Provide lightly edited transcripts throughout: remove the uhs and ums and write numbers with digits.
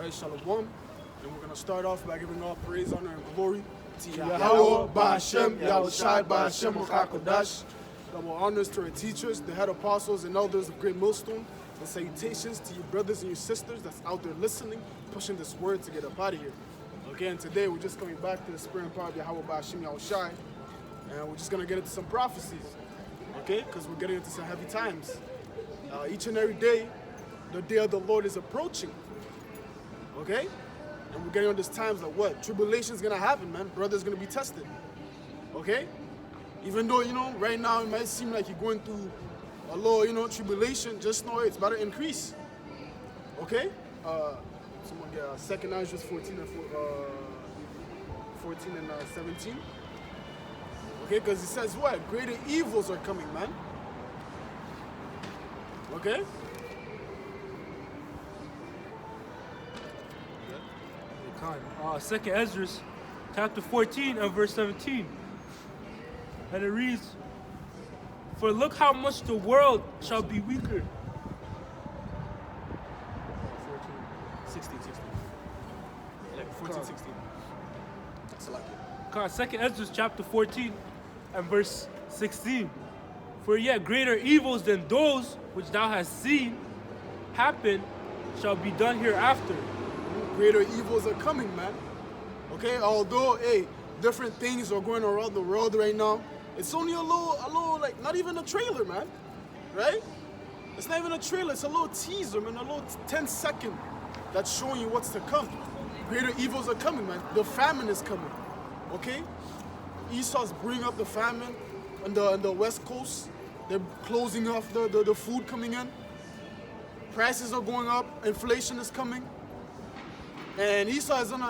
Yahushai Shalom. And we're going to start off by giving all praise, honor, and glory to Yahweh, Ba'ashem, Yahushai, Ba'ashem, Makakodash. Double honors to our teachers, the head apostles, and elders of Great Millstone. And salutations to your brothers and your sisters that's out there listening, pushing this word to get up out of here. Okay, and today we're just coming back to the spirit and power of Yahweh, Ba'ashem, Yahushai. And we're just going to get into some prophecies. Okay, because we're getting into some heavy times. Each and every day, the day of the Lord is approaching. Okay? And we're getting on these times like what? Tribulation's gonna happen, man. Brother's gonna be tested. Okay? Even though, right now it might seem like you're going through a little, tribulation, just know it's about to increase. Okay? Someone get 2nd Ezra 14 and 17. Okay, because it says what? Greater evils are coming, man. Okay? Second Ezra, chapter 14 and verse 17. And it reads, "For look how much the world shall be weaker." 16. 14, 16. That's a lot. Second Ezra, chapter 14 and verse 16. "For yet greater evils than those which thou hast seen happen shall be done hereafter." Greater evils are coming, man. Okay, although, different things are going around the world right now, it's only a little, like, not even a trailer, man. Right? It's not even a trailer, it's a little teaser, man, a little 10-second that's showing you what's to come. Greater evils are coming, man. The famine is coming. Okay? Esau's bringing up the famine on the West Coast. They're closing off the food coming in. Prices are going up. Inflation is coming. And Esau is on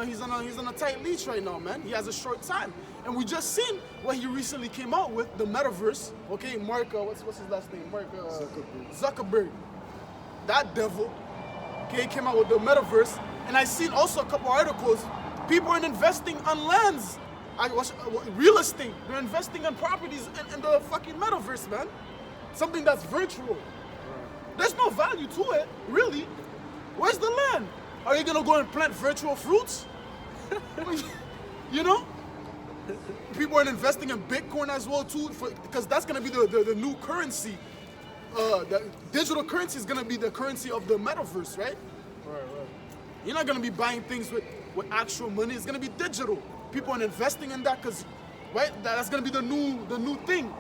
a tight leash right now, man. He has a short time. And we just seen what he recently came out with, the metaverse. Okay, Mark, what's his last name? Mark Zuckerberg. That devil. Okay, he came out with the metaverse. And I seen also a couple articles. People are investing on lands. Real estate. They're investing in properties in the fucking metaverse, man. Something that's virtual. There's no value to it, really. Where's the land? Are you gonna go and plant virtual fruits? People are investing in Bitcoin as well too, because that's gonna be the new currency. The digital currency is gonna be the currency of the metaverse, right? Right. You're not gonna be buying things with actual money. It's gonna be digital. People are investing in that because, right? That's gonna be the new thing,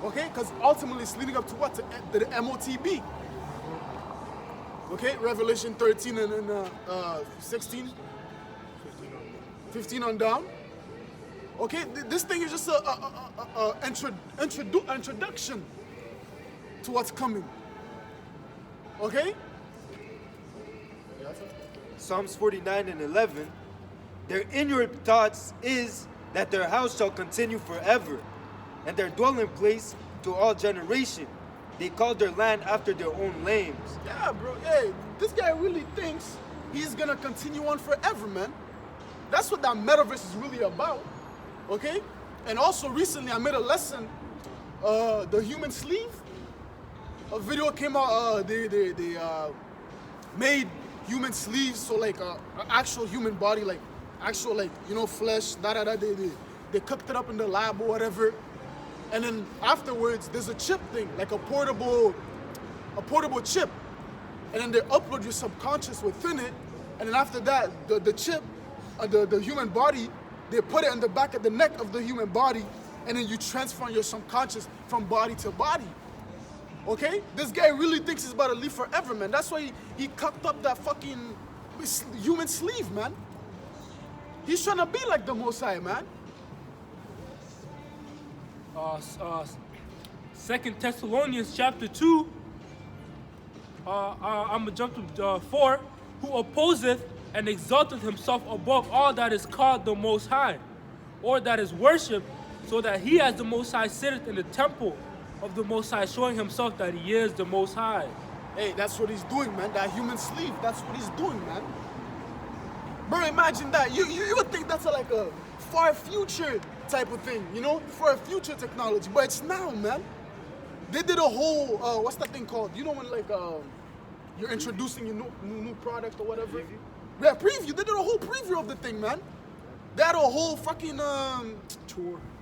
okay? Because ultimately it's leading up to what? To the MOTB. Okay, Revelation 13 and 16, 15 on down. Okay, this thing is just an introduction to what's coming. Okay? Psalms 49 and 11. "Their inward thoughts is that their house shall continue forever, and their dwelling place to all generation. They call their land after their own names." Yeah, bro. Hey, this guy really thinks he's gonna continue on forever, man. That's what that metaverse is really about. Okay? And also recently I made a lesson, the human sleeve. A video came out, they made human sleeves, so like an actual human body, like actual flesh, they cooked it up in the lab or whatever. And then afterwards, there's a chip thing, like a portable chip. And then they upload your subconscious within it. And then after that, the chip, the human body, they put it in the back of the neck of the human body. And then you transfer your subconscious from body to body. Okay? This guy really thinks he's about to live forever, man. That's why he cocked up that fucking human sleeve, man. He's trying to be like the Most High, man. 2 Thessalonians chapter 2, I'm going to jump to 4. "Who opposeth and exalteth himself above all that is called the Most High, or that is worshipped, so that he as the Most High sitteth in the temple of the Most High, showing himself that he is the Most High." Hey, that's what he's doing, man. That human sleeve, that's what he's doing, man. Bro, imagine that. You would think that's like a far future type of thing, for a future technology, but it's now, man. They did a whole, what's that thing called? When like you're introducing your new product or whatever? Yeah, preview. They did a whole preview of the thing, man. They had a whole fucking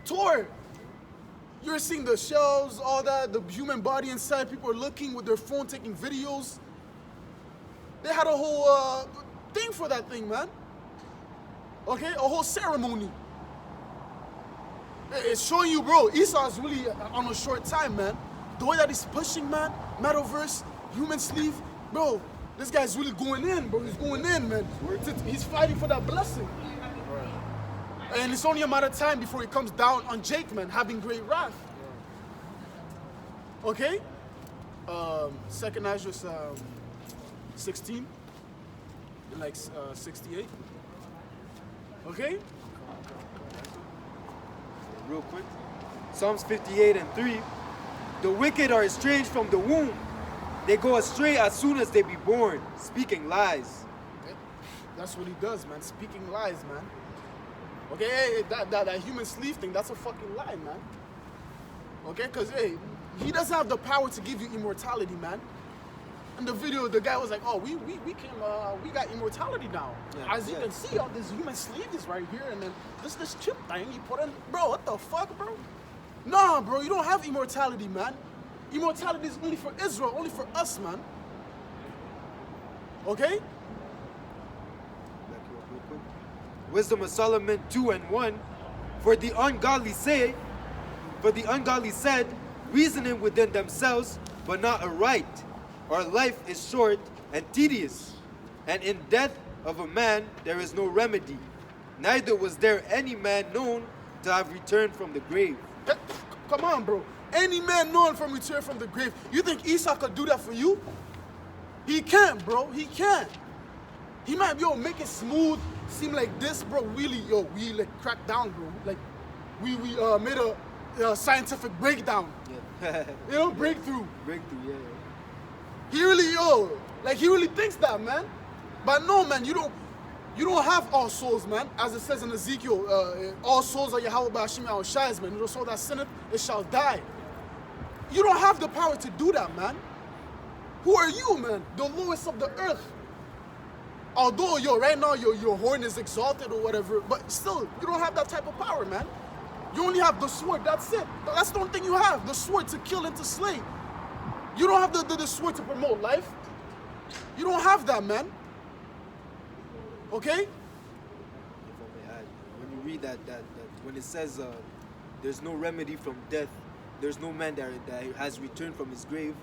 tour. You're seeing the shells, all that, the human body inside. People are looking with their phone, taking videos. They had a whole thing for that thing, man. Okay, a whole ceremony. It's showing you, bro, Esau is really on a short time, man. The way that he's pushing, man, Metaverse, human sleeve, bro, this guy's really going in, bro. He's going in, man. He's fighting for that blessing. And it's only a matter of time before he comes down on Jake, man, having great wrath. Okay? Second Ezra 16, in like 68. Okay? Real quick. Psalms 58 and 3. The wicked are estranged from the womb. They go astray as soon as they be born, speaking lies. That's what he does, man. Speaking lies, man. Okay, hey, that human sleeve thing, that's a fucking lie, man. Okay, because, hey, he doesn't have the power to give you immortality, man. In the video, the guy was like, oh, we got immortality now. Yeah, As you can see, all this human sleeve is right here, and then this chip thing you put in. Bro, what the fuck, bro? Nah, bro, you don't have immortality, man. Immortality is only for Israel, only for us, man. Okay? Wisdom of Solomon 2 and 1. For the ungodly said, reasoning within themselves, but not aright. Our life is short and tedious, and in death of a man there is no remedy. Neither was there any man known to have returned from the grave. Come on, bro. Any man known from return from the grave. You think Esau could do that for you? He can't, bro. He can't. He might, make it smooth, seem like this, bro. Really, we like cracked down, bro. Like, we made a scientific breakdown. Yeah. Breakthrough. Breakthrough, yeah. He really, he really thinks that, man. But no, man, you don't have all souls, man. As it says in Ezekiel, all souls are Yahweh Ba'ashim Yahushai's, man. The soul that sinneth, it shall die. You don't have the power to do that, man. Who are you, man? The lowest of the earth. Although, right now your horn is exalted or whatever, but still, you don't have that type of power, man. You only have the sword, that's it. That's the only thing you have, the sword to kill and to slay. You don't have the sword to promote life. You don't have that, man. Okay? If I may add, when you read that when it says there's no remedy from death, there's no man that has returned from his grave,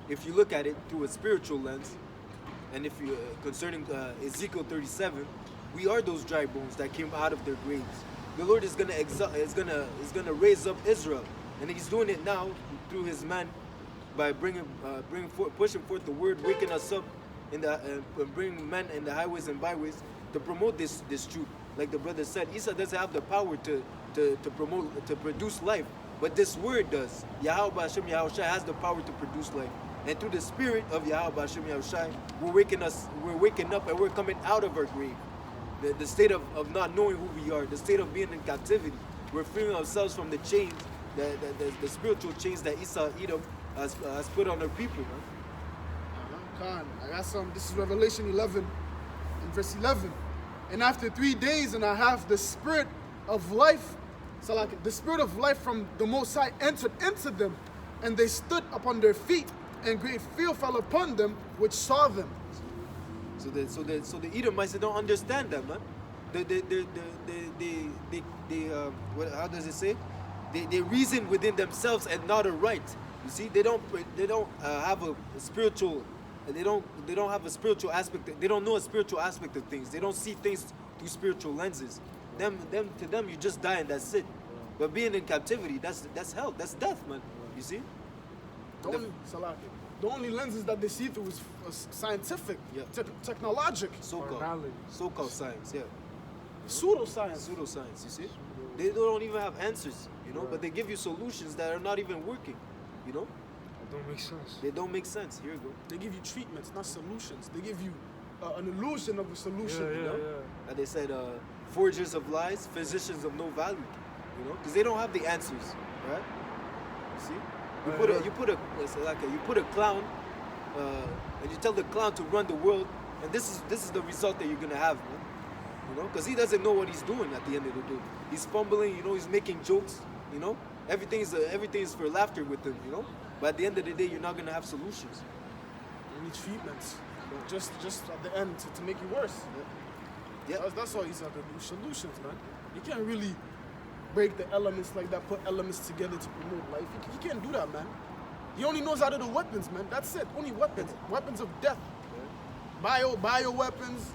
if you look at it through a spiritual lens, and if you concerning Ezekiel 37, we are those dry bones that came out of their graves. The Lord is gonna raise up Israel, and He's doing it now through His man by pushing forth the word, waking us up in the bringing men in the highways and byways to promote this truth. Like the brother said, Esau doesn't have the power to produce life, but this word does. Yahweh Ba'ashim Yahushai has the power to produce life. And through the spirit of Yahweh Ba'ashim Yahushai, we're waking up and we're coming out of our grave. The state of not knowing who we are, the state of being in captivity. We're freeing ourselves from the chains, the spiritual chains that Esau Edom has put on our people, man. Khan, I got some. This is Revelation 11, in verse 11. And after 3 days and a half, the spirit of life, the spirit of life from the Most High entered into them, and they stood upon their feet, and great fear fell upon them which saw them. So the Edomites, they don't understand that, man. How does it say? They reason within themselves and not aright. You see, they don't have a spiritual. They don't have a spiritual aspect. They don't know a spiritual aspect of things. They don't see things through spiritual lenses. To them, you just die and that's it. But being in captivity, that's hell. That's death, man. You see? The only lenses that they see through is scientific, technologic, so-called science, yeah. Pseudoscience. Pseudoscience, you see? They don't even have answers, but they give you solutions that are not even working, That don't make sense. They don't make sense. Here you go. They give you treatments, not solutions. They give you an illusion of a solution, And they said, forgers of lies, physicians of no value, because they don't have the answers, right? You see? You put a clown, and you tell the clown to run the world, And this is the result that you're gonna have, man. You know, because he doesn't know what he's doing at the end of the day. He's fumbling, you know, he's making jokes, you know. Everything is for laughter with him, you know. But at the end of the day, you're not gonna have solutions. You need treatments. Just at the end to make you worse. Yeah. That's all he's out there do. Solutions, man. You can't really break the elements like that, put elements together to promote life. He can't do that, man. He only knows how to do weapons, man. That's it. Only weapons. Weapons of death. Bio weapons.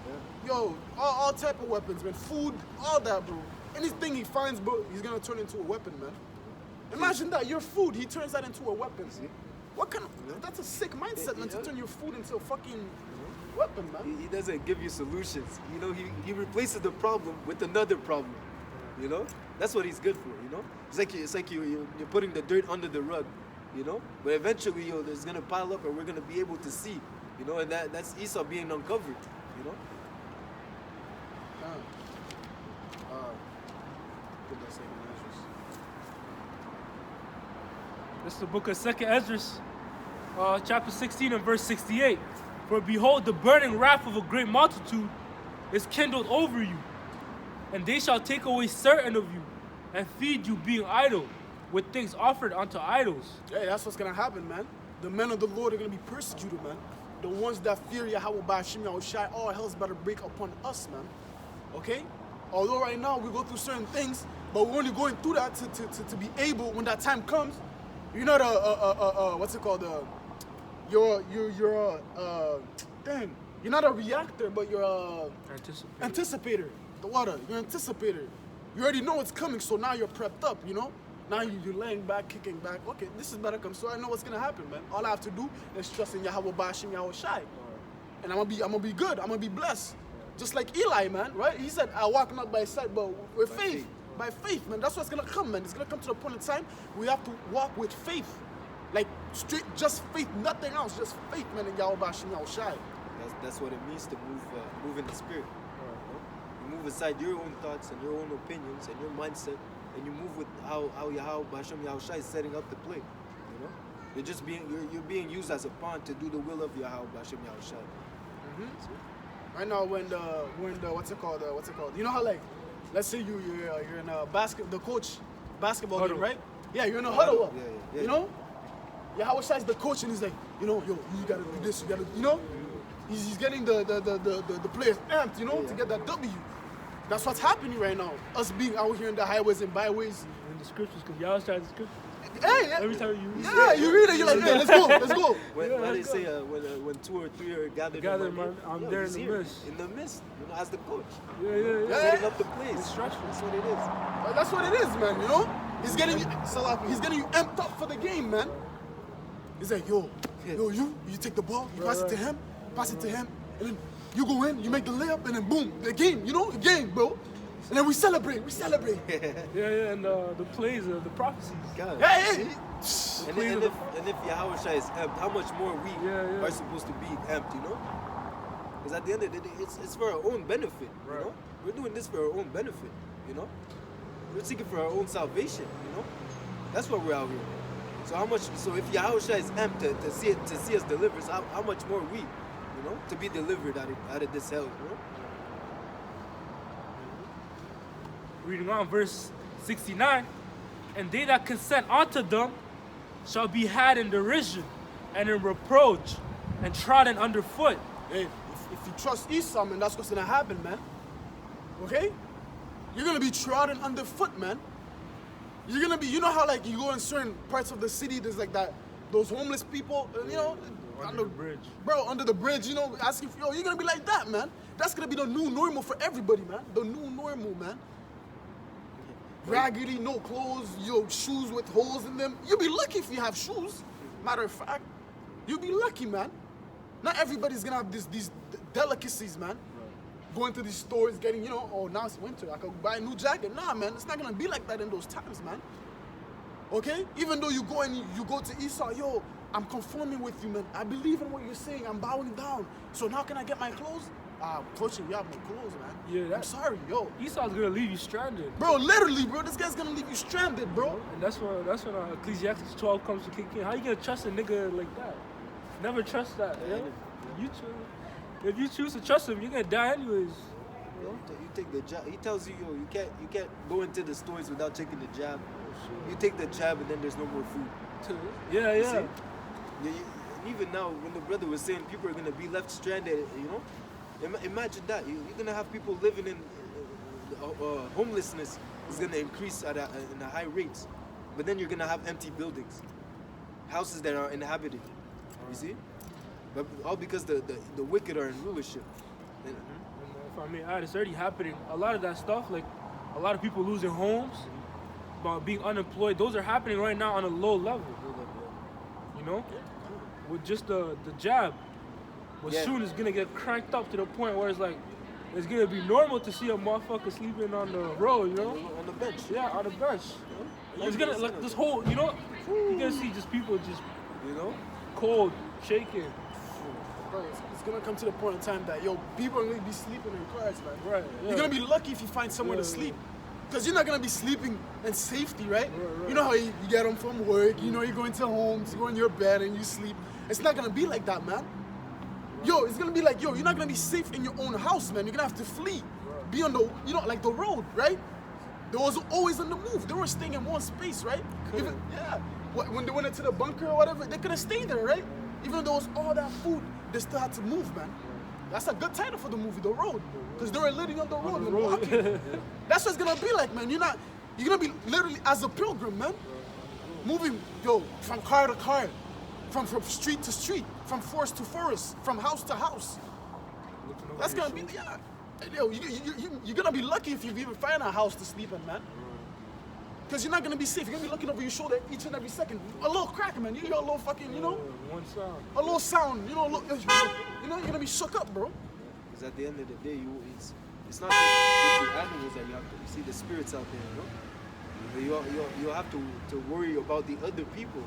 Yo, all type of weapons, man. Food, all that, bro. Anything he finds, bro, he's gonna turn into a weapon, man. Imagine that, your food, he turns that into a weapon. What kind of, that's a sick mindset, man, to turn your food into a fucking weapon, man. He doesn't give you solutions. You know, he replaces the problem with another problem. You know, that's what he's good for. You know, it's like you're putting the dirt under the rug. You know, but eventually, there's gonna pile up, and we're gonna be able to see. You know, and that's Esau being uncovered. You know. This is the book of 2nd Esdras, chapter 16 and verse 68. For behold, the burning wrath of a great multitude is kindled over you, and they shall take away certain of you, and feed you being idle, with things offered unto idols. Hey, that's what's gonna happen, man. The men of the Lord are gonna be persecuted, man. The ones that fear Yahweh Ba'ashim Yahushai, all hell's about to break upon us, man. Okay? Although right now we go through certain things, but we're only going through that to be able, when that time comes, you're not what's it called? You're not a reactor, but you're a anticipator. The water, you're an anticipator. You already know it's coming, so now you're prepped up, you know? Now you're laying back, kicking back. Okay, this is better come, so I know what's gonna happen, man. All I have to do is trust in Yahweh Ba'ashim Yahushai. And I'm gonna be good, I'm gonna be blessed. Just like Eli, man, right? He said, I walk not by sight, but with faith. By faith, man. That's what's gonna come, man. It's gonna come to the point in time we have to walk with faith. Like straight, just faith, nothing else, just faith, man, in Yahweh Ba'ashim Yahushai. That's what it means to move in the spirit. You move aside your own thoughts and your own opinions and your mindset, and you move with how Yahweh Ba'ashim Yahushai is setting up the play. You know, you're being used as a pawn to do the will of Yahweh Ba'ashim Yahushai. Right now, when the what's it called? You know how, like, let's say you're in a basketball Huddle. game, right? Yeah, you're in a huddle. Yeah. You know, Yahweh Shai's the coach, and he's like, you know, yo, you gotta do this, you gotta, you know, he's getting the players amped, you know, to get that W. That's what's happening right now. Us being out here in the highways and byways. In the scriptures, because y'all try the scriptures. Hey, Every time you read you read it, you're like, hey, let's go. When they say when 2 or 3 are gathered, man, I'm there in the midst. In the midst, you know, as the coach. Yeah. Setting up the plays. Instruction. That's what it is. That's what it is, man, you know? He's getting you amped up for the game, man. He's like, yo, you take the ball, you pass it to him, and then you go in, you make the layup, and then boom, the game, bro. And then we celebrate. Yeah, and the plays, the prophecies. God. Hey. And if Yahweh Shai is amped, how much more we are supposed to be amped, you know? Because at the end of the day, it's for our own benefit, you know? We're doing this for our own benefit, you know? We're seeking for our own salvation, you know? That's why we're out here. So if Yahweh Shai is amped to see us delivered, how much more we, you know, to be delivered out of this hell, you know? Reading on verse 69, and they that consent unto them shall be had in derision and in reproach and trodden underfoot. Hey, if you trust Esau, man, that's what's gonna happen, man. Okay? You're gonna be trodden underfoot, man. You're gonna be, you know how, like, you go in certain parts of the city, there's like those homeless people, you know, Under the bridge. Bro, under the bridge, you know, asking for, you're gonna be like that, man. That's gonna be the new normal for everybody, man. The new normal, man. Raggedy, no clothes, shoes with holes in them. You'll be lucky if you have shoes. Matter of fact, you'll be lucky, man. Not everybody's gonna have these delicacies, man. Going to these stores, getting, oh, now it's winter, I could buy a new jacket. Nah, man, it's not gonna be like that in those times, man. Okay? Even though you go and you go to Esau, yo, I'm conforming with you, man. I believe in what you're saying. I'm bowing down. So now can I get my clothes? Coaching, you have no clothes, man. Yeah, I'm sorry, yo. Esau's gonna leave you stranded. Bro, literally, bro, this guy's gonna leave you stranded, bro. And that's when Ecclesiastes 12 comes to kick in. How you gonna trust a nigga like that? Never trust that, yo. You too. If you choose to trust him, you're gonna die anyways. You take the jab. He tells you, yo, you can't go into the stores without taking the jab. You take the jab, and then there's no more food. Yeah, You yeah. see? And even now, when the brother was saying people are gonna be left stranded, you know, imagine that. You're gonna have people living in homelessness is gonna increase in a high rate, but then you're gonna have empty buildings, houses that are inhabited. You see, but all because the wicked are in rulership. And, I mean, it's already happening. A lot of that stuff, like a lot of people losing homes, about being unemployed, those are happening right now on a low level. You know, with just the jab. But Yeah. soon it's gonna get cranked up to the point where it's like it's gonna be normal to see a motherfucker sleeping on the road. You know, on the bench. yeah, on the bench. It's gonna like this whole, you know, you're gonna see just people just, You know. cold, shaking. Bro, it's gonna come to the point in time that yo, people are gonna be sleeping in cars, man. Right. You're gonna be lucky if you find somewhere to sleep. Because you're not gonna be sleeping in safety, right? Right. You know how you get home from work, you know you go into homes, you go in your bed and you sleep. It's not gonna be like that, man. Yo, it's gonna be like, yo, you're not gonna be safe in your own house, man. You're gonna have to flee. Be on the, you know, like the road, right? They was always on the move. They were staying in one space, right? Even, yeah. When they went into the bunker or whatever, they couldn't stay there, right? Even though there was all that food, they still had to move, man. That's a good title for the movie, The Road. Because they were living on the road, man, walking. That's what it's gonna be like, man. You're gonna be literally as a pilgrim, man. Moving, yo, from car to car, from street to street, from forest to forest, from house to house. That's gonna be, yeah. Yo, you're gonna be lucky if you even find a house to sleep in, man. Because you're not gonna be safe. You're gonna be looking over your shoulder each and every second. A little crack, man. You hear a little fucking, you know, One sound. a little sound. You know, you're gonna be shook up, bro. Because at the end of the day, it's not just the animals that you have to. You see the spirits out there, you know. You have to worry about the other people,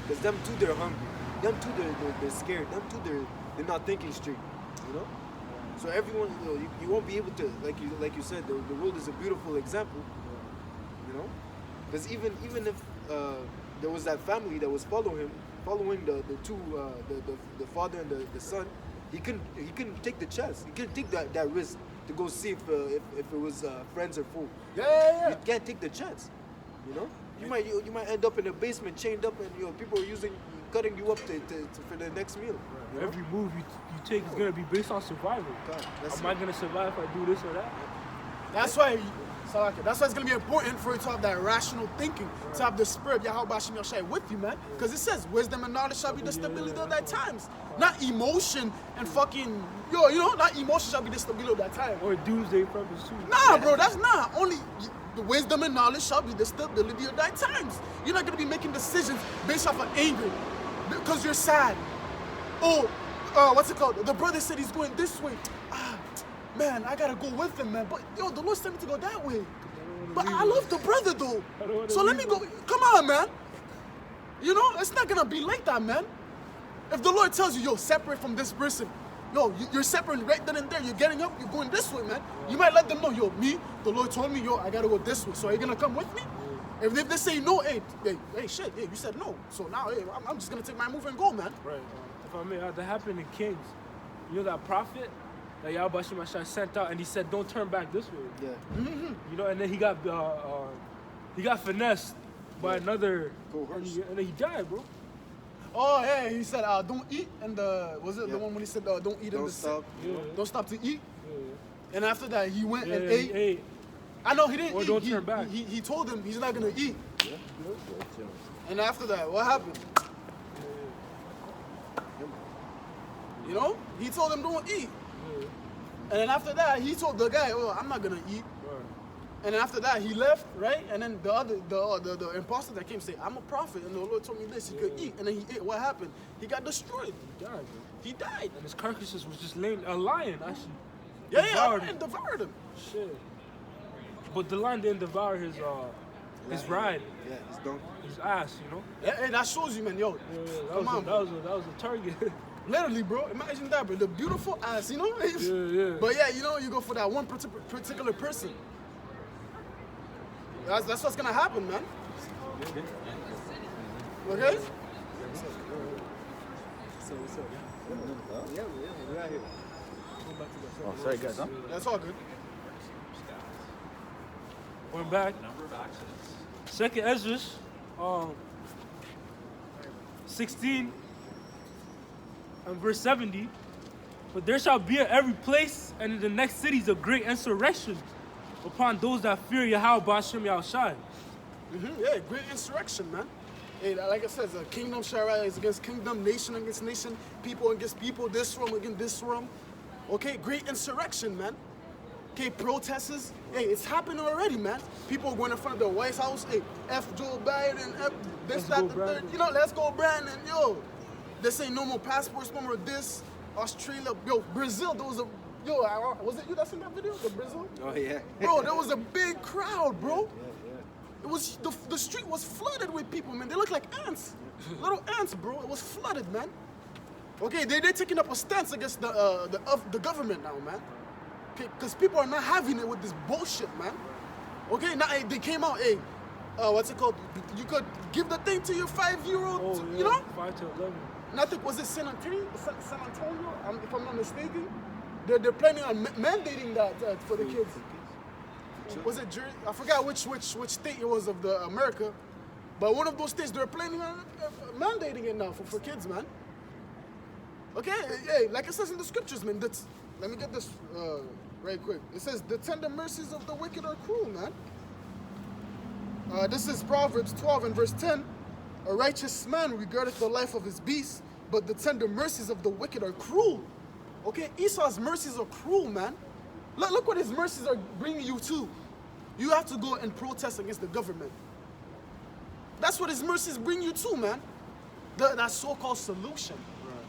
because them too they're hungry. Them too they're scared. Them too they're not thinking straight. You know. So everyone, you won't be able to, like you said, the world is a beautiful example. You know, because even if there was that family that was following the two the father and the son, he couldn't take the chance. He couldn't take that risk to go see if it was friends or foe. Yeah. You can't take the chance. You know, you might end up in a basement chained up, and people are cutting you up for the next meal. You know? Every move you take is gonna be based on survival. God, that's Am I gonna survive if I do this or that? That's why it's gonna be important for you to have that rational thinking, to have the spirit of Yahweh Hashem Yahshua with you, man. Because it says, wisdom and knowledge shall be the stability of thy times. Not emotion and fucking, not emotion shall be the stability of thy time. Or doomsday purpose too. Nah, bro, that's not. Only the wisdom and knowledge shall be the stability of thy times. You're not gonna be making decisions based off of anger because you're sad. Oh, what's it called? The brother said he's going this way. Man, I gotta go with him, man. But yo, the Lord sent me to go that way. But I love the brother though. So let me go. Come on, man. You know, it's not gonna be like that, man. If the Lord tells you, yo, separate from this person, yo, you're separating right then and there. You're getting up, you're going this way, man. You might let them know, yo, the Lord told me, yo, I gotta go this way. So are you gonna come with me? If they say no, hey, shit, you said no. So now, hey, I'm just gonna take my move and go, man. Right. If I may, that happened in Kings. You know that prophet that Yahweh Hashem Yahshua sent out, and he said, "Don't turn back this way." Yeah. You know, and then he got finessed by another, Coerced. and then he died, bro. Oh, yeah, he said, don't eat, and the one when he said, don't eat in Don't the stop. Yeah. don't stop to eat. Yeah. And after that, he went and Yeah, ate. he ate. I know he didn't Or eat. don't turn back. He told him he's not gonna eat. And after that, what happened? You know, he told him don't eat. And then after that, he told the guy, "Oh, I'm not gonna eat." Right. And after that, he left, right? And then the imposter that came said, "I'm a prophet, and the Lord told me this. He could eat." And then he ate. What happened? He got destroyed. He died, bro. He died. And his carcasses was just laying. A lion actually. Yeah, devoured and him. devoured him. Shit. But the lion didn't devour his ride, Yeah, his donkey. his ass. You know. Yeah, that shows you, man. Yo, That come on, bro. that was a target. Literally, bro. Imagine that, bro. The beautiful ass, you know? Yeah. But yeah, you know, you go for that one particular person. That's what's gonna happen, man. Okay? So what's up? Yeah, we're out here. Go back to that. Oh, sorry guys, huh? That's all good. We're back. Second Ezra, 16 and verse 70. But there shall be in every place and in the next cities a great insurrection upon those that fear Yahweh Ba'ashem Yahushai. Yeah, great insurrection, man. Hey, like I said, a kingdom shall rise against kingdom, nation against nation, people against people, this room against this room. Okay, great insurrection, man. Okay, protests. Hey, it's happening already, man. People going in front of the White House. Hey, F Joe Biden, F this, Let's that, go, the Brandon. third. You know, let's go, Brandon. Yo, this ain't no more passports, no more this. Australia, yo, Brazil, there was a, yo, was it you that seen that video, the Brazil? Oh yeah. Bro, there was a big crowd, bro. It was, the street was flooded with people, man. They look like ants. Little ants, bro. It was flooded, man. Okay, they're taking up a stance against the government now, man. Okay, because people are not having it with this bullshit, man. Okay, now hey, they came out, hey, what's it called? You could give the thing to your 5-year-old, Oh, yeah. you know? 5 to 11. Nothing, was it San Antonio? San Antonio, if I'm not mistaken? They're planning on mandating that for the kids. Was it Jersey? I forgot which state it was of the America, but one of those states they're planning on mandating it now for kids, man. Okay, hey, like it says in the scriptures, man. Let me get this right quick. It says the tender mercies of the wicked are cruel, man. This is Proverbs 12 and verse 10. A righteous man regardeth the life of his beast, but the tender mercies of the wicked are cruel. Okay, Esau's mercies are cruel, man. Look what his mercies are bringing you to. You have to go and protest against the government. That's what his mercies bring you to, man. That so-called solution.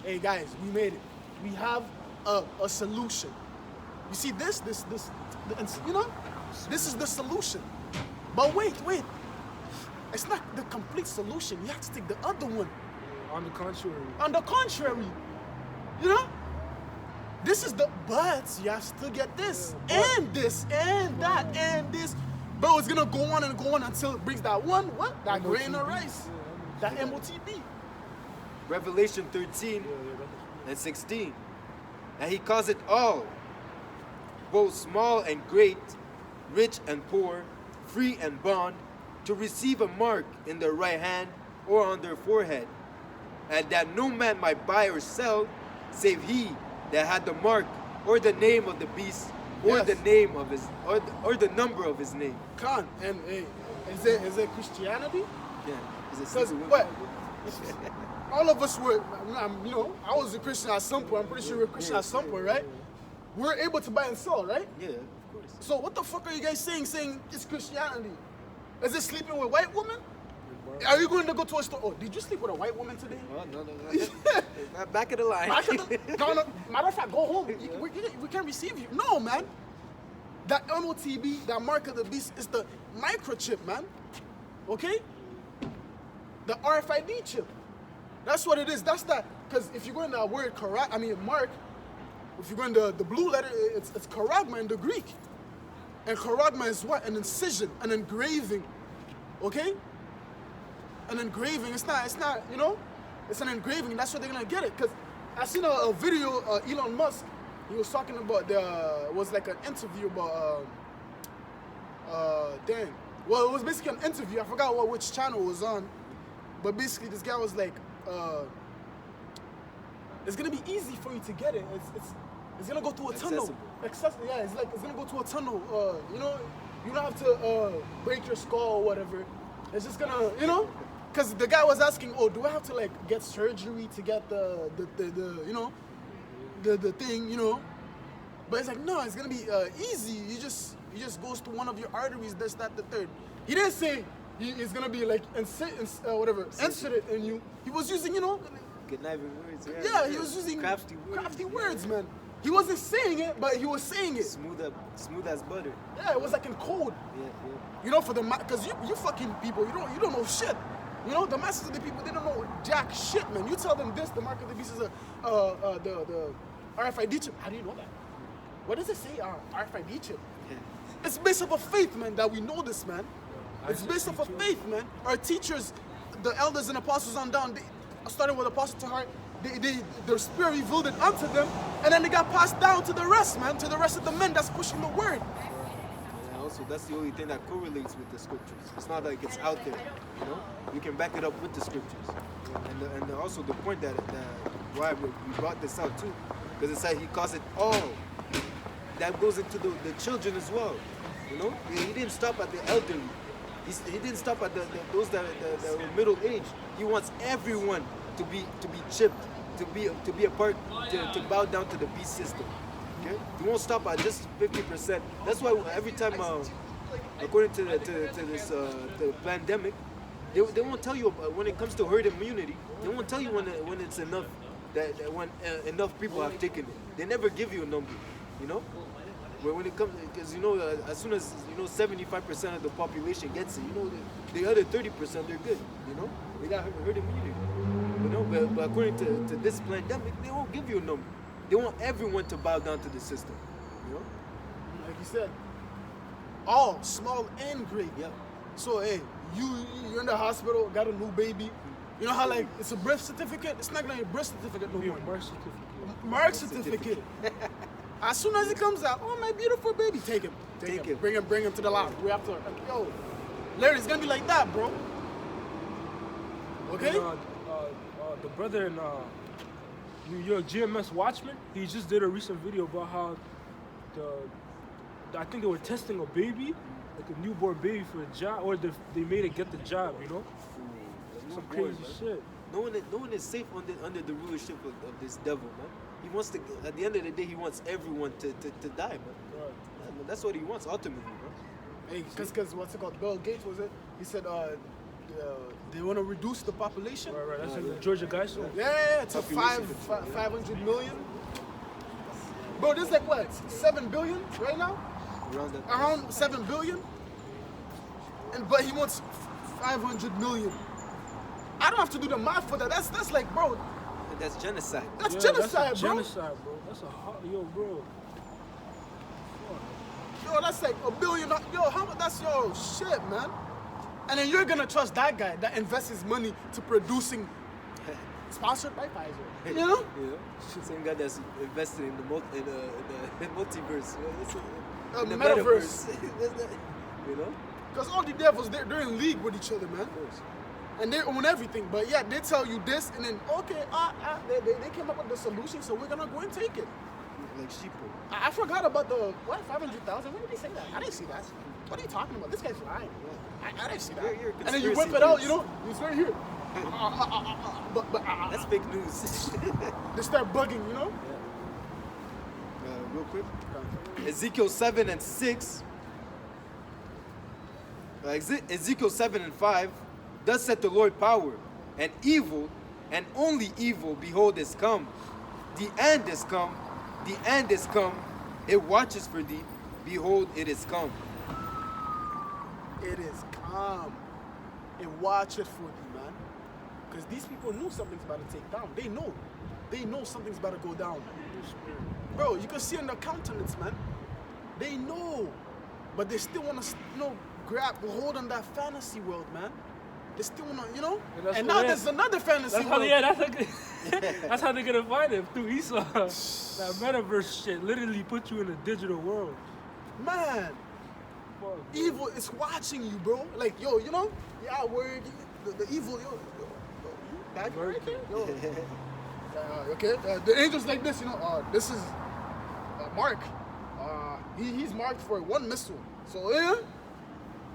Hey guys, we made it. We have a solution. You see this, you know, this is the solution. But wait. It's not the complete solution. You have to take the other one. On the contrary. On the contrary, you know, this is the, but you have to still get this, and this, and that, and this. Bro, it's gonna go on and go on until it brings that one, what? That grain of rice. That MOTB. Revelation 13 and 16. And he calls it all, both small and great, rich and poor, free and bond, to receive a mark in their right hand or on their forehead, and that no man might buy or sell, save he that had the mark or the name of the beast or Yes. the name of his or the number of his name. Khan, and hey, is it Christianity? Yeah. Is it Because Caesar what? William? All of us were, you know, I was a Christian at some point. I'm pretty sure you're a Christian at some point, right? We're able to buy and sell, right? Yeah, of course. So what the fuck are you guys saying it's Christianity? Is it sleeping with white women? Are you going to go to a store? Oh, did you sleep with a white woman today? Oh, no. Back of the line. No. Matter of fact, go home. We can't receive you. No, man. That MOTB, that mark of the beast, is the microchip, man. Okay? The RFID chip. That's what it is. That's that. Because if you go in the word mark, if you go in the blue letter, it's charagma in the Greek. And charagma is what? An incision, an engraving. Okay? An engraving. It's not, you know? It's an engraving. That's what they're going to get it. Because I seen a video, Elon Musk, he was talking about, it was like an interview about, well, it was basically an interview. I forgot which channel it was on. But basically, this guy was like, it's going to be easy for you to get it. It's going to go through a tunnel. Accessible. Yeah, it's going to go through a tunnel. You know, you don't have to break your skull or whatever. It's just going to, you know? Because the guy was asking, oh, do I have to like get surgery to get the you know, the thing, you know? But it's like, no, it's gonna be easy. You just goes to one of your arteries, this, that, the third. He didn't say it's gonna be like inserted in you. He was using, you know, Conniving words. yeah, he was using crafty words, man. He wasn't saying it, but he was saying it. Smooth as butter. Yeah, it was like in code. Yeah. You know, for the because you fucking people, you don't know shit. You know, the masses of the people, they don't know jack shit, man. You tell them this, the mark of the beast is the RFID chip. How do you know that? What does it say, RFID chip? Yeah. It's based off of faith, man, that we know this, man. It's based off of faith, man. Our teachers, the elders and apostles on down, starting with Apostle Tahar, their spirit revealed it unto them, and then they got passed down to the rest, man, to the rest of the men that's pushing the word. And also, that's the only thing that correlates with the scriptures. It's not like it's out there, you know. You can back it up with the scriptures. And also the point that why we brought this out too, because it said he calls it all. That goes into the children as well, you know. He didn't stop at the elderly. He didn't stop at those that were middle age. He wants everyone to be chipped, to be a part, to bow down to the beast system. Okay, he won't stop at just 50%. That's why every time, according to the pandemic, they won't tell you when it comes to herd immunity. They won't tell you when it's enough that when enough people have taken it. They never give you a number, you know. When it comes, because you know, as soon as 75% of the population gets it, you know, the other 30% they're good, you know, they got herd immunity, you know. But according to this pandemic, they won't give you a number. They want everyone to bow down to the system, you know. Like you said, all small and great. Yeah. So hey, you're in the hospital, got a new baby. You know how like it's a birth certificate? It's not gonna be a birth certificate no more. Birth certificate. Mark certificate. As soon as it comes out, oh my beautiful baby, take him. Take him. Bring him to the lab. We have to yo. Larry, it's gonna be like that, bro. Okay? And, the brother in New York, GMS Watchman, he just did a recent video about how I think they were testing a baby, like a newborn baby for a job, or they made it get the job, you know? Some crazy shit. No one is safe under the rulership of this devil, man. He wants to. At the end of the day, he wants everyone to die, man. Right. That's what he wants ultimately, man. Hey, because what's it called? Bill Gates was it? He said they want to reduce the population. Right. That's in the Georgia guys. Yeah, to Population 500 million. Bro, this is like what? 7 billion right now? Around that. Around 7 billion. But he wants 500 million. I don't have to do the math for that. That's like, bro, That's genocide. that's Yeah, genocide, that's a bro. genocide, bro. That's a hot, bro. Yo, that's like $1 billion. Yo, how much? That's yo shit, man. And then you're gonna trust that guy that invests his money to producing, sponsored by Pfizer. You know? Yeah. Same guy that's invested in the multiverse. The In the metaverse. You know? Because all the devils, they're in league with each other, man. And they own everything. But yeah, they tell you this, and then, okay, they came up with the solution, so we're going to go and take it. Like sheeple. I forgot about the, 500,000? When did he say that? I didn't see that. What are you talking about? This guy's lying. I didn't see that. You're And then you whip conspiracy it out, theorist. you know? It's right here. That's fake news. They start bugging, you know? Real quick. Ezekiel 7 and 6. Ezekiel 7 and 5. Thus said the Lord power, and evil, and only evil, behold, is come. The end is come. The end is come. It watches for thee. Behold, it is come. It is calm. And watch it for thee, man. Because these people knew something's about to take down. They know. They know something's about to go down. Bro, you can see in their countenance, man. They know. But they still want to, grab hold on that fantasy world, man. They still want to, And now there's another fantasy That's how, world. that's how they're gonna find it through Esau. That metaverse shit literally put you in a digital world. Man, Fuck. evil is watching you, bro. Like, yeah, word, the evil, that guy right there, okay, the angel's like this, this is Mark. He's marked for 1 missile. So, yeah,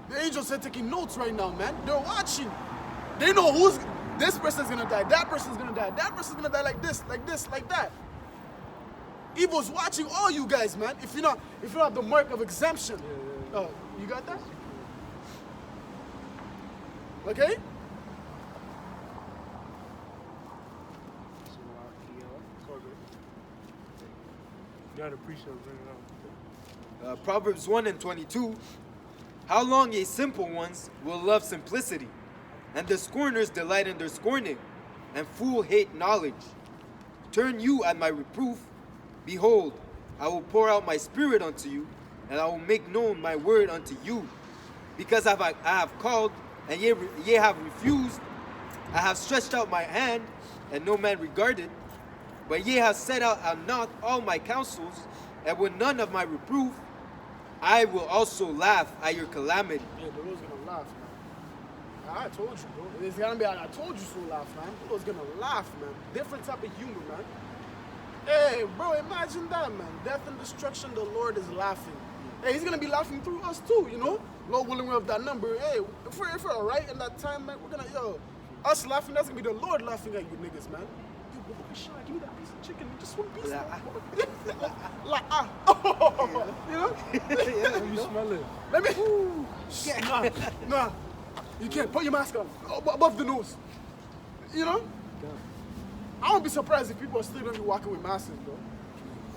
the angels are taking notes right now, man. They're watching. They know this person's gonna die, that person's gonna die, that person's gonna die like this, like that. Evil's watching all you guys, man. If you don't have the mark of exemption. You got that? Okay? You gotta appreciate bringing it up. Proverbs 1 and 22. How long ye simple ones will love simplicity, and the scorners delight in their scorning, and fool hate knowledge. Turn you at my reproof. Behold, I will pour out my spirit unto you, and I will make known my word unto you. Because I have called, and ye have refused, I have stretched out my hand, and no man regarded. But ye have set out at naught all my counsels, and with none of my reproof, I will also laugh at your calamity. Yeah, the Lord's gonna laugh, man. I told you, bro. It's gonna be I told you so laugh, man. The Lord's gonna laugh, man. Different type of humor, man. Hey, bro, imagine that, man. Death and destruction, the Lord is laughing. Hey, he's gonna be laughing through us too, you know? Lord willing, we have that number. Hey, if we're all right in that time, man, we're gonna, us laughing, that's gonna be the Lord laughing at you niggas, man. Yo, bro, be shy, give me that piece of chicken, just one piece. You know? Let me smell it. Let me. Nah. You can't put your mask on above the nose. You know? I won't be surprised if people are still gonna be walking with masks, bro.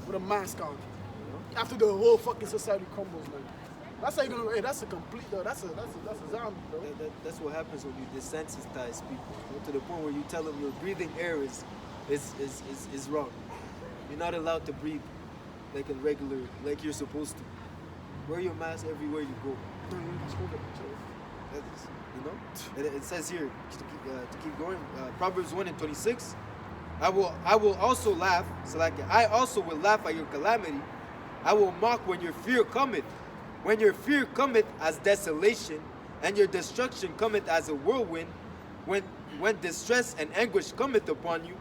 With a mask on. After the whole fucking society crumbles, man. That's how you're gonna. Hey, that's a complete. That's a zombie, bro. That's what happens when you desensitize people, you know, to the point where you tell them your breathing air is wrong. You're not allowed to breathe like a regular, like you're supposed to. Wear your mask everywhere you go. That is, you know. And it says here to keep going. Proverbs 1:26. I will also laugh. So like I also will laugh at your calamity. I will mock when your fear cometh. When your fear cometh as desolation, and your destruction cometh as a whirlwind, when distress and anguish cometh upon you,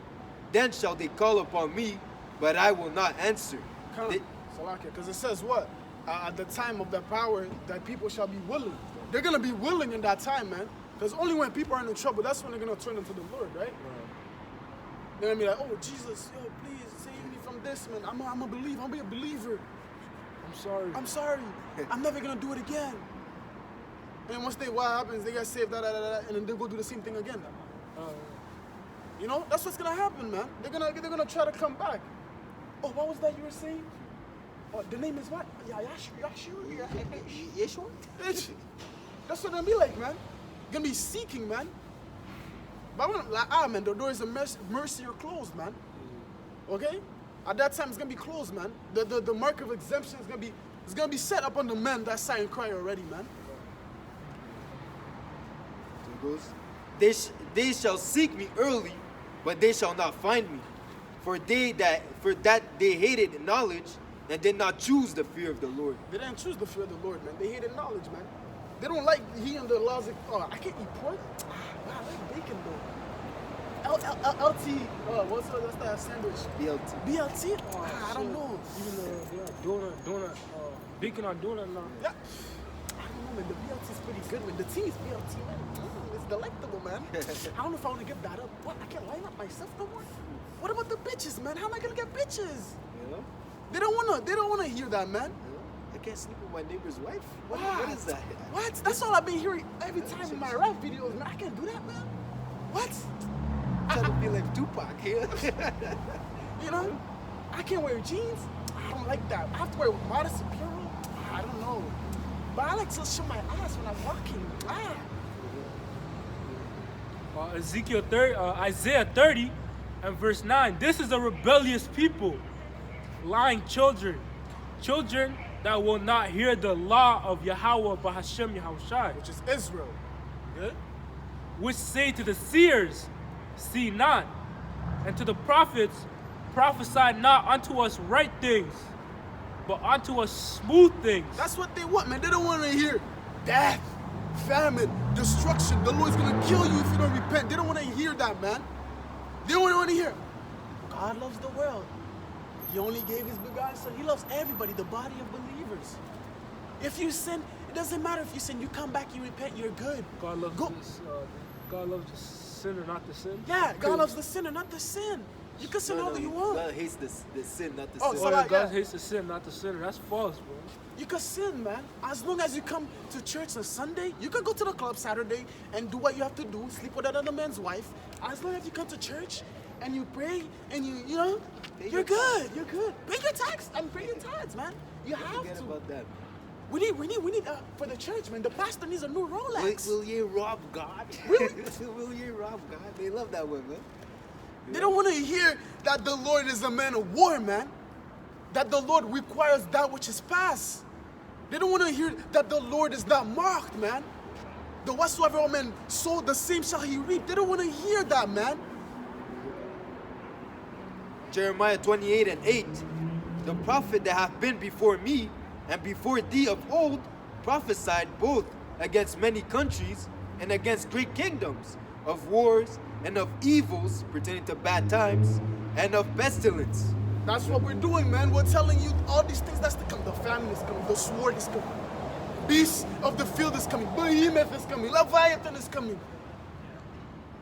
then shall they call upon me, but I will not answer. Because it says what? At the time of the power, that people shall be willing. They're going to be willing in that time, man. Because only when people are in trouble, that's when they're going to turn into the Lord, right? They're going to be like, oh, Jesus, yo, please save me from this, man. I'm a believer. I'm going to be a believer. I'm sorry. I'm never going to do it again. And once what happens, they get saved, and then they'll go do the same thing again. You know, that's what's going to happen, man. They're gonna try to come back. Oh, what was that you were saying? Oh, the name is what? Yeshua? That's what they're going to be like, man. You're going to be seeking, man. But I'm like, man, the doors of mercy are closed, man. Okay? At that time, it's going to be closed, man. The mark of exemption is going to be set up on the men that sign and cry already, man. So it goes, they shall seek me early, but they shall not find me. For that they hated knowledge and did not choose the fear of the Lord. They didn't choose the fear of the Lord, man. They hated knowledge, man. They don't like hearing the laws of, I can't eat pork. I like bacon, though. LT, that's that sandwich. BLT? I don't know. Even donut, bacon on donut now. Yeah. I don't know, man. The BLT is pretty good, man. The tea is BLT, man. It's delectable, man. I don't know if I want to give that up. What? I can't line up myself no more? What about the bitches, man? How am I going to get bitches? You know? They don't wanna hear that, man. I can't sleep with my neighbor's wife? What is that? What? That's all I've been hearing every time in my rap videos, man. I can't do that, man. What? Trying to be like Tupac here. You know? I can't wear jeans. I don't like that. I have to wear modest apparel. I don't know. But I like to show my ass when I'm walking. Isaiah 30 and verse 9. This is a rebellious people, lying children that will not hear the law of Yahweh Bahashem Yahushai, Which is Israel. Good? which say to the seers, see not, and to the prophets, prophesy not unto us right things, but unto us smooth things. That's what they want, man. They don't want to hear death, famine, destruction. The Lord's going to kill you if you don't repent. They don't want to hear that, man. They don't want to hear. God loves the world. He only gave his begotten son. He loves everybody, the body of believers. If you sin, it doesn't matter if you sin. You come back, you repent, you're good. God loves the sinner, not the sin. Yeah, God loves the sinner, not the sin. You can sin all that you want. God hates the sin, not the Oh, sin. so God hates the sin, not the sinner. That's false, bro. You can sin, man. As long as you come to church on Sunday, you can go to the club Saturday and do what you have to do, sleep with another man's wife. As long as you come to church and you pray and you know, you're good. You're good. Pay your tax and pay your tithes, man. You have Forget to. about that. We need for the church, man. The pastor needs a new Rolex. Will ye rob God? Really? Will ye rob God? They love that one, man. They don't want to hear that the Lord is a man of war, man. That the Lord requires that which is past. They don't want to hear that the Lord is not mocked, man. The whatsoever a man sowed, the same shall he reap. They don't want to hear that, man. Jeremiah 28:8. The prophet that hath been before me and before thee of old prophesied both against many countries and against great kingdoms, of wars and of evils pertaining to bad times and of pestilence. That's what we're doing, man. We're telling you all these things that's to come. The famine is coming. The sword is coming. Beast of the field is coming. Behemoth is coming. Leviathan is coming.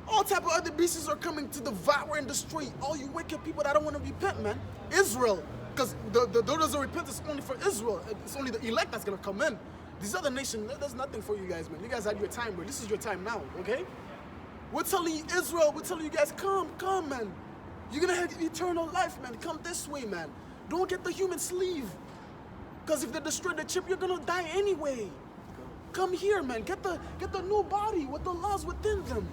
All type of other beasts are coming to devour and destroy all you wicked people that don't want to repent, man. Israel, because the daughters of repentance is only for Israel. It's only the elect that's going to come in. These other nations, there's nothing for you guys, man. You guys had your time, bro. This is your time now, okay? We're telling you, Israel, we're telling you guys, come, man. You're going to have eternal life, man. Come this way, man. Don't get the human sleeve. Because if they destroy the chip, you're going to die anyway. Come here, man. Get the new body with the laws within them.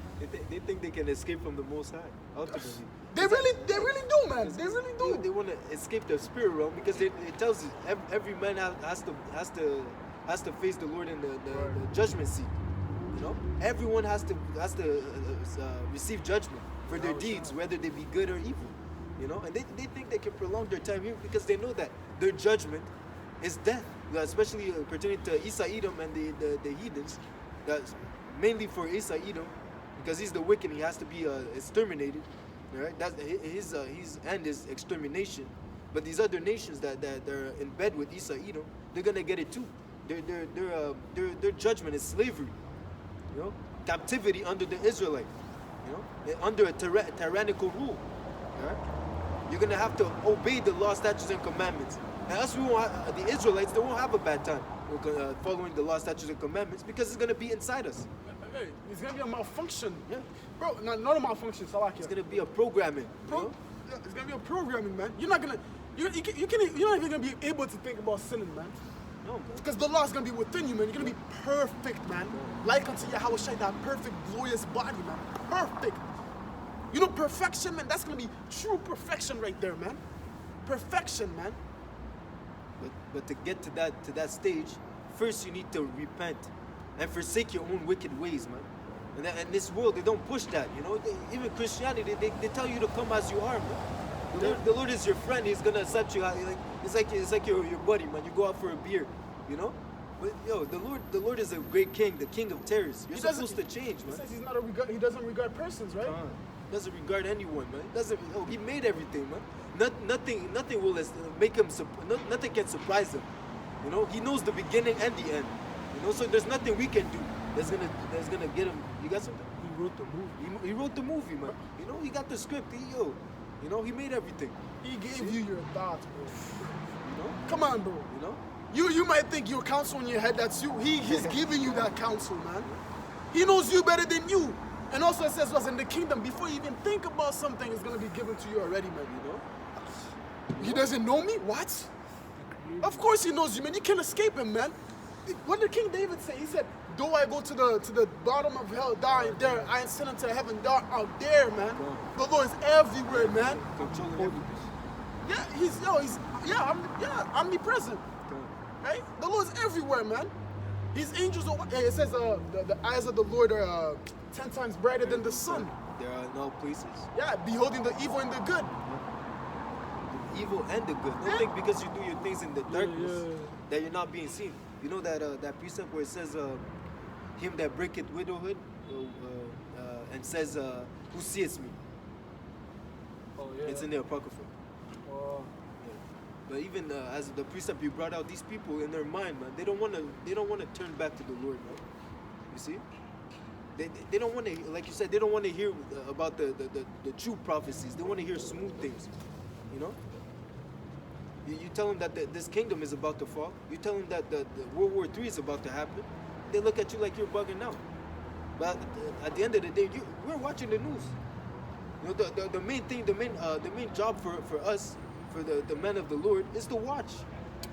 They think they can escape from the Most High, ultimately. They really do, man. They really do. They want to escape the spirit realm because it tells you every man has to face the Lord in the judgment seat. You know, everyone has to receive judgment for their deeds, whether they be good or evil. You know, and they think they can prolong their time here because they know that their judgment is death, especially pertaining to Esau Edom and the heathens. That's mainly for Esau Edom because he's the wicked. He has to be exterminated. Right? That's his end is extermination. But these other nations that are in bed with Esau Edom, they're gonna get it too. Their judgment is slavery. You know, captivity under the Israelite. You know, under a tyrannical rule. Right? You're gonna have to obey the law, statutes, and commandments. And us, the Israelites, they won't have a bad time following the law, statutes, and commandments because it's gonna be inside us. Hey, it's gonna be a malfunction. Yeah. Bro, not a malfunction, Salakia. It's gonna be a programming. Yeah, it's gonna be a programming, man. You're not even gonna be able to think about sinning, man. No, man. Because the law is gonna be within you, man. You're gonna be perfect, man. Like unto Yahweh Shai, that perfect, glorious body, man. Perfect. You know, perfection, man. That's gonna be true perfection right there, man. Perfection, man. But to get to that stage, first you need to repent and forsake your own wicked ways, man. And this world, they don't push that, you know. Even Christianity, they tell you to come as you are, man. The Lord is your friend. He's gonna accept you. It's like your buddy, man. You go out for a beer, you know. But yo, the Lord is a great King, the King of terrors. You're supposed to change, man. He says he doesn't regard persons, right? Doesn't regard anyone, man. He made everything, man. Nothing will make him. Nothing can surprise him. You know, he knows the beginning and the end. You know, so there's nothing we can do that's gonna get him. You got something? He wrote the movie. He wrote the movie, man. You know, he got the script. You know, he made everything. He gave you your thoughts, bro. You know, Come on, bro. you know. You might think your counsel in your head, that's you. He's giving you that counsel, man. He knows you better than you. And also it says was in the kingdom, before you even think about something, it's gonna be given to you already, man, you know? He doesn't know me? What? Of course he knows you, man. You can't escape him, man. What did King David say? He said, though I go to the bottom of hell, down there, I ascend into heaven, down out there, man. The Lord is everywhere, man. Controlling everything. Yeah, omnipresent. Right? The Lord is everywhere, man. His angels are, it says the eyes of the Lord are 10 times brighter than the sun. There are no places. Yeah, beholding the evil and the good. The evil and the good. Don't think because you do your things in the darkness that you're not being seen. You know that precept where it says, him that breaketh widowhood and says, who seeth me? Oh, yeah. It's in the Apocrypha. Oh. But even as the precept you brought out, these people in their mind, man, they don't want to turn back to the Lord, man. You see, they don't want to, like you said, they don't want to hear about the true prophecies. They want to hear smooth things, you know. You tell them that this kingdom is about to fall. You tell them that the World War III is about to happen. They look at you like you're bugging out. But at the end of the day, we're watching the news. You know, the main thing, the main job for us, for the men of the Lord, is to watch.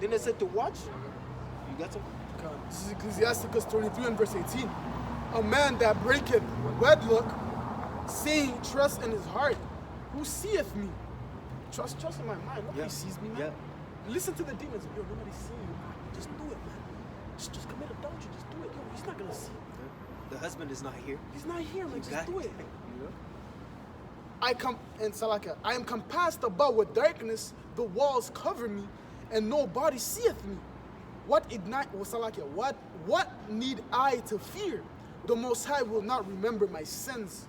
Then they said to watch. You got something? This is Ecclesiasticus 23 and verse 18. A man that breaketh wedlock, saying trust in his heart, who seeth me? Trust in my mind. Nobody sees me, man. Yeah. Listen to the demons. Yo, nobody sees you. Just do it, man. Just commit adultery. Just do it. Yo, he's not gonna see you. The husband is not here. He's not here, man. You Just got do it. You know? I am compassed about with darkness, the walls cover me, and nobody seeth me. What need I to fear? The Most High will not remember my sins.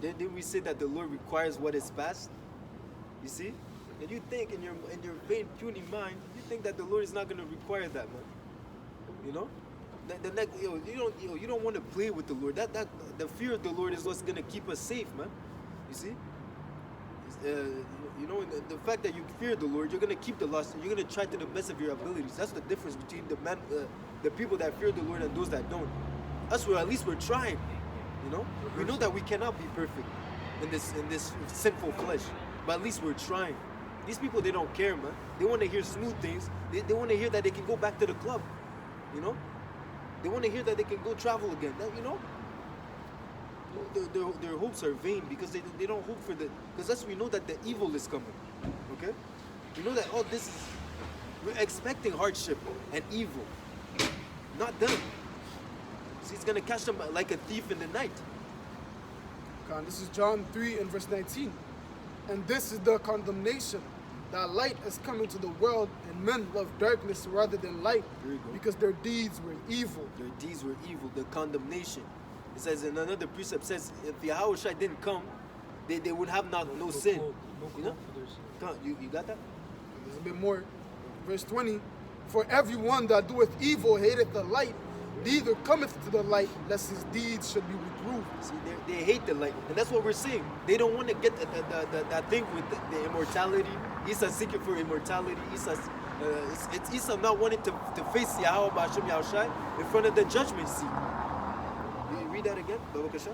Didn't we say that the Lord requires what is past? You see? And you think in your vain, puny mind, you think that the Lord is not going to require that, man. You know? You don't want to play with the Lord. The fear of the Lord is what's going to keep us safe, man. You see? You know, the fact that you fear the Lord, you're going to keep the lost. You're going to try to the best of your abilities. That's the difference between the people that fear the Lord and those that don't. Us, at least we're trying. You know? We know that we cannot be perfect in this sinful flesh. But at least we're trying. These people, they don't care, man. They want to hear smooth things. They want to hear that they can go back to the club. You know? They want to hear that they can go travel again. You know? Their hopes are vain because they don't hope for the... Because that's we know that the evil is coming. Okay? We know that all this is... We're expecting hardship and evil. Not them. See, it's going to catch them like a thief in the night. This is John 3 and verse 19. And this is the condemnation, that light is coming to the world, and men love darkness rather than light, because their deeds were evil. Their deeds were evil, the condemnation. It says in another precept, says if Yahushua didn't come, they would have no sin. You know? You got that? There's a bit more. Verse 20. For everyone that doeth evil hateth the light, neither cometh to the light, lest his deeds should be reproved. See, they hate the light, and that's what we're seeing. They don't want to get that thing with the immortality. Esau's seeking for immortality. It's Esau not wanting to face Yahweh B'Hashem Yahushai in front of the judgment seat. You read that again, Baba Kasha?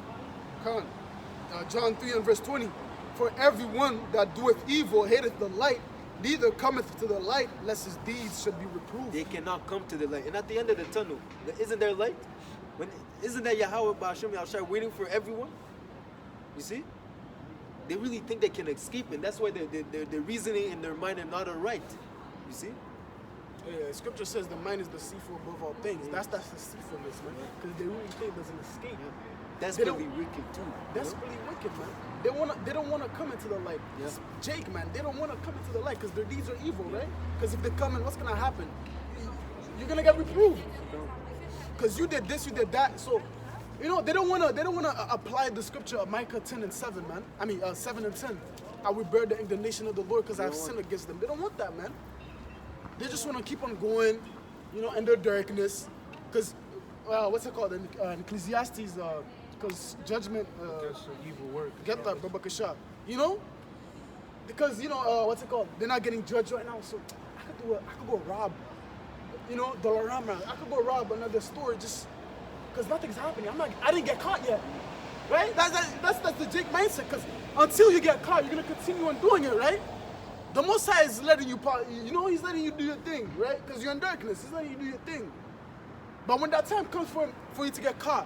John 3 and verse 20. For everyone that doeth evil hateth the light, neither cometh to the light, lest his deeds should be reproved. They cannot come to the light. And at the end of the tunnel, isn't there light? Isn't that Yahweh B'Hashem Yahushai waiting for everyone? You see? They really think they can escape, and that's why their reasoning in their mind are not alright. You see? Yeah, scripture says the mind is deceitful above all things. That's deceitfulness, man. Because they really think there's an escape. Desperately wicked too. Desperately wicked, man. They don't want to come into the light. Yeah. Jake, man, they don't want to come into the light because their deeds are evil, right? Because if they come in, what's gonna happen? You're gonna get reproved. Because you did this, you did that. So, you know, they don't wanna apply the scripture of Micah 10 and 7, man. I mean 7 and 10. I will bear the indignation of the Lord because I've sinned against them. They don't want that, man. They just want to keep on going, you know, in their darkness. Because, what's it called? In Ecclesiastes, because judgment... Against the evil work. Get that, Baba Kasha. You know? Because, you know, what's it called? They're not getting judged right now, so I could go rob, you know, Dollarama. I could go rob another store just because nothing's happening. I didn't get caught yet, right? That's the Jake mindset, because until you get caught, you're going to continue on doing it, right? The Most High is letting you, you know, he's letting you do your thing, right? Because you're in darkness, he's letting you do your thing. But when that time comes for you to get caught,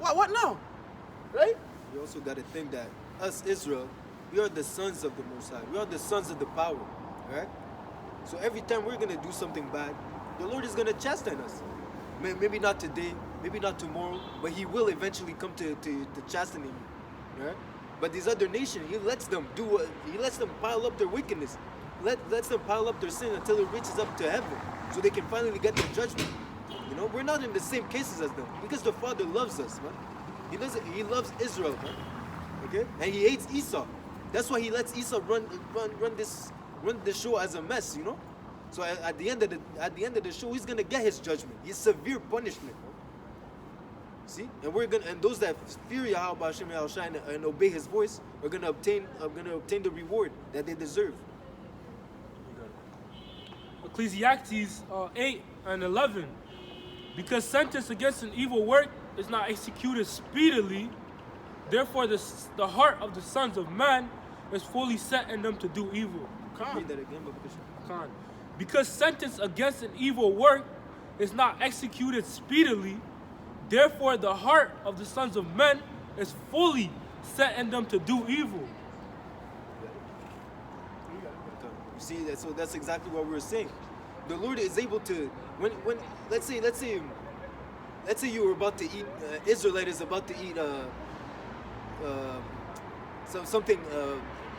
what now, right? You also got to think that us, Israel, we are the sons of the Most High. We are the sons of the power, right? So every time we're going to do something bad, the Lord is going to chasten us. Maybe not today, maybe not tomorrow, but he will eventually come to chastening you, right? But these other nations, he lets them pile up their wickedness. Lets them pile up their sin until it reaches up to heaven, so they can finally get their judgment. You know, we're not in the same cases as them, because the Father loves us, man. He loves Israel, man. Okay? And he hates Esau. That's why he lets Esau run the show as a mess, you know? So at the end of the show, he's gonna get his judgment, his severe punishment. Man. See? And those that fear Yahweh B'Hashem Yahushai and obey his voice are gonna obtain the reward that they deserve. Ecclesiastes 8 and 11. Because sentence against an evil work is not executed speedily, therefore the heart of the sons of man is fully set in them to do evil. Read that again, Khan. Because sentence against an evil work is not executed speedily, therefore the heart of the sons of men is fully set in them to do evil. You see, that's exactly what we were saying. The Lord is able to, when let's say let's say you were about to eat, Israelite is about to eat something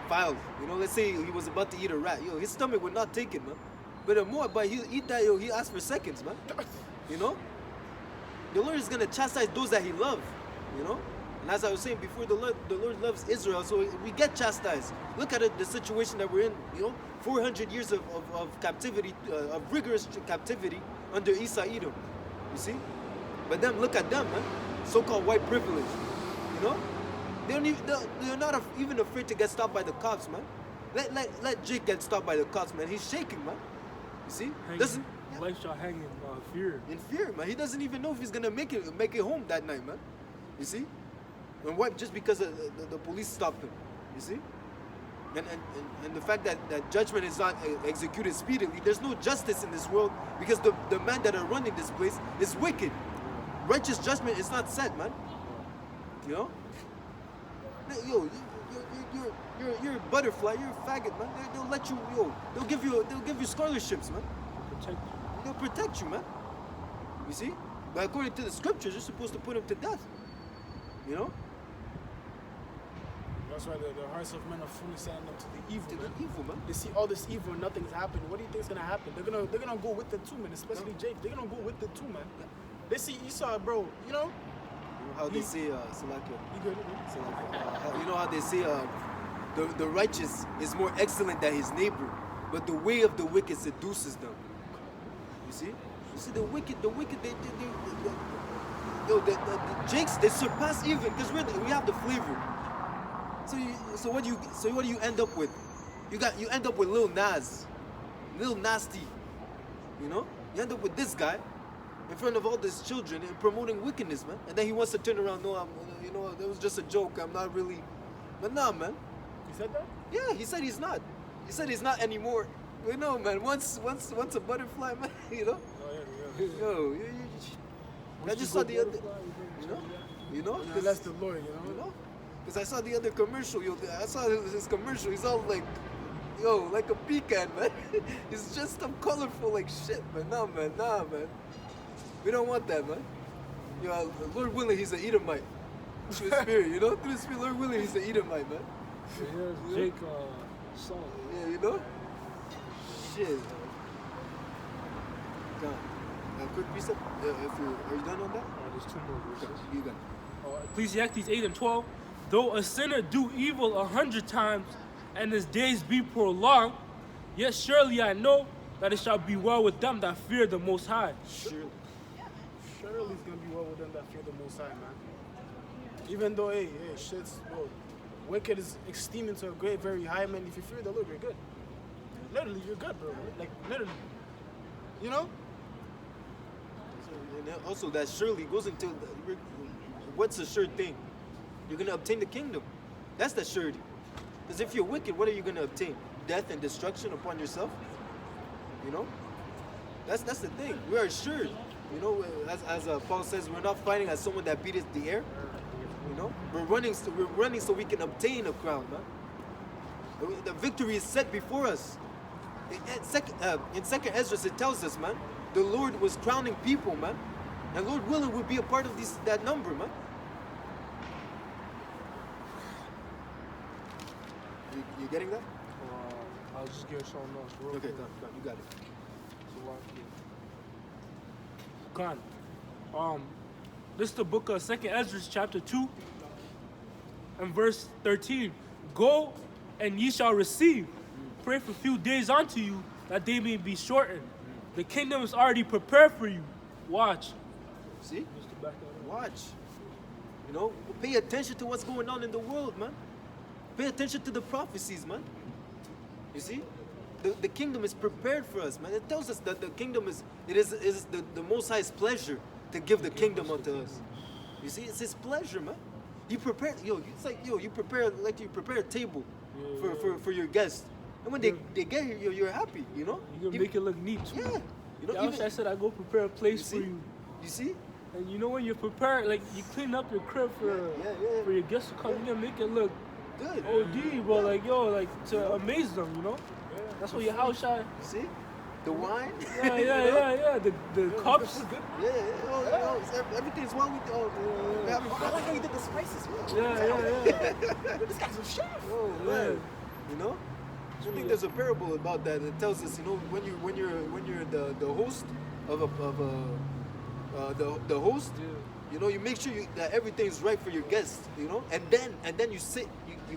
vile. You know, let's say he was about to eat a rat. Yo, his stomach would not take it, man. But a Moabite, he eat that, yo, he asked for seconds, man. You know? The Lord is gonna chastise those that he loves, you know? And as I was saying before, the Lord loves Israel, so we get chastised. Look at it, the situation that we're in, you know? 400 years of captivity, of rigorous captivity under Esau Edom. You see? But then look at them, man. So-called white privilege. You know? They're not even afraid to get stopped by the cops, man. Let Jake get stopped by the cops, man. He's shaking, man. You see? Life shall hang in fear. In fear, man. He doesn't even know if he's gonna make it home that night, man. You see? And what? Just because the police stopped him. You see? And the fact that judgment is not executed speedily, there's no justice in this world because the men that are running this place is wicked. Righteous judgment is not set, man. You know? Yo, you're a butterfly. You're a faggot, man. They'll let you. They'll give you scholarships, man. Protect you. They'll protect you, man. You see? But according to the scriptures, you're supposed to put him to death. You know? That's why the hearts of men are fully sending them to the evil. To the evil, man. They see all this evil and nothing's happening. What do you think's gonna happen? They're gonna go with it too, man. Especially Jake. They're gonna go with it too, man. They see Esau, bro. You know? You know how they say, Salakia. You good? Salakia. You know how they say, the righteous is more excellent than his neighbor, but the way of the wicked seduces them. You see? You see the wicked, the Jakes, they surpass even because we have the flavor. So what do you end up with? You end up with Lil Nas, Lil Nasty. You know? You end up with this guy in front of all these children and promoting wickedness, man. And then he wants to turn around. No, that was just a joke. I'm not really. But nah, man. He said that? Yeah, he said he's not. He said he's not anymore. You know, man. Once a butterfly, man. You know. Oh, yeah. Yo, I just saw the other. You know. That's the Lord, You know. Because I saw the other commercial. I saw his commercial. He's all like, like a pecan, man. He's just so colorful like shit, man. Nah, man. We don't want that, man. Lord willing, he's an Edomite. Through the Spirit, you know? Through the Spirit, Lord willing, he's an Edomite, man. Here's Jake song. Yeah, you know? Shit. God. Quick precept. Are you done on that? There's two more verses. You got it. Ecclesiastes 8:12. Though a sinner do evil 100 times, and his days be prolonged, yet surely I know that it shall be well with them that fear the Most High. Surely. Surely it's gonna be well with them that fear the Most High, man. Even though, shit's, wicked is esteemed into a great, very high, man. If you fear the Lord, you're good. Literally, you're good, bro. Like, literally. You know? And also, that surely goes into what's a sure thing? You're gonna obtain the kingdom. That's the surety. Because if you're wicked, what are you gonna obtain? Death and destruction upon yourself. You know. That's the thing. We are assured. You know, as Paul says, we're not fighting as someone that beateth the air. You know, we're running so we can obtain a crown, man. The victory is set before us. In second Esdras, it tells us, man, the Lord was crowning people, man, and Lord willing, we'll be a part of that number, man. You getting that? I'll just get something else. Okay, come, you got it. Khan. This is the book of 2nd Ezra, chapter 2, and verse 13. Go, and ye shall receive. Pray for few days unto you, that they may be shortened. The kingdom is already prepared for you. Watch. See? Watch. You know, pay attention to what's going on in the world, man. Pay attention to the prophecies, man. You see? The kingdom is prepared for us, man. It tells us that the kingdom is the Most High's pleasure to give the kingdom unto us. You see, it's His pleasure, man. You prepare, it's like, you prepare a table for your guests. And when they get here, you're happy, you know? You can make it look neat, too. Yeah. You know, Yeah, I said I go prepare a place for you. You see? And you know when you're prepared, like you clean up your crib for your guests to come, you can make it look good. OD, bro. Like to amaze them, you know. That's what your house shot. See? the wine. Yeah. The cups. Yeah, everything's well with I like how you did the spices, man. Yeah. This guy's a chef. Oh man, you know. I think there's a parable about that. It tells us, you know, when you're the host of the host, you know, you make sure that everything's right for your guests, you know, and then you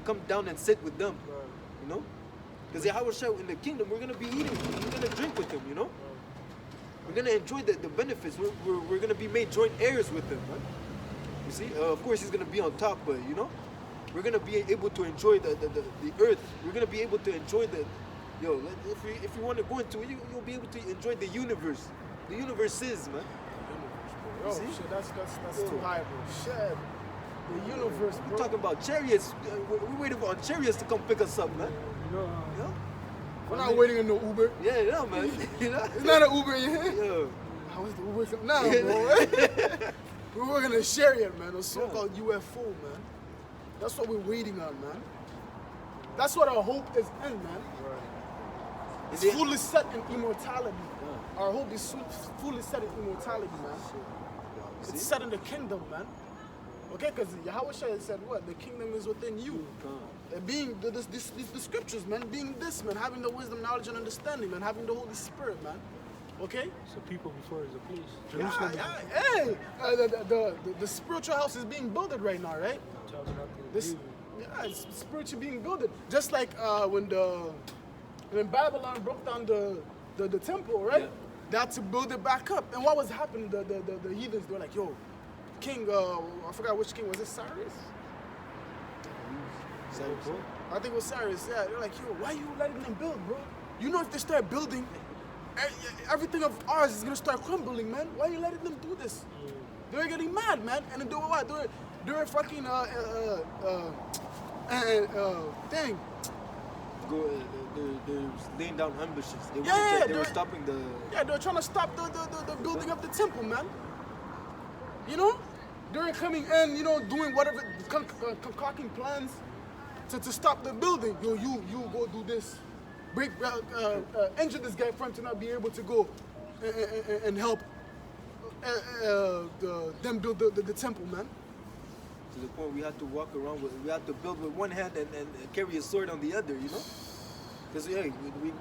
come down and sit with them, you know, because Yahushua in the kingdom, we're gonna be eating, we're gonna drink with him, you know, we're gonna enjoy the benefits. We're gonna be made joint heirs with him, right? You see, of course he's gonna be on top, but you know. We're gonna be able to enjoy the earth. We're gonna be able to enjoy if you want to go into it, you'll be able to enjoy the universe. The universe is, man. Oh See? shit, that's too high, bro. Shit, the universe, bro. We're talking about chariots. We're waiting on chariots to come pick us up, man. You know, You know? We're not waiting in no Uber. Yeah, man. You know? It's not an Uber in here. Yeah. How is the Uber coming? Nah, bro. We're working a chariot, man. A so-called UFO, man. That's what we're waiting on, man. That's what our hope is in, man. It's Is it- fully set in immortality. Our hope is fully set in immortality, man. It's set in the kingdom, man. Okay, because Yahweh said what? The kingdom is within you. Being the scriptures, man. Being this, man. Having the wisdom, knowledge, and understanding, man. Having the Holy Spirit, man. Okay? so people before is a place. Yeah, Jerusalem. hey, the spiritual house is being built right now, right? This, yeah, it's spiritually being built. Just like when Babylon broke down the temple, right? Yeah. They had to build it back up. And what was happening? The heathens, they were like, yo, king, I forgot which king, was it Cyrus? I think it was Cyrus, yeah. They're like, yo, why you letting them build, bro? You know if they start building, everything of ours is gonna start crumbling, man. Why are you letting them do this? They're getting mad, man. And they're doing what? They're fucking, thing. They're laying down ambushes. They Yeah, were stopping the. Yeah, they're trying to stop the building of the temple, man. You know? They're coming in, you know, doing whatever, concocting plans to stop the building. Yo, you go do this. Break, injure this guy for him to not be able to go and help them build the temple, man. To the point we had to walk around we had to build with one hand and carry a sword on the other, you know? Because hey,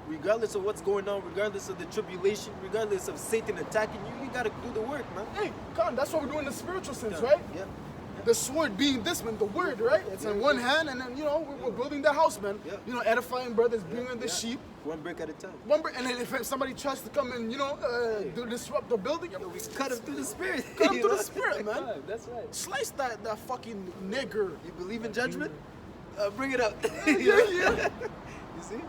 regardless of what's going on, regardless of the tribulation, regardless of Satan attacking you, you gotta do the work, man. Hey, come on, that's what we're doing in the spiritual sense, Yeah. right? Yeah. The sword being this, man, the word, right? It's in one hand, and then, you know, we're building the house, man. Yeah. You know, edifying brothers, bringing the sheep. One brick at a time. And then if somebody tries to come and, you know, disrupt the building, We cut him through the spirit. cut them you to know? the spirit, man. That's right. Slice that fucking nigger. You believe in judgment? Bring it up. Yeah. You see?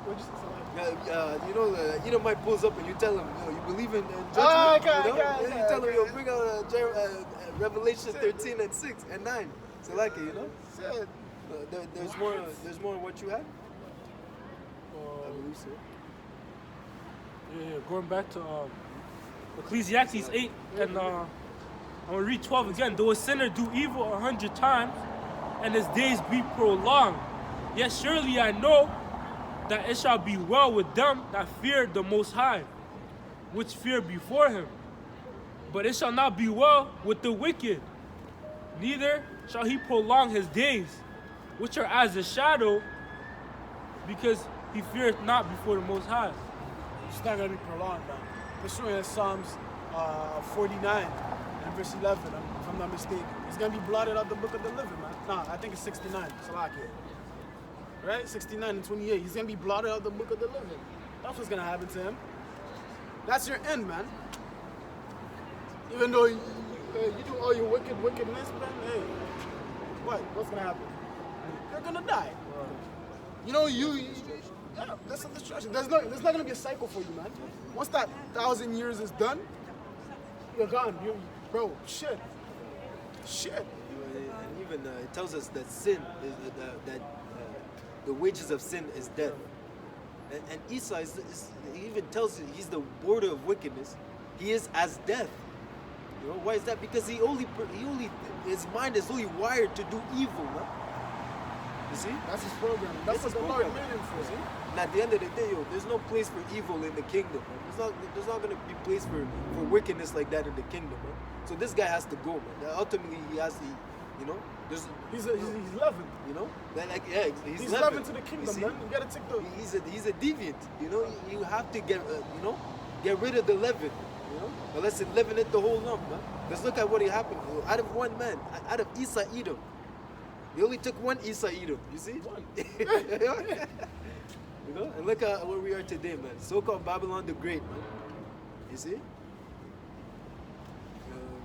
What'd you say? You know, you know, Mike pulls up and you tell him, you believe in judgment. Ah, okay, you know? okay, Yeah, you okay, tell him, okay. bring out Revelation 13 and 6 and 9. So like it, you know? Said, There's more on what you had? I believe so. Yeah, going back to Ecclesiastes 8, and I'm gonna read 12 again. Though a sinner do evil 100 times, and his days be prolonged, yet surely I know that it shall be well with them that fear the Most High, which fear before him. But it shall not be well with the wicked, neither shall he prolong his days, which are as a shadow, because he feareth not before the Most High. it's not gonna be prolonged, man. Pursuing Psalms 49 and verse 11, if I'm not mistaken. It's gonna be blotted out the book of the living, man. Nah, I think it's 69. Salakia. Right? 69 and 28. He's gonna be blotted out the book of the living. That's what's gonna happen to him. That's your end, man. Even though you do all your wickedness, man, hey, what's gonna happen? You're gonna die. You know, yeah, that's a destruction. There's not gonna be a cycle for you, man. Once that 1,000 years is done, you're gone. Bro, shit. And even it tells us that sin is that the wages of sin is death. And Esau he even tells you he's the border of wickedness. He is as death. You know why is that? Because he only his mind is only wired to do evil, man. You see? That's his program. That's That's what his the Lord program. made him for. See? And at the end of the day, yo, there's no place for evil in the kingdom, man. There's not gonna be place for wickedness like that in the kingdom, man. So this guy has to go, man. Ultimately, he has to, you know, there's, He's 11. you know, that, like, yeah, He's 11 11 to the You kingdom, see? man. You gotta take the. He's a deviant, you know. You have to get, you know, get rid of the leaven, you know. Unless it's leaven it the whole lump, man. Let's look at what happened. Out of one man, out of Esau Edom, they only took one Esau Edom. You see? One. You know, and look at where we are today, man. So-called Babylon the Great, man. You see? You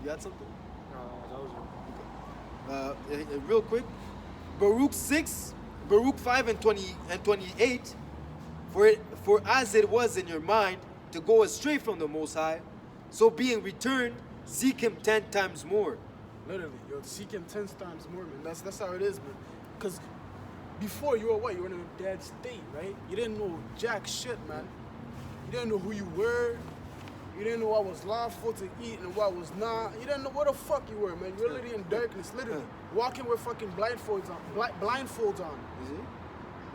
got something? Real quick, Baruch 6, Baruch 5 and 28. For as it was in your mind to go astray from the Most High, so being returned, seek Him 10 times more. Literally, yo, seek him 10 times more, man. That's how it is, man. Because before you were what? You were in a dead state, right? You didn't know jack shit, man. You didn't know who you were. You didn't know what was lawful to eat and what was not. You didn't know what the fuck you were, man. You were literally in darkness, literally. Walking with fucking blindfolds on. Blindfolds on. You see?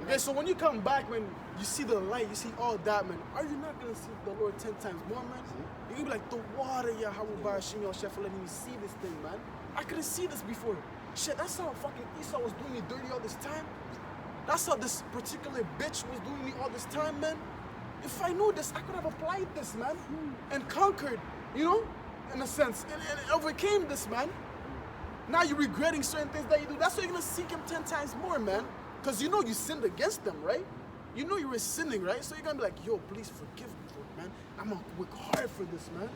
Okay, so when you come back, man, you see the light, you see all that, man. Are you not gonna see the Lord 10 times more, man? You're gonna be like, the water, Yahweh Barashim, your chef, for letting me see this thing, man. I couldn't see this before. Shit, that's how fucking Esau was doing me dirty all this time. That's how this particular bitch was doing me all this time, man. If I knew this, I could have applied this, man, and conquered, you know, in a sense, and overcame this, man. Now you're regretting certain things that you do. That's why you're gonna seek him 10 times more, man. Because you know you sinned against them, right? You know you were sinning, right? So you're gonna be like, yo, please forgive me, Lord, man. I'm gonna work hard for this, man.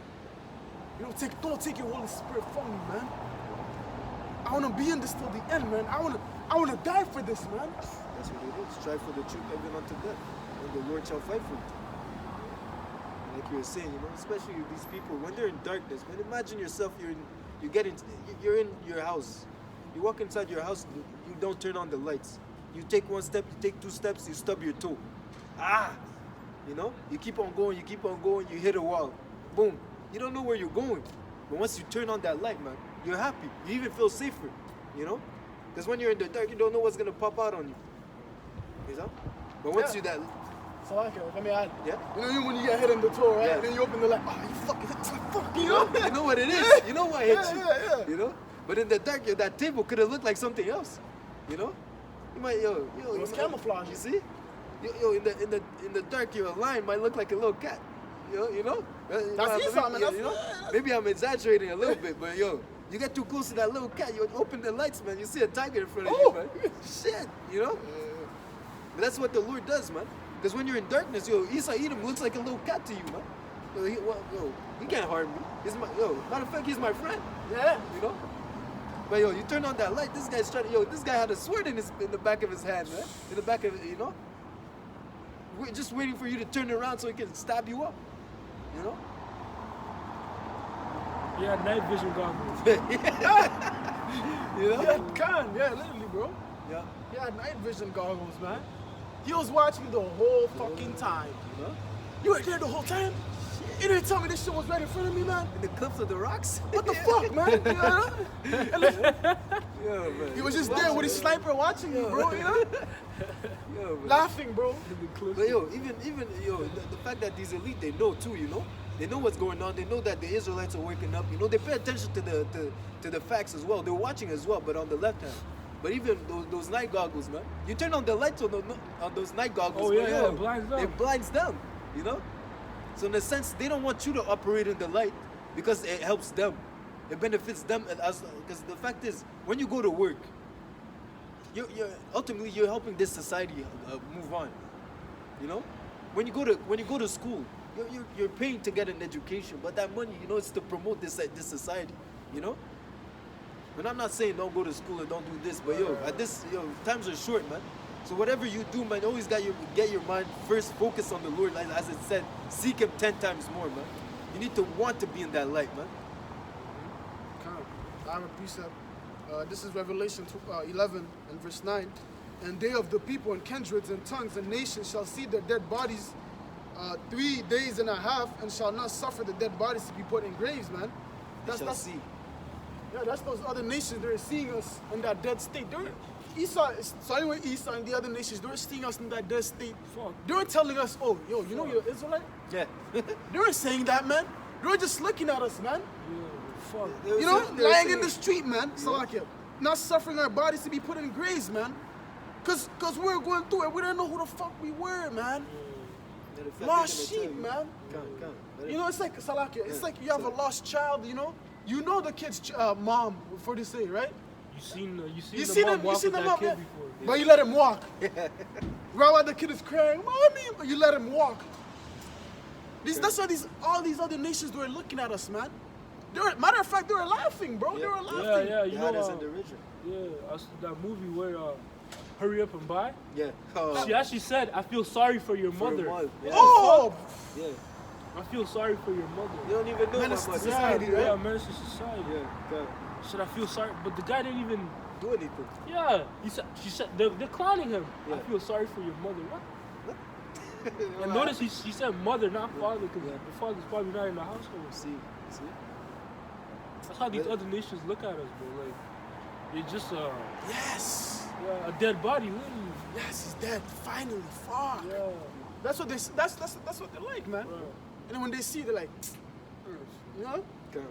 You know, don't take your Holy Spirit from me, man. I wanna be in this till the end, man. I wanna die for this, man. That's what it is. Strive for the truth even unto death, and the Lord shall fight for you. And like you were saying, you know, especially with these people when they're in darkness, man. Imagine yourself, you're in your house. You walk inside your house, you don't turn on the lights. You take one step, you take 2 steps, you stub your toe. You know, you keep on going, you hit a wall. Boom. You don't know where you're going. But once you turn on that light, man, you're happy. You even feel safer, you know? Because when you're in the dark, you don't know what's going to pop out on you. You know? But once you that... So okay, let me add. Yeah? You know when you get hit in the toe, right? Yeah. And then you open the light, oh, you fucking, You know? You know what it is. You know what hit you. Yeah. You know? But in the dark, that table could have looked like something else. You know? You might, It was camouflage. You see? In the dark, your line might look like a little cat. You know? That's Esau, man. You know? Maybe I'm exaggerating a little bit, but you get too close to that little cat, you open the lights, man. You see a tiger in front of you, man. Shit, you know? But that's what the Lord does, man. Because when you're in darkness, Esau Edom looks like a little cat to you, man. He can't harm me. Matter of fact, he's my friend. Yeah. You know? But you turn on that light, this guy's trying to, this guy had a sword in the back of his hand, man. In the back of it, you know? We're just waiting for you to turn around so he can stab you up. You know? Yeah, night vision goggles. You know? Yeah, literally, bro. Yeah. He had night vision goggles, man. He was watching the whole fucking time. You know? You were there the whole time? You didn't tell me this shit was right in front of me, man. In the cliffs of the rocks? What the fuck, man? You know? And then Yeah, man. he was just there with his sniper watching you, bro. You know? Yeah, man. Laughing, bro. But even the fact that these elite, they know too, you know? They know what's going on. They know that the Israelites are waking up. You know, they pay attention to the facts as well. They're watching as well, but on the left hand. But even those night goggles, man. You turn on the lights on those night goggles. Oh, man, yeah, it blinds them. It blinds them, you know? So in a sense, they don't want you to operate in the light because it helps them. It benefits them. Because the fact is, when you go to work, ultimately you're helping this society move on. You know, when you go to school, you're paying to get an education, but that money, you know, it's to promote this society. You know. And I'm not saying don't go to school and don't do this, but times are short, man. So whatever you do, man, always get your mind first focused on the Lord. As it said, seek Him 10 times more, man. You need to want to be in that light, man. I have a precept. This is Revelation 11 and verse 9. And they of the people and kindreds and tongues and nations shall see their dead bodies 3 days and a half, and shall not suffer the dead bodies to be put in graves, man. They shall see. Yeah, that's those other nations. They're seeing us in that dead state. Esau, so anyway, Esau and the other nations, they were seeing us in that dead state. Fuck. They were telling us, oh, yo, you know you're Israelite? Yeah. They were saying that, man. They were just looking at us, man. Yeah, fuck. You know, lying in the street, man. Salakia. Not suffering our bodies to be put in graves, man. Cause we were going through it. We didn't know who the fuck we were, man. Lost sheep, man. You know, it's like Salakia. It's like you have a lost child. You know the kid's mom before they say, right? You seen You the see mom them, walk with that up, kid yeah? before. But you let him walk. Right while the kid is crying, mommy, you let him walk. That's why all these other nations were looking at us, man. Matter of fact, they were laughing, bro. They were laughing. Yeah, you know, that's in the original. yeah, that movie where Hurry Up and Buy. Yeah. She actually said, "I feel sorry for your mother." Yeah. Oh, Yeah. I feel sorry for your mother. You don't even know Menace how to much. society, right? Yeah, menace to society. Yeah. God. Should I feel sorry? But the guy didn't even. Do anything. Yeah, she said they're clowning him. I Yeah. feel sorry for your mother. What? And notice he said mother, not father, because Yeah. the father's probably not in the household. See. That's how these Yeah. other nations look at us, bro. Like, it's just yes. a dead body, literally. Yes, he's dead. Finally, fuck. Yeah. That's what that's what they're like, man. Right. And then when they see, they're like, you know? God.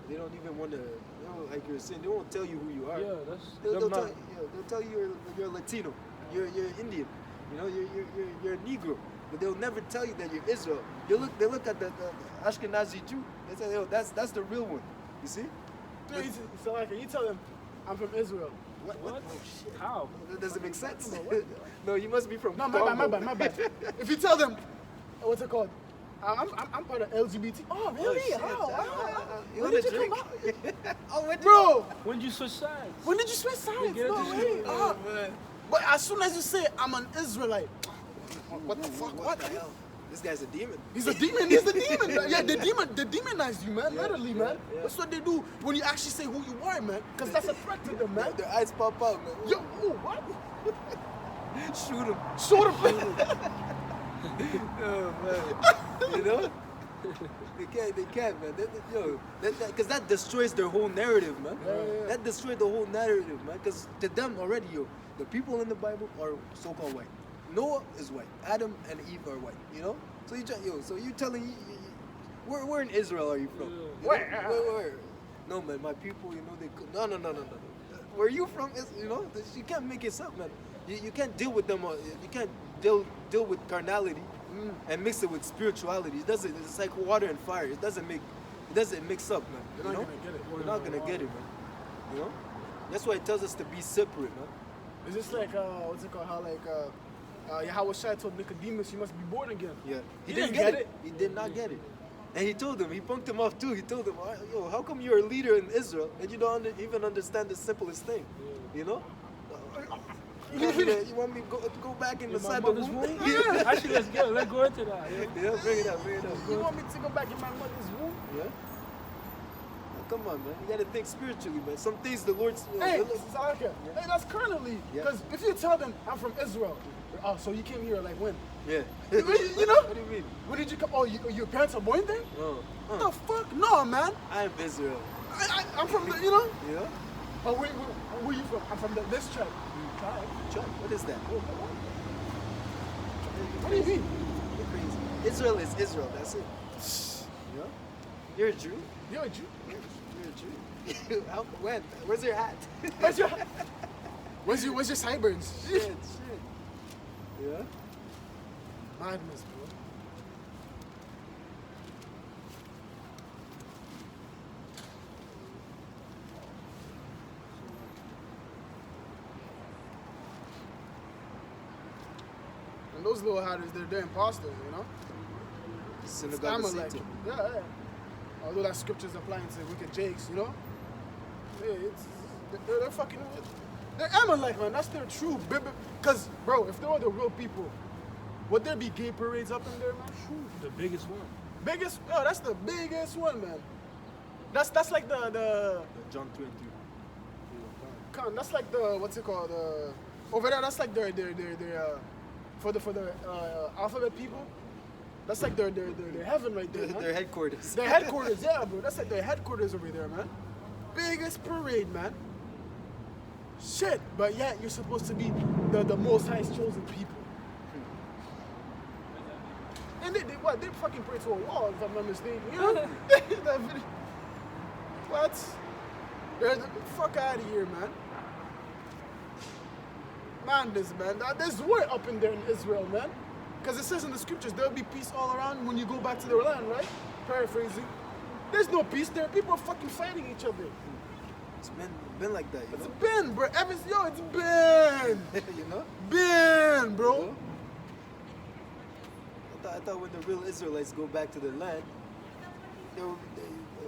They don't even want to. Like you're saying, they won't tell you who you are. Yeah, that's They'll them tell, not. they'll tell you you're Latino, you're Indian, you know, you're a Negro, but they'll never tell you that you're Israel. They look at the Ashkenazi Jew. They say, yo, that's the real one. You see? So like, you tell them, I'm from Israel. What? Oh, shit. How? That doesn't make sense. No, you must be from No, Congo. my bad. If you tell them, what's it called? I'm part of LGBT. Oh, really? shit. How? You When wanna did you come drink? out? Oh, when Bro, when you switch sides? When did you switch sides? get No into way. shit. Oh, man. but as soon as you say I'm an Israelite, what the fuck? What the hell? This guy's a demon. He's a demon. He's a demon. Yeah, they demonize you, man. Literally, man. yeah. That's what they do when you actually say who you are, man. Because that's a threat to them, man. Their eyes pop out, man. Yo, oh, what? Shoot him. Show the Oh, man. You know? They can't, man. Because that destroys their whole narrative, man. Yeah. That destroyed the whole narrative, man. Because to them already, the people in the Bible are so-called white. Noah is white. Adam and Eve are white. You know? So you're telling where in Israel are you from? Yeah. You know? Where? No, man. My people, you know, no. Where you from? You know, you can't make it up, man. You can't deal with them. You can't deal with carnality and mix it with spirituality. It doesn't. It's like water and fire. It doesn't mix up, man. You're not you know? gonna get it. You're not gonna get it, man. You know. That's why it tells us to be separate, man. It's just like, what's it called? How like, Yahweh Shai told Nicodemus, you must be born again. Yeah. He didn't get it. He did not get it. And he told him, he punked him off too. He told him, yo, how come you're a leader in Israel and you don't even understand the simplest thing? You know? You want me to go back In inside my the mother's womb? womb? Yeah. Actually, let's go into that. Yeah. Yeah, bring it up. You want me to go back in my mother's womb? Yeah? Come on, man. You gotta think spiritually, man. Some things the Lord's... Hey, Salaka, hey, that's currently. Yeah. Because if you tell them I'm from Israel, oh, so you came here like when? Yeah. You know? What do you mean? When did you come? Oh, your parents are born there? Oh. What the fuck? No, man. I'm Israel. I'm from the, you know? You know? Oh, where you from? I'm from this tribe. Tribe? Chuck, what is that? What do you mean? You're crazy. Israel is Israel, that's it. You know? You're a Jew? You're a Jew. You're a Jew. When? Where's your hat? Where's your sideburns? Shit. Yeah? Madness, bro. And those little hatters, they're imposters, you know? Synagogue of Amalek. Satan. Yeah. Although that scripture's applying to wicked Jakes, you know? Yeah, they're fucking... They're Amalek, man. That's their true biblical... Because, bro, if they were the real people, would there be gay parades up in there, man? The biggest one. Biggest... Oh, that's the biggest one, man. That's like the John 3 and 3. that's like the... What's it called? Over there, that's like their for the alphabet people, that's like their heaven right there, man. Their headquarters. Their headquarters, yeah, bro. That's like their headquarters over there, man. Biggest parade, man. Shit, but yet you're supposed to be the Most High's chosen people. And they fucking pray to a wall, if I'm not mistaken. You know? That video. What? Fuck out of here, man. Man, there's war up in there in Israel, man. Because it says in the scriptures, there'll be peace all around when you go back to their land, right? Paraphrasing. There's no peace there. People are fucking fighting each other. It's been like that, you It's know? been, bro. It's been. You know? Been, bro. You know? I thought when the real Israelites go back to their land,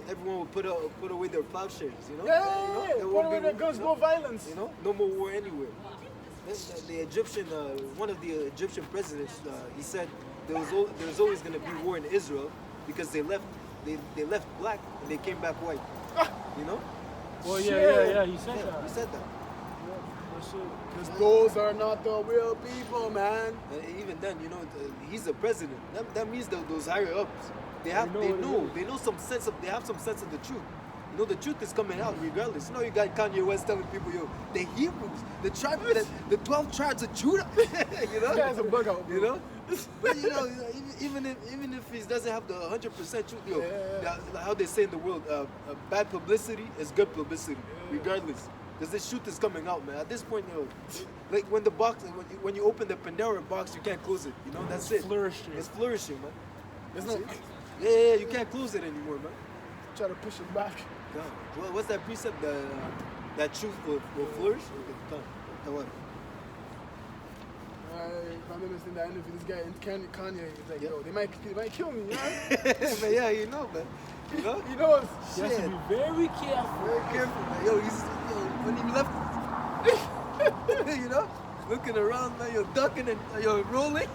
everyone will put away their plowshares, you know? Yeah, You know? There put won't away be- their guns, you no know? violence. You know, no more war anywhere. The Egyptian, one of the Egyptian presidents, he said there's always going to be war in Israel because they left black and they came back white. You know? Well, Shit. yeah, he said Yeah, that. he said that. That's it. Because those are not the real people, man. And even then, you know, he's the president. That means those higher ups, they have They know what it is. some sense of the truth. You know, the truth is coming out regardless. You know, you got Kanye West telling people, yo, the Hebrews, the 12 tribes of Judah. You know, This guy's a bug out, bro. You know, but you know, even if he doesn't have the 100% truth, yo, how they say in the world, bad publicity is good publicity, regardless. Because this truth is coming out, man. At this point, you know, like when when you open the Pandora box, you can't close it. You know, that's it. Flourishing. It's flourishing, man. There's no. Yeah, you can't close it anymore, man. Try to push it back. God. What's that precept? That truth will flourish? The what? If I'm understanding that interview, this guy and Kanye is like, Yeah. yo, they might kill me, you know? But yeah, you know, man. You know? He knows. You have to Shit. be very careful. Very careful, man. Yo, when he left, you know, looking around, man, you're ducking and you're rolling,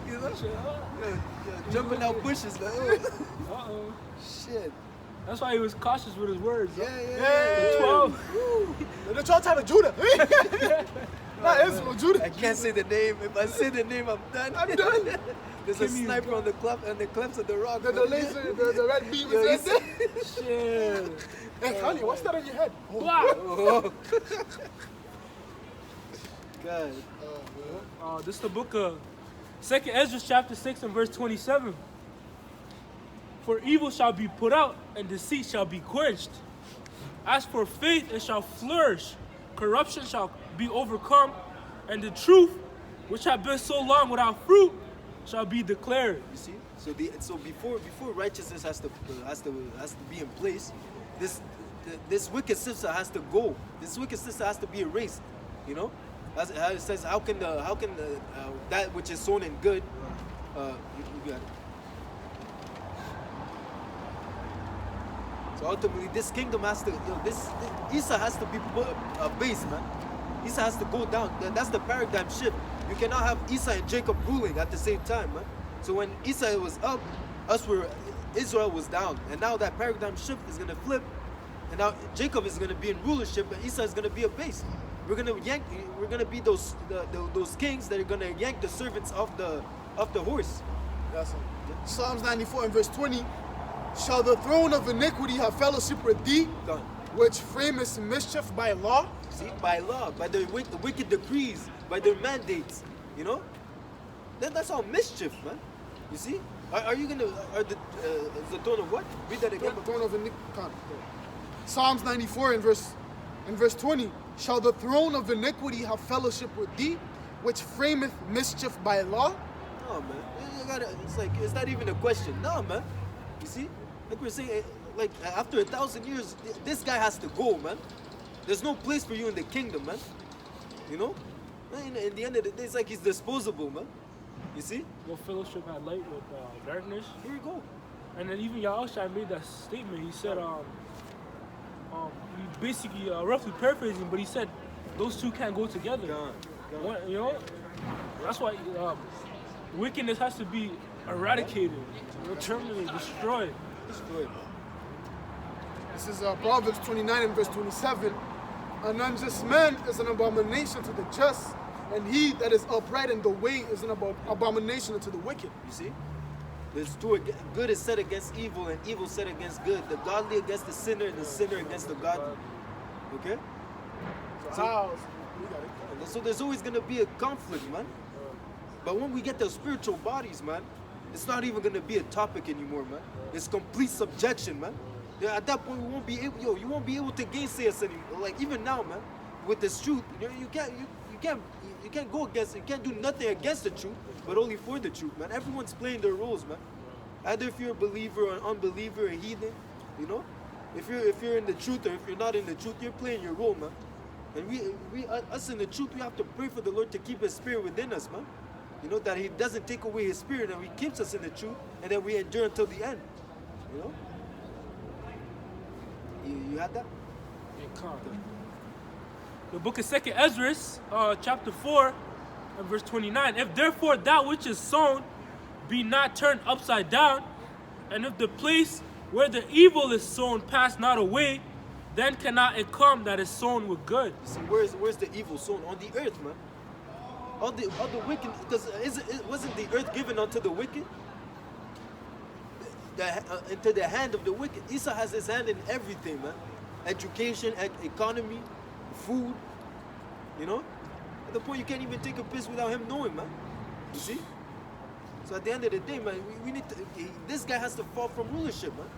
you know, you're jumping out bushes, man. Uh-oh. Shit. That's why he was cautious with his words. Yeah, huh? yeah, Yeah. The 12. They're trying to Judah. Not Israel, Judah. I can't say the name. If I say the name, I'm done. I'm done. There's a sniper on the cliffs of the rock. The laser, the red beam Yo, is you right see- there. Shit. Hey, Kanye, what's that on your head? Oh, Blah. Oh. God. This is the book of 2nd Ezra chapter 6 and verse 27. For evil shall be put out, and deceit shall be quenched. As for faith, it shall flourish. Corruption shall be overcome, and the truth, which have been so long without fruit, shall be declared. You see? So before righteousness has to be in place, this wicked system has to go. This wicked system has to be erased. You know, as it says, how can that which is sown in good, you got it. So ultimately, this kingdom has to, Isa has to be put a base, man. Isa has to go down. That's the paradigm shift. You cannot have Isa and Jacob ruling at the same time, man. So when Isa was up, Israel was down, and now that paradigm shift is gonna flip, and now Jacob is gonna be in rulership, and Isa is gonna be a base. We're gonna be those kings that are gonna yank the servants off the horse. That's it. Psalms 94 and verse 20. Shall the throne of iniquity have fellowship with thee, Done. which framest mischief by law? See, by law, by the wicked decrees, by their mandates, you know? That's all mischief, man. You see? Is the throne of what? Read that again. The throne of iniquity. Psalms 94 and verse 20. Shall the throne of iniquity have fellowship with thee, which frameth mischief by law? No, man. It's not even a question. No, man. You see? Like we're saying, like after 1,000 years, this guy has to go, man. There's no place for you in the kingdom, man. You know? Man, in the end of the day, it's like he's disposable, man. You see? No fellowship had light with darkness. Here you go. And then even Yahushua made that statement. He said, he basically, roughly paraphrasing, but he said those two can't go together. God. You know? That's why wickedness has to be eradicated, terminated, destroyed. Destroyed. This is Proverbs 29 and verse 27. An unjust man is an abomination to the just, and he that is upright in the way is an abomination unto the wicked. You see? There's good is set against evil, and evil set against good. The godly against the sinner, and the sinner against the godly. Okay? So how? We got it. So there's always gonna be a conflict, man. But when we get the spiritual bodies, man, it's not even gonna be a topic anymore, man. It's complete subjection, man. Yeah, at that point, we won't be able, you won't be able to gainsay us anymore. Like even now, man, with this truth, you can't go against, you can't do nothing against the truth, but only for the truth, man. Everyone's playing their roles, man. Either if you're a believer or an unbeliever, a heathen, you know. If you're in the truth or if you're not in the truth, you're playing your role, man. And us in the truth, we have to pray for the Lord to keep His Spirit within us, man. You know, that He doesn't take away His Spirit and He keeps us in the truth and then we endure until the end. You know? You had that? Yeah, come. The book of 2nd Ezra, chapter 4, and verse 29. If therefore that which is sown be not turned upside down, and if the place where the evil is sown pass not away, then cannot it come that is sown with good. You see, where's the evil sown? On the earth, man. All the wicked, because wasn't the earth given unto the wicked? Into the hand of the wicked. Esau has his hand in everything, man. Education, economy, food. You know? At the point you can't even take a piss without him knowing, man. You see? So at the end of the day, man, we need to, this guy has to fall from rulership, man.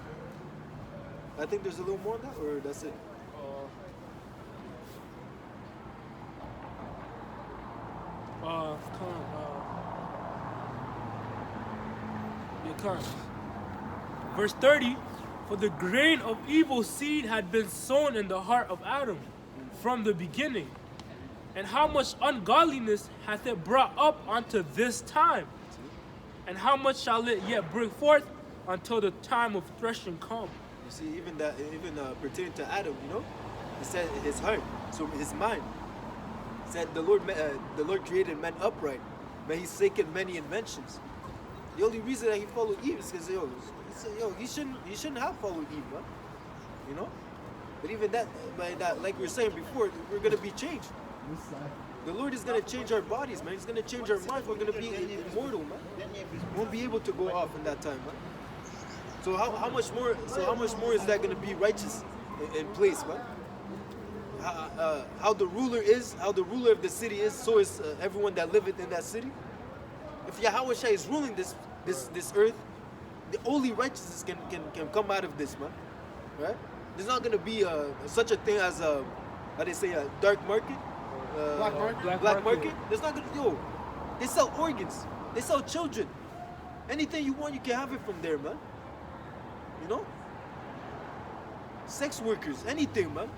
I think there's a little more on that, or that's it? Verse 30, for the grain of evil seed had been sown in the heart of Adam from the beginning. And how much ungodliness hath it brought up unto this time? And how much shall it yet bring forth until the time of threshing come? You see, even pertaining to Adam, you know, it said his heart, so his mind. It said the Lord created man upright, but He's taken many inventions. The only reason that he followed Eve is because he shouldn't have followed Eve, man. You know, but even that, like we were saying before, we're gonna be changed. The Lord is gonna change our bodies, man. He's gonna change our minds. We're gonna be immortal, man. We won't be able to go off in that time, man. So how much more? So how much more is that gonna be righteous in place, man? How the ruler of the city is, so is everyone that liveth in that city. If Yahweh Shai is ruling this earth, the only righteousness can come out of this, man. Right? There's not gonna be such a thing as how they say a dark market, black market. There's not gonna they sell organs, they sell children. Anything you want, you can have it from there, man. You know, sex workers, anything, man.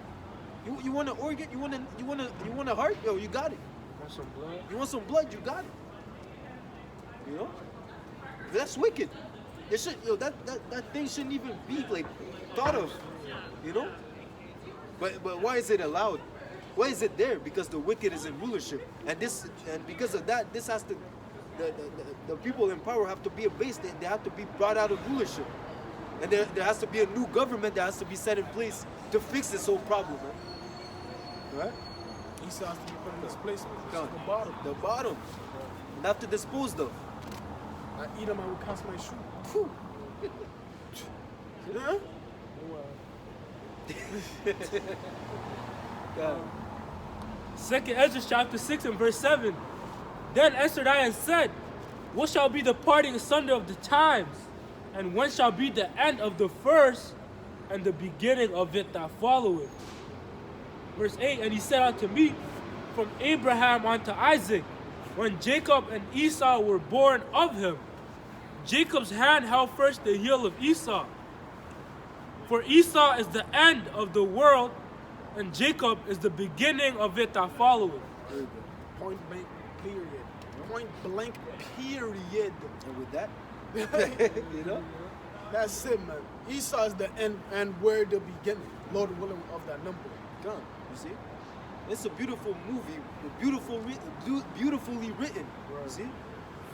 You want an organ? You want a heart? Yo, you got it. Want some blood? You want some blood? You got it. You know, that's wicked. It should, that thing shouldn't even be like thought of. You know, but why is it allowed? Why is it there? Because the wicked is in rulership, and because of that, this has to, the people in power have to be abased. They have to be brought out of rulership, and there has to be a new government that has to be set in place to fix this whole problem, man. Right? Esau has to be put in his place. Done. The bottom. The bottom. Not to dispose of. I eat him, I will cast my shoe. Whew. Yeah? God. 2nd Ezra chapter 6 and verse 7. Then answered I and said, what shall be the parting asunder of the times? And when shall be the end of the first and the beginning of it that followeth? Verse 8, and he said unto me, from Abraham unto Isaac, when Jacob and Esau were born of him, Jacob's hand held first the heel of Esau. For Esau is the end of the world, and Jacob is the beginning of it that followeth. Point blank, period. Point blank, period. And with that, you know, That's it, man. Esau is the end and we're the beginning. Lord willing of that number. done. You see, it's a beautiful movie, beautifully written. You see,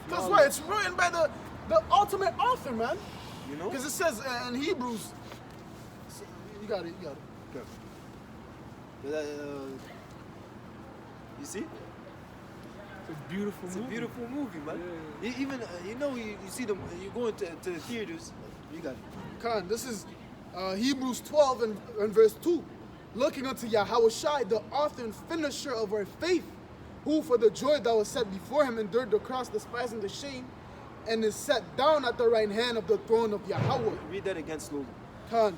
That's why it's written by the ultimate author, man. you know. Because it says in Hebrews. You got it. Okay. But, you see, It's a beautiful it's a movie. beautiful movie, man. Even you know, you see them. You go into the theaters. You got it. Khan, this is Hebrews 12 and verse 2. looking unto Yahushua, the author and finisher of our faith, who for the joy that was set before him endured the cross, despising the shame, and is set down at the right hand of the throne of Yahweh. Read that again slowly. Khan.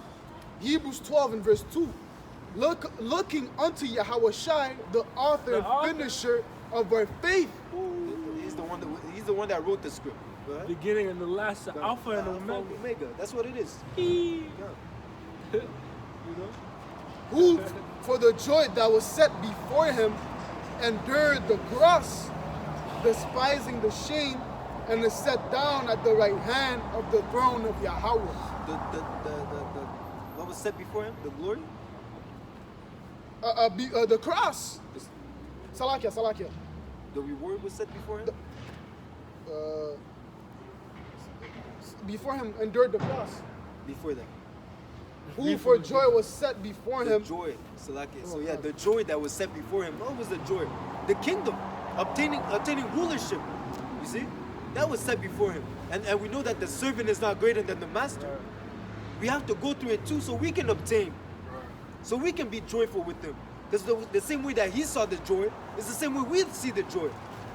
Hebrews 12 and verse 2. Looking unto Yahushua, the author and finisher of our faith. He's the one that wrote the script. Go ahead. Beginning and the last, the Alpha and Omega. That's what it is. You know? Who for the joy that was set before him endured the cross, despising the shame, and is set down at the right hand of the throne of Yahweh. What was set before him? The glory? The cross. Salakia. The reward was set before him? Before him endured the cross. Before that. Who for joy was set before him. The joy. Salakia. So yeah, the joy that was set before him. What was the joy? The kingdom. Obtaining rulership. You see? That was set before him. And we know that the servant is not greater than the master. We have to go through it too so we can obtain. So we can be joyful with him. Because the same way that he saw the joy is the same way we see the joy.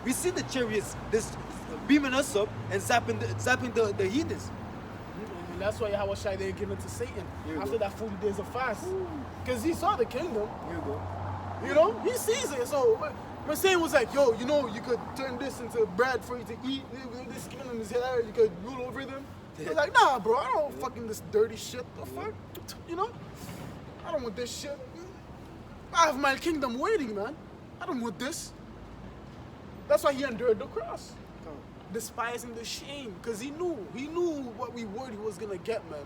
We see the chariots beaming us up and zapping the heathens. And that's why Yahushua didn't give it to Satan after that 40 days of fast. Because he saw the kingdom. Here you go. You know, he sees it. So when Satan was like, yo, you know, you could turn this into bread for you to eat. This kingdom is here. You could rule over them. He's like, nah, bro, I don't fucking this dirty shit. The fuck? You know? I don't want this shit. I have my kingdom waiting, man. I don't want this. That's why he endured the cross. Despising the shame. Because he knew what reward he was going to get, man.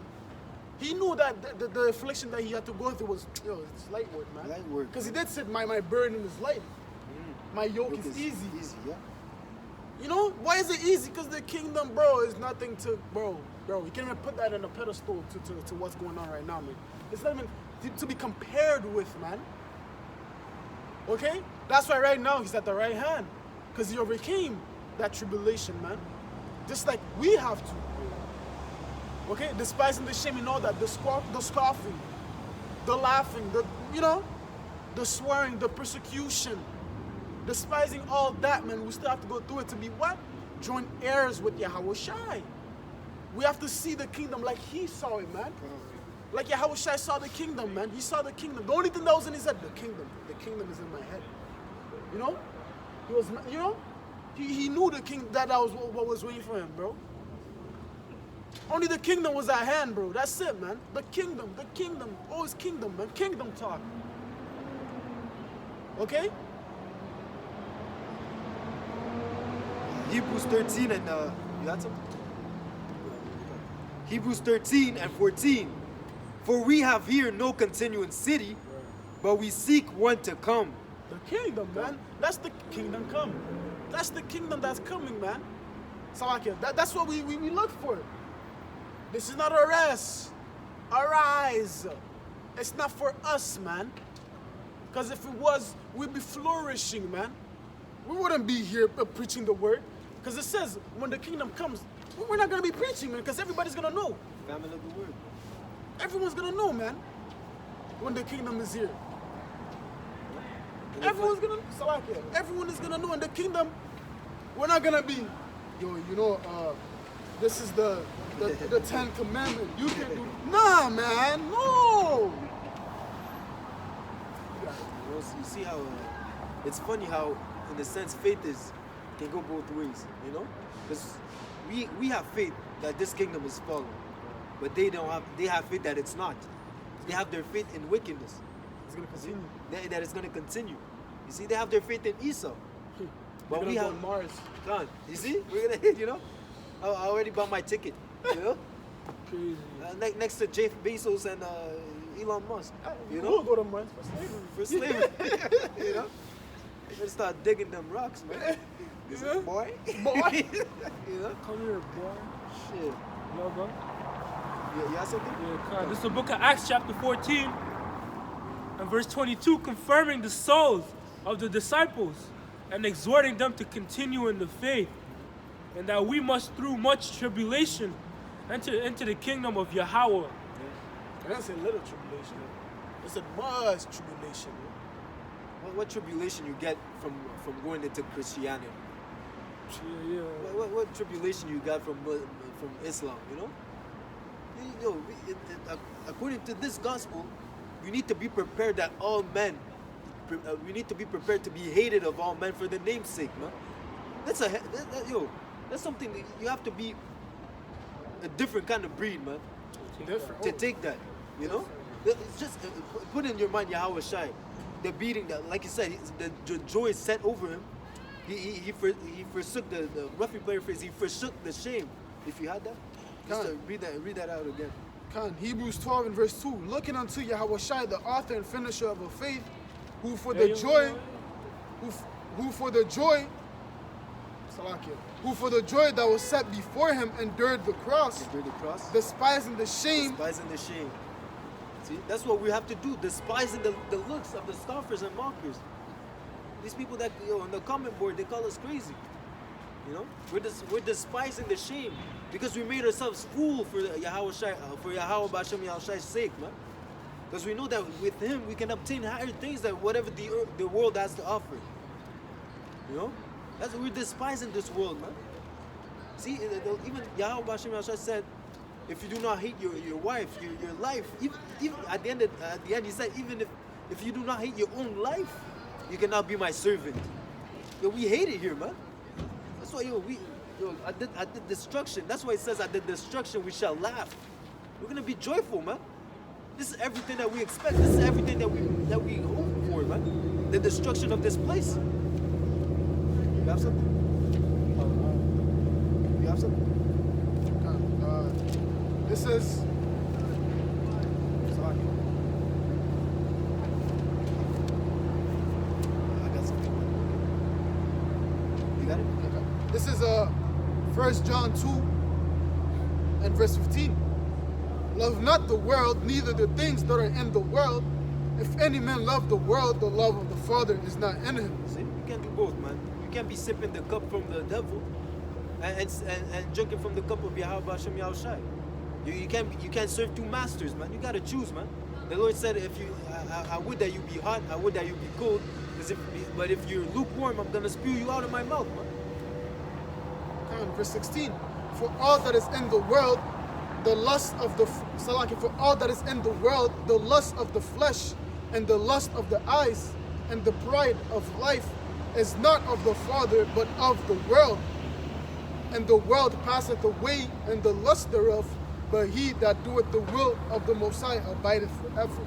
He knew that the affliction that he had to go through was, it's light work, man. Light work. Because he did say, my burden is light. My yoke is easy. Easy, yeah. You know, why is it easy? Because the kingdom, bro, is nothing to, bro, you can't even put that in a pedestal to what's going on right now, man. It's not even to be compared with, man. Okay? That's why right now he's at the right hand. Because he overcame that tribulation, man. Just like we have to. Okay? Despising the shame and all that, the scoffing, the laughing, the swearing, the persecution. Despising all that, man, we still have to go through it to be what? Joint heirs with Yahushua. We have to see the kingdom like he saw it, man. Like Yahushua saw the kingdom, man. He saw the kingdom. The only thing that was in his head, the kingdom. The kingdom is in my head. You know? He was, he knew the king that was what was waiting for him, bro. Only the kingdom was at hand, bro. That's it, man. The kingdom. Always kingdom, man. Kingdom talk. Okay? Hebrews 13 and you got some? Hebrews 13 and 14. For we have here no continuing city, but we seek one to come. The kingdom, man. That's the kingdom come. That's the kingdom that's coming, man. Salakia, that's what we look for. This is not a rest. Arise. It's not for us, man. Because if it was, we'd be flourishing, man. We wouldn't be here preaching the word. Because it says when the kingdom comes, we're not going to be preaching, man, because everybody's going to know. Family of the word. Everyone's going to know, man, when the kingdom is here. Everyone's going to, Salakia, everyone is going to know in the kingdom. We're not going to be, this is the 10 commandment. You can do, nah, man, no. You see how, it's funny how, in a sense, faith can go both ways, you know? Because we have faith that this kingdom is falling, but they have faith that it's not. They have their faith in wickedness. It's going to continue. That it's going to continue. You see, they have their faith in Esau. But we have Mars. Done. You see, we're gonna hit. I already bought my ticket. You know, Crazy. Next to Jeff Bezos and Elon Musk. We'll go to Mars for slavery. For slavery. You know, we're gonna start digging them rocks, man. Boy. You know, Come here, boy. shit. Yo, bro. You got something? Yeah, this is the book of Acts chapter 14 and verse 22, confirming the souls of the disciples and exhorting them to continue in the faith, and that we must through much tribulation enter into the kingdom of Yahweh. I didn't say little tribulation. It's a much tribulation. What tribulation you get from going into Christianity? Yeah. What tribulation you got from Islam? You know, according to this gospel, we need to be prepared that all men. We need to be prepared to be hated of all men for the name's sake, man. That's something that you have to be a different kind of breed, man, Different. to take that. You know, it's just put in your mind Yahweh Shai, the beating that, like you said, the joy set over him. He forsook the roughly player phrase. He forsook the shame. If you had that, just to read that out again. Khan, Hebrews 12 and verse 2. Looking unto Yahweh Shai, the author and finisher of our faith, who for the joy that was set before him endured the cross, Endured the cross, despising the shame. despising the shame. See, that's what we have to do. Despising the looks of the scoffers and mockers. These people that on the comment board, they call us crazy. You know, we're despising the shame because we made ourselves fool for Yahweh Shai, for Yahweh Bashem Yahweh Shai's sake, man. Because we know that with him we can obtain higher things than whatever the world has to offer. You know, that's we're despising this world, man. See, even Yahweh Bashem Yahweh Shai said, if you do not hate your wife, your life, even at the end he said, even if you do not hate your own life, you cannot be my servant. We hate it here, man. That's why at the destruction. That's why it says at the destruction we shall laugh. We're gonna be joyful, man. This is everything that we expect. This is everything that we hope for, man. The destruction of this place. You have something? You have something? This is I got something. You got it? This is 1 John 2 and verse 15. Love not the world, neither the things that are in the world. If any man love the world, the love of the Father is not in him. See, you can't do both, man. You can't be sipping the cup from the devil and drinking from the cup of Yahweh Bashem Yahweh Shai. You can't serve two masters, man. You gotta choose, man. The Lord said, I would that you be hot, I would that you be cold. But if you're lukewarm, I'm gonna spew you out of my mouth, man. Verse 16. For all that is in the world, the lust of the for all that is in the world, the lust of the flesh and the lust of the eyes and the pride of life is not of the Father, but of the world. And the world passeth away, and the lust thereof, but he that doeth the will of the Most High abideth forever.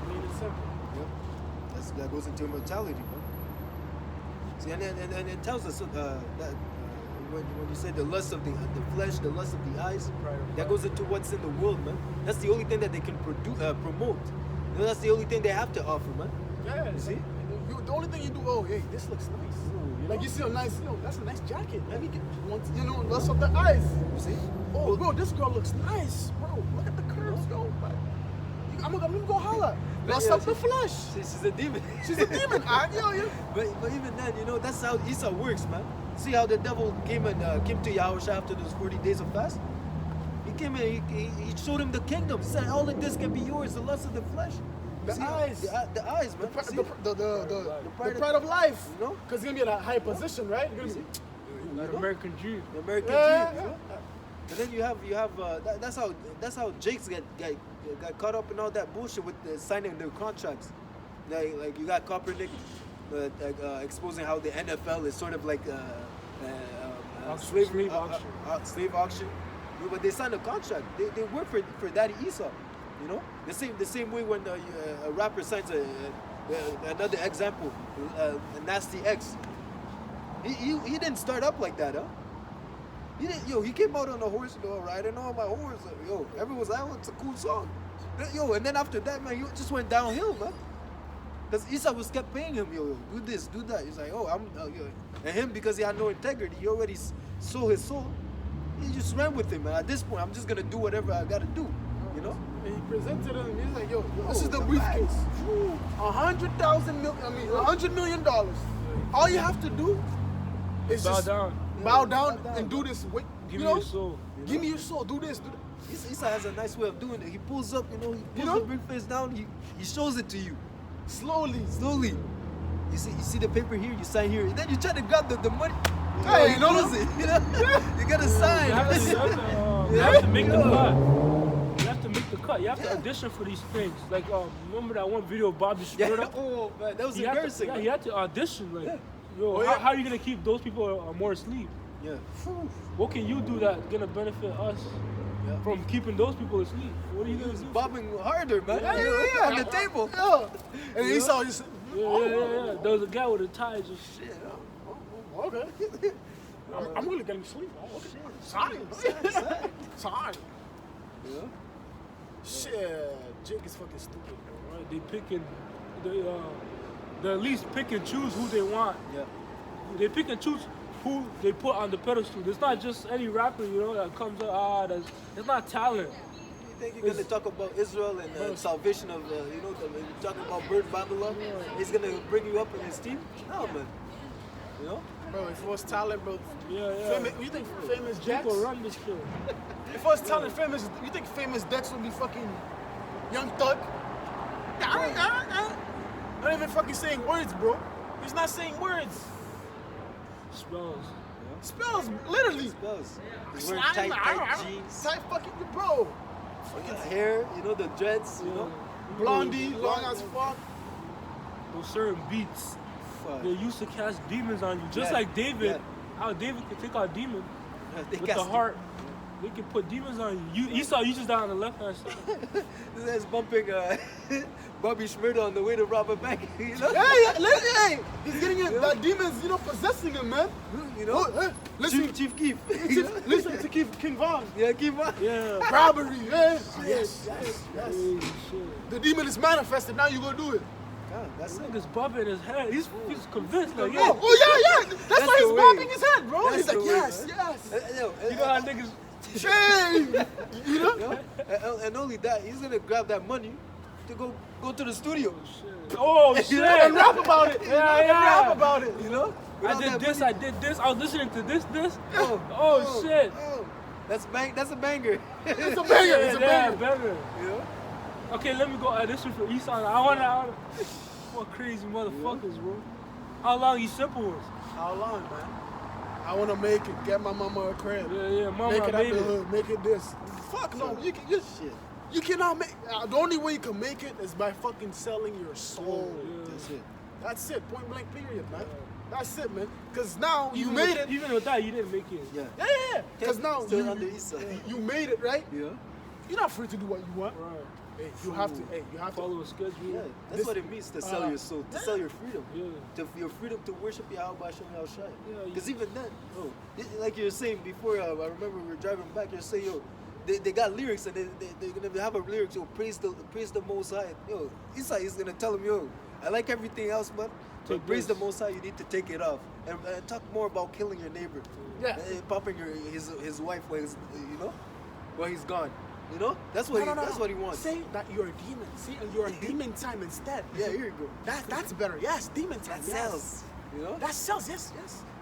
Plain and simple. Yep. That goes into immortality, man. See, and it tells us that when you say the lust of the flesh, the lust of the eyes, that goes into what's in the world, man. That's the only thing that they can promote. You know, that's the only thing they have to offer, man. Yeah, You see? The only thing you do, oh, hey, this looks nice. Like you see a nice, that's a nice jacket. Let me get one, lust of the eyes. You see? Oh, bro, this girl looks nice, bro. Look at the curves, yo. I'm gonna go holla. Lust of the flesh. She's a demon. She's a demon. But But even then, that's how Esau works, man. See how the devil came to Yahweh after those 40 days of fast? He came in, he showed him the kingdom. He said, all of this can be yours, the lust of the flesh. The eyes. The eyes, man. See? the pride of life. You know? Because you're gonna be in a high position, right? You're gonna be, Like American dream. The American Yeah. dream, you know? And then you have that's how Jakes got caught up in all that bullshit with signing their contracts. Like you got Kaepernick exposing how the NFL is sort of like Slave auction. Slave auction. But they signed a contract. They work for Daddy Esau. You know, the same way when a rapper signs another example, Nasty X. He didn't start up like that, huh? He came out on a horse, riding on my horse. Everyone was like, oh, it's a cool song. And then after that, man, he just went downhill, man. Because Esau was kept paying him, do this, do that. He's like, and him, because he had no integrity, he already sold his soul. He just ran with him, man. At this point, I'm just gonna do whatever I gotta do, you know? and he presented him. He's like, yo, this is the briefcase. $100 million. All you have to do is Bow just down. bow down and do this. Wait, Give me your soul. Give me your soul. Do this. Esau has a nice way of doing it. He pulls up, he pulls know? the briefcase down, he shows it to you. Slowly. Slowly. You see the paper here, you sign here, and then you try to grab the money. Hey, you no, close it. You gotta sign. You have to make the cut. You have to make the cut. You have to audition for these things. Like, remember that one video of Bobby Yeah. Shmurda? Oh man, that was He had to, embarrassing. yeah, he had to audition. Like, Yeah. yo, Oh, yeah. how are you gonna keep those people more asleep? Yeah. What can you do that's gonna benefit us Yeah. from keeping those people asleep? What are you He gonna was do? bobbing harder, man. Yeah. On the table. Yeah. And Esau just. Yeah. There was a guy with a tie just shit. Okay. I'm really getting sleep. Oh, okay. Sorry. Sorry. Yeah. Shit. Jake is fucking stupid, bro. Right? They at least pick and choose who they want. Yeah. They pick and choose who they put on the pedestal. It's not just any rapper, that comes up. It's not talent. You think you're gonna talk about Israel and salvation of, talking about Bird Babylon? He's gonna bring you up in his team? No, man. Bro, if it was talent, bro. Yeah. Famous, you think famous Dex? People run this shit. If it was talent, famous, you think famous Dex would be fucking Young Thug? Not even fucking saying words, bro. He's not saying words. Spells. Spells, literally. Spells. He's wearing tight jeans. Tight fucking, bro. Fucking hair, the dreads, Blondie, long as fuck. Those certain beats, Fuck. they used to cast demons on you. Just Yeah, like David, yeah. how David could take out demons They with cast the heart. They can put demons on you. Esau, you just down on the left hand side. This guy's bumping Bobby Shmurda on the way to rob a bank, Hey, he's getting it. That demons, possessing him, man. Listen, Chief Keef. listen to King Von. Yeah, keep on. Yeah. Robbery, yeah. Yes. Hey, shit. The demon is manifested. Now you go do it. God, that's it. Nigga's bobbing his head. He's convinced. Like, yeah. Oh yeah. That's why the he's way. bobbing his head, bro. That's He's like, the way, yes. You know how niggas. Shame. You know? And only that, he's gonna grab that money to go to the studio. Oh shit. And rap about it. Yeah. Rap about it. I did this. I did this. I was listening to this. Oh, Shit. Oh, that's a banger. It's a banger. It's a banger. Banger. Yeah. Okay, let me go audition for Esau. I wanna. What crazy motherfuckers, bro. How long you simple was? How long, man? I wanna make it. Get my mama a crib. Yeah, mama, Make I it out made the it. hood. Make it this. Fuck no. Shit. You cannot make. The only way you can make it is by fucking selling your soul. That's it. That's it. Point blank. Period, man. That's it, man. Cause now you Even made with- it. Even with that, you didn't make it. Yeah. Yeah. Cause now Still on the east side. you made it, right? Yeah. You're not free to do what you want. Right. Hey, you have to. Hey, you have to. Follow a schedule. Yeah, that's This- what it means to sell your soul, to sell your freedom, Yeah. to your freedom to worship Yahweh Hashem El Shai. Yeah, Because even then, like you were saying before, I remember we were driving back. You're saying, they got lyrics and they're gonna have a lyric, praise the Most High. Esau is gonna tell him, I like everything else, but to Take praise this. the Most High, you need to take it off and talk more about killing your neighbor. Yeah. Popping his wife while he's gone. That's what that's what he wants. Say that you're a demon. See, and you're a demon time instead. Yeah, here you go. That's better. Yes, demon time. That sells. That sells. Yes.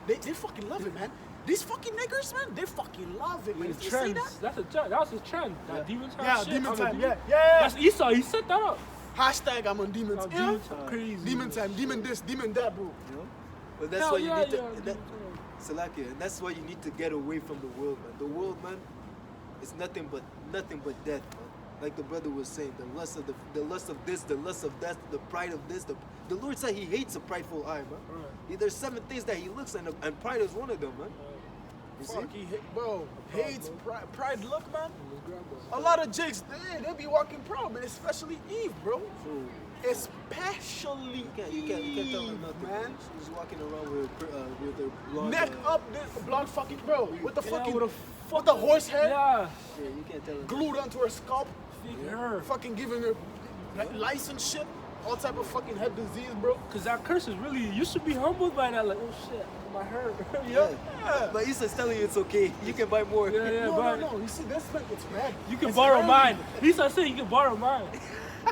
They fucking love it, man. These fucking niggers, man, they fucking love it, man. If you say Trends. that, That was his trend. That demon time yeah, shit. demon I'm a time. demon. Yeah. That's Esau. He set that up. Hashtag I'm on demons. Oh, Yeah. demon time. Crazy. Demon time, demon this, demon that, bro. But that's Hell why you yeah, need to. yeah, and demon Salakia, and that's why you need to get away from the world, man. The world, man, is nothing but death, man. Like the brother was saying, the lust of this, the lust of that, the pride of this. The Lord said He hates a prideful eye, man. Right. There's 7 things that He looks at, and pride is one of them, man. You see? Fuck, bro, hates pride. Look, man. Let's grab that. A lot of jigs, they be walking proud, man. Especially Eve, bro. So, Especially you can't tell her Eve, nothing. man. She's walking around with her blonde. Neck up, this blonde fucking bro, with the Yeah, fucking, with with the horse hair Yeah. Yeah, you can't tell her. glued onto her scalp, Fake her. fucking giving her license shit, all type of fucking head disease, bro. Cause that curse is really, you should be humbled by that. Like, oh shit, my hair. Yeah. But Issa's telling you it's okay. You can buy more. Yeah, No, but no, you see, this man, it's red. you can It's borrow red. mine. Esau said you can borrow mine.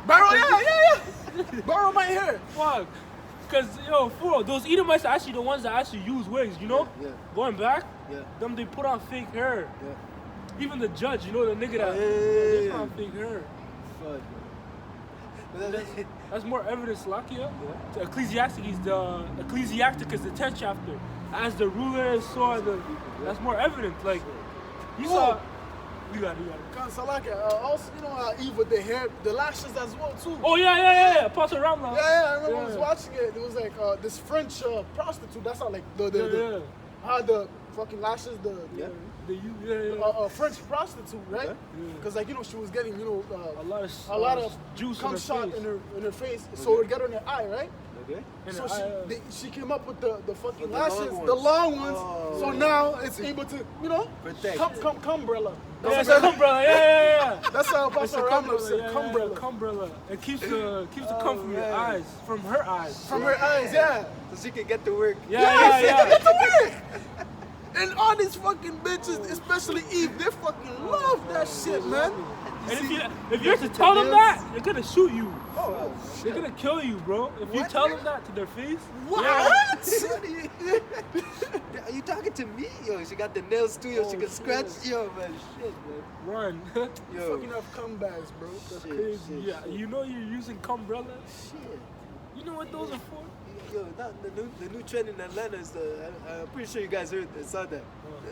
Borrow, yeah. Borrow my hair. Fuck. Cause for those Edomites are actually the ones that actually use wigs. Yeah. Going back, Yeah. them they put on fake hair. Yeah. Even the judge, you know, the nigga that they found fake hair. Fuck. That's more evidence, Lakia. The Ecclesiastes, the Ecclesiasticus, the 10th chapter. As the rulers saw the, that's more evidence. Like, you saw, you got it. Kansalaka, also, you know, Eve with the hair, the lashes as well, too. Oh, yeah. Apostle Ramla. Yeah, I remember I was watching it. It was like this French prostitute. That's how, like, how the fucking lashes, French prostitute, right? Because, like, you know, she was getting, you know, a lot of juice cum in her shot face. in her face, so it would get her in her eye, right? Okay. So she came up with the fucking the long lashes, ones. the long ones. Oh. So now it's able to, you know, Protect. cumbrella. Yeah, it's a cumbrella. Yeah. That's how It's Pastor a Ramlo said, cumbrella. cumbrella. It keeps the cum from your eyes, from her eyes. From her eyes, yeah. So she can get to work. Yeah. Get to work. And all these fucking bitches, especially Eve, they fucking love that shit, man. And if you're to tell them that, they're gonna shoot you. Oh, They're gonna kill you, bro. If you tell them that to their face. What? Are you talking to me? Yo, she got the nails too. Yo, she can scratch. Yo, man, shit, man. Run. Yo, Fucking have comebacks, bro. That's shit, crazy. shit, Yeah, shit. you know you're using cumbrella. Shit. You know what those are for? Yo, the new trend in Atlanta is I'm pretty sure you guys saw that.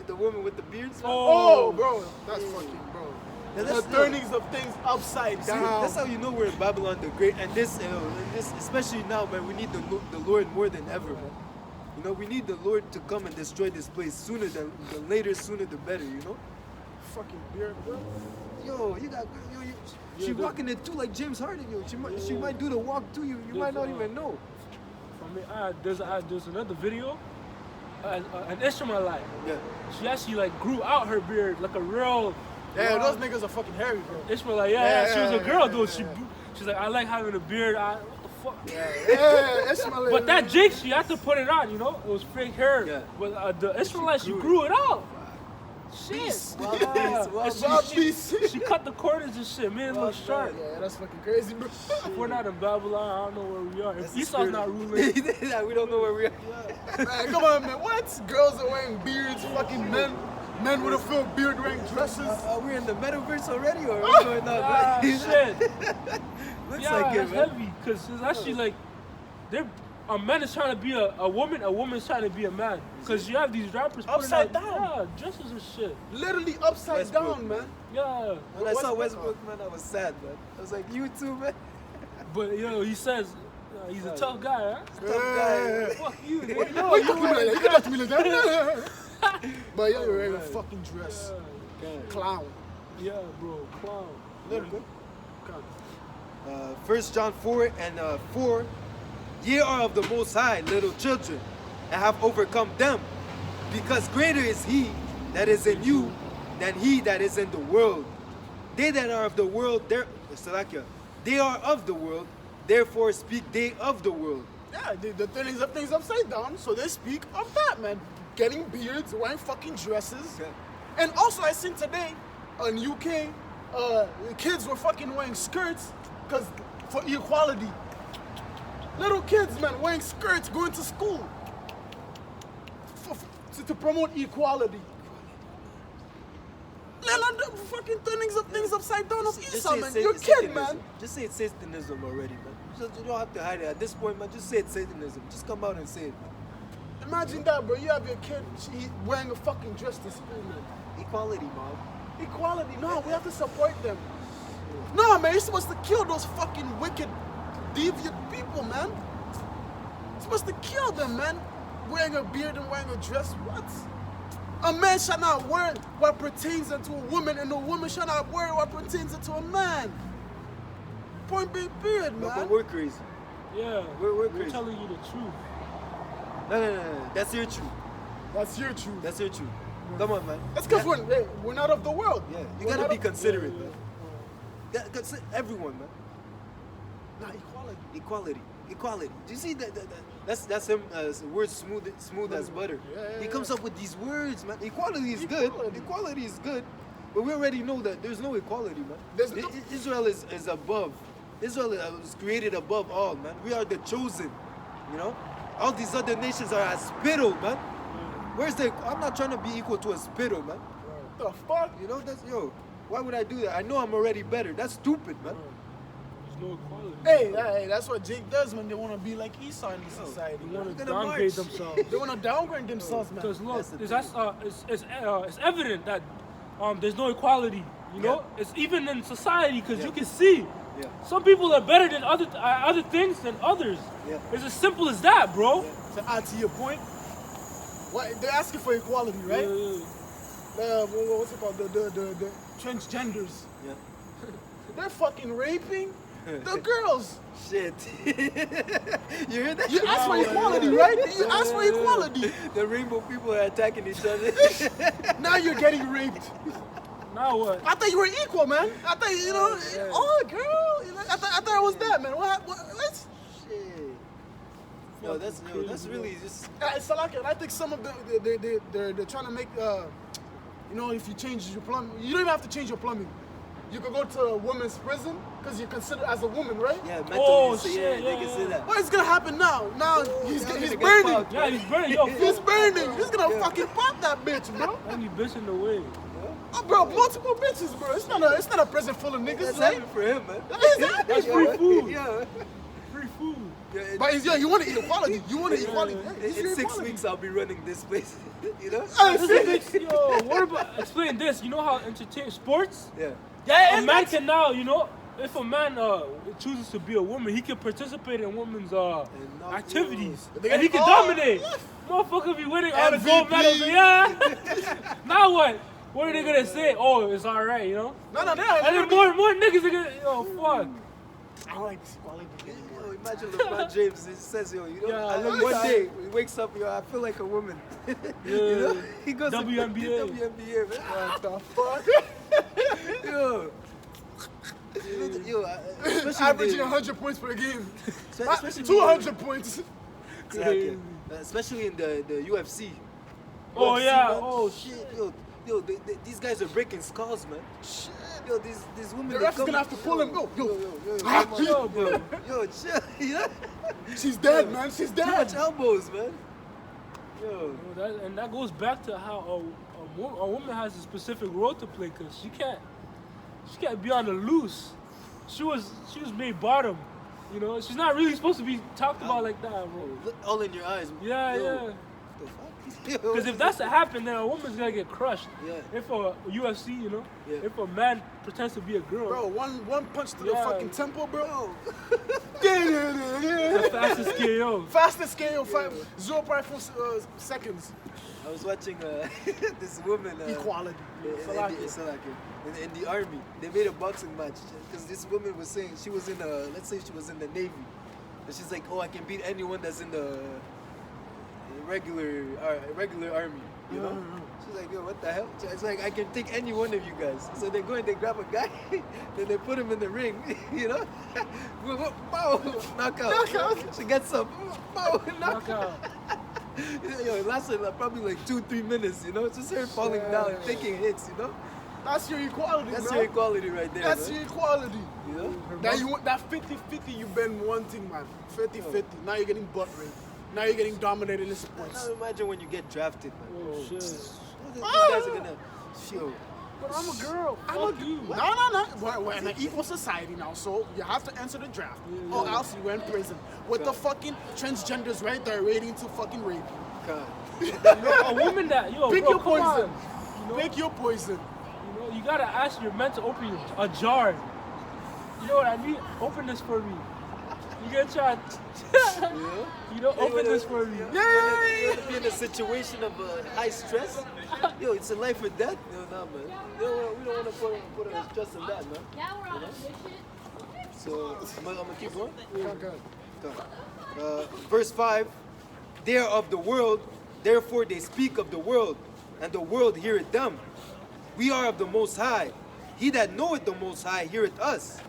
The woman with the beards. man. Oh, bro, that's fucking, bro. Yeah, The that's- turnings of things upside See, down. that's how you know we're in Babylon the Great, and this, especially now, man, we need the Lord more than ever, man. You know, we need the Lord to come and destroy this place sooner than later, sooner the better. You know. Fucking beard, bro. Yo, you got, she walking it too like James Harden. Yo, she might do the walk too. You might not even know. For me, there's another video. An Ishmaelite. Yeah. She actually like grew out her beard like a real. Yeah, those niggas are fucking hairy, bro. Ishmaelite, she was a girl though. She's like, I like having a beard. What the fuck? Yeah, Ishmael. But that Jake, she had to put it on, you know? It was fake hair. Yeah. But the Israelite, she grew it out. Shit. Beast. Wild Yeah. beast, wild And Wild she, beast. she cut the corners and shit, made it look sharp. Yeah, that's fucking crazy, bro. If we're not in Babylon, I don't know where we are. That's If the Esau's spirit. not ruling, Yeah, we don't know where we are. Man, come on, man. What? Girls are wearing beards, fucking men with a full beard wearing dresses. Are we in the metaverse already, or what's going on? shit. Looks Yeah, like it, that's man. heavy. Because it's actually like, a man is trying to be a woman is trying to be a man. Because you have these rappers putting Upside out, down. yeah, dresses and shit. Literally upside Westbrook. down, man. Yeah. When I saw Westbrook. Westbrook, man, I was sad, man. I was like, you too, man. But he says he's a tough guy, huh? Tough guy. Fuck you, What nigga. you talking about? You can talk to me like that. But you're wearing a fucking dress. Clown. Yeah, bro, clown. Literally. 1 John 4 and 4. Ye are of the Most High, little children, and have overcome them, because greater is He that is in you than he that is in the world. They that are of the world, they are of the world, therefore speak they of the world. Yeah, the things of things upside down, so they speak of that, man. Getting beards, wearing fucking dresses. Yeah. And also, I seen today in UK, the kids were fucking wearing skirts because for equality. Little kids, man, wearing skirts, going to school to promote equality. Man, the fucking things of things upside down of Esau, man. You're a kid, man. Just say it's Satanism already, man. You don't have to hide it. At this point, man, just say it's Satanism. Just come out and say it, man. Imagine that, bro. You have your kid wearing a fucking dress to school, man. Equality, mom. Equality. No, we have to support them. No, man, you're supposed to kill those fucking wicked, deviant people, man. You're supposed to kill them, man. Wearing a beard and wearing a dress. What? A man shall not wear what pertains unto a woman, and a woman shall not wear what pertains unto a man. Point blank period, man. But we're crazy. Yeah, We're crazy. telling you the truth. No. That's your truth. That's your truth. That's your truth. Come on, man. That's because we're not of the world. Yeah, you We're gotta not be of- considerate, man. Everyone, man. Nah, equality. Equality. Do you see that? That's him. Words smooth as butter. Yeah. He comes up with these words, man. Equality is good. Equality is good, but we already know that there's no equality, man. There's no- Israel is above. Israel was created above all, man. We are the chosen. You know, all these other nations are as spittle, man. Where's the? I'm not trying to be equal to a spittle, man. The fuck? You know, that's, yo, why would I do that? I know I'm already better. That's stupid, man. There's no equality. Hey, that's what Jake does when they want to be like Esau in the society. They want to gonna downgrade march. themselves. They want to downgrade themselves, man. Because look, That's the it's evident that there's no equality. You know, it's even in society because you can see Yeah. some people are better than other things than others. Yeah. It's as simple as that, bro. To add to your point, what they're asking for equality, right? What's it called? The transgenders. Yeah. They're fucking raping the girls. Shit. You hear that? You asked for equality, Yeah. right? You asked for equality. The rainbow people are attacking each other. Now you're getting raped. Now what? I thought you were equal, man. I thought oh girl. You know, I thought it was that, man. What? Shit. Yo, that's really just. It's like I think some of them they're trying to make you know, if you change your plumbing, you don't even have to change your plumbing. You could go to a women's prison because you're considered as a woman, right? Yeah, mentally. Oh, so, shit, they yeah, can say yeah. that. What is gonna happen now? Now he's gonna burning. get popped. Yeah, he's burning. Yo, He's burning. He's gonna fucking pop that bitch, bro. and he bitching the way. Oh, bro, multiple bitches, bro. It's not a prison full of niggas. That's Right? happy for him, man. That's free food. Yeah. Free food. Yeah, But you want equality. You want equality. It's in your 6 equality. weeks, I'll be running this place. You know? Yo, what about explain this? You know how sports? Yeah. A man can now, you know, if a man chooses to be a woman, he can participate in women's activities, They and he get- can dominate. Motherfucker be winning all the gold MVP. medals. Yeah. Now what? What are they gonna say? Oh, it's all right, you know. No. And then more niggas are gonna, yo, fuck. I don't like this equality anymore. Yo, imagine LeBron James. He says, yo, you know, Yeah, look, one day he wakes up, yo, I feel like a woman. You know? He goes to WNBA. WNBA, man. What the fuck? Yo. Yo, especially Averaging in the- 100 points per game. especially 200 points. Exactly. Especially in the UFC. Oh UFC, yeah. man. Oh shit. Yo, these guys are breaking skulls, man. Shit. Yo, these women. The they ref is come- gonna have to pull him. Go. Yo, Yo, bro. yo, chill. You know? She's dead, man. She's Too much dead. elbows, man. Yo. That goes back to how a woman has a specific role to play because she can't be on the loose. She was made bottom, you know. She's not really supposed to be talked about like that, bro. Look all in your eyes. Yeah, Yo, yeah. what the fuck? Because if that's to happen, then a woman's gonna get crushed. Yeah. If a UFC, you know, Yeah. if a man pretends to be a girl, Bro, one punch to the Yeah. fucking temple, bro. the fastest KO. Fastest KO, 0.4 seconds. I was watching this woman. Equality. In the army, they made a boxing match because this woman was saying she was in let's say she was in the Navy, and she's like, oh, I can beat anyone that's in the regular army, you know? She's like, yo, what the hell? It's like, I can take any one of you guys. So they go and they grab a guy, then they put him in the ring, you know? Pow, knockout. She gets up, pow, knockout. Yo, it lasted probably like 2-3 minutes, you know? It's just her falling down, taking hits, you know? That's your equality, That's bro. your equality right there. That's man. your equality. You know? That you want that 50-50 you've been wanting, man. 50-50. Now you're getting butt raped. Now you're getting dominated in sports. Now imagine when you get drafted, man. Oh shit. These guys are gonna show. But I'm a girl. Fuck you. No. We're in an equal society now, so you have to answer the draft. Or else you're in prison. With the fucking transgenders right there waiting to fucking rape you. God. A woman that Pick bro, your come on. poison. You know? Pick your poison. You know, you gotta ask your men to open a jar. You know what I mean? Open this for me. You gonna try? You know, open this for me. You wanna be in a situation of high stress? Yo, it's a life or death. Yo, nah, man. Yo, we don't want to put a stress in that, man. Yeah, we're on this shit. So, I'm gonna keep going. Okay. Verse 5, they are of the world, therefore they speak of the world, and the world heareth them. We are of the Most High. He that knoweth the Most High heareth us.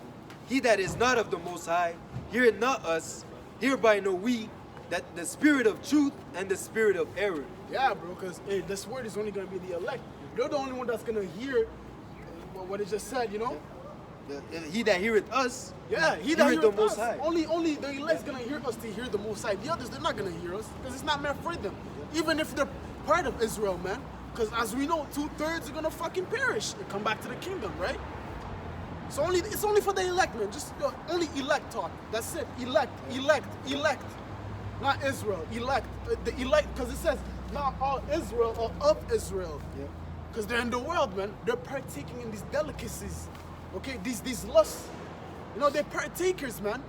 He that is not of the Most High heareth not us. Hereby know we that the spirit of truth and the spirit of error. Yeah, bro, because this word is only going to be the elect. They're the only one that's going to hear what it just said, you know? He that heareth us, Yeah, he that heareth heareth the Most us. High. Only the elect's gonna hear us to hear the Most High. The others, they're not gonna hear us because it's not meant for them. Even if they're part of Israel, man. Because as we know, 2/3 are gonna fucking perish and come back to the kingdom, right? It's only for the elect, man. Just only elect talk. That's it. Elect. Not Israel. Elect. The elect, because it says not all Israel or of Israel. Yeah. Because they're in the world, man. They're partaking in these delicacies. Okay, these lusts. You know, they're partakers, man.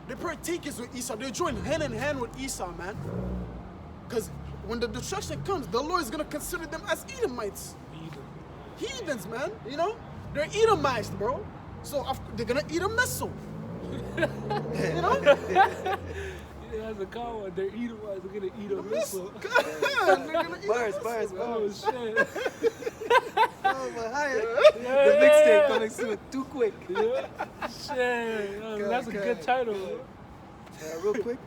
They're partakers with Esau. They join hand in hand with Esau, man. Because when the destruction comes, the Lord is gonna consider them as Edomites. Heathens, man. You know? They're Edomites, bro. So they're gonna eat a missile. You know? Yeah, that's a common one. They're Edomites. They're gonna eat a missile. They're gonna eat a Bars, missile. bars, Oh bars. shit. Oh, my higher. Yeah, The mixtape yeah. coming soon, too quick. Yeah. Shit. That's a good title. Real quick,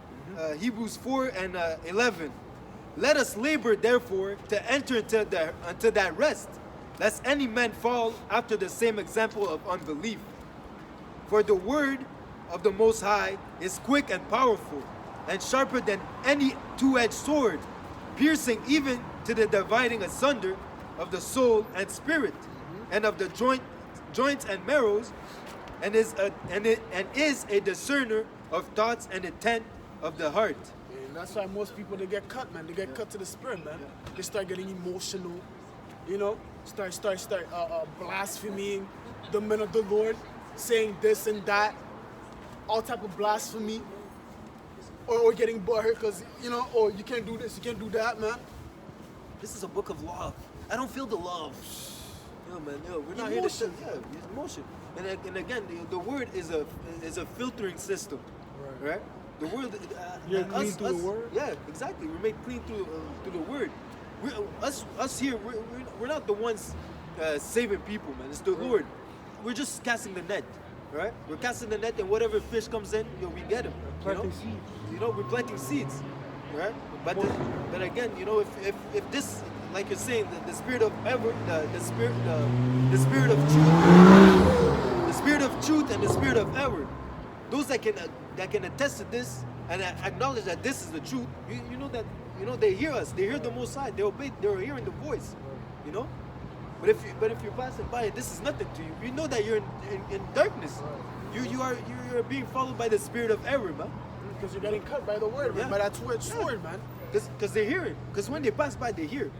Hebrews 4 and 11. Let us labor, therefore, to enter into that rest, lest any man fall after the same example of unbelief. For the word of the Most High is quick and powerful, and sharper than any two-edged sword, piercing even to the dividing asunder of the soul and spirit, and of the joints and marrows, and is a discerner of thoughts and intent of the heart. And that's why most people, they get cut, man. They get cut to the spirit, man. They start getting emotional, you know, start blaspheming the men of the Lord, saying this and that, all type of blasphemy, or getting butthurt because, you know, oh, you can't do this, you can't do that, man. This is a book of love. I don't feel the love. Yo, man, we're not here to Emotion. it's emotion. And again, the word is a filtering system, right? The word. You're clean through the word? Yeah, exactly. We're made clean through the word. Us here, we're not the ones saving people, man. It's the Lord. We're just casting the net, right? We're casting the net, and whatever fish comes in, we get him. Planting seeds. You know, we're planting seeds, right? But again, you know, if this, like you're saying, the spirit of the spirit of truth and the spirit of error, those that can attest to this and acknowledge that this is the truth, you know they hear us, they hear the Most High, they obey, they're hearing the voice, you know. But if you're passing by, this is nothing to you. You know that you're in darkness. You're being followed by the spirit of error, man. Because you're getting cut by the word, man, by that two-edged sword, man. Because they hear it. Because when they pass by, they hear.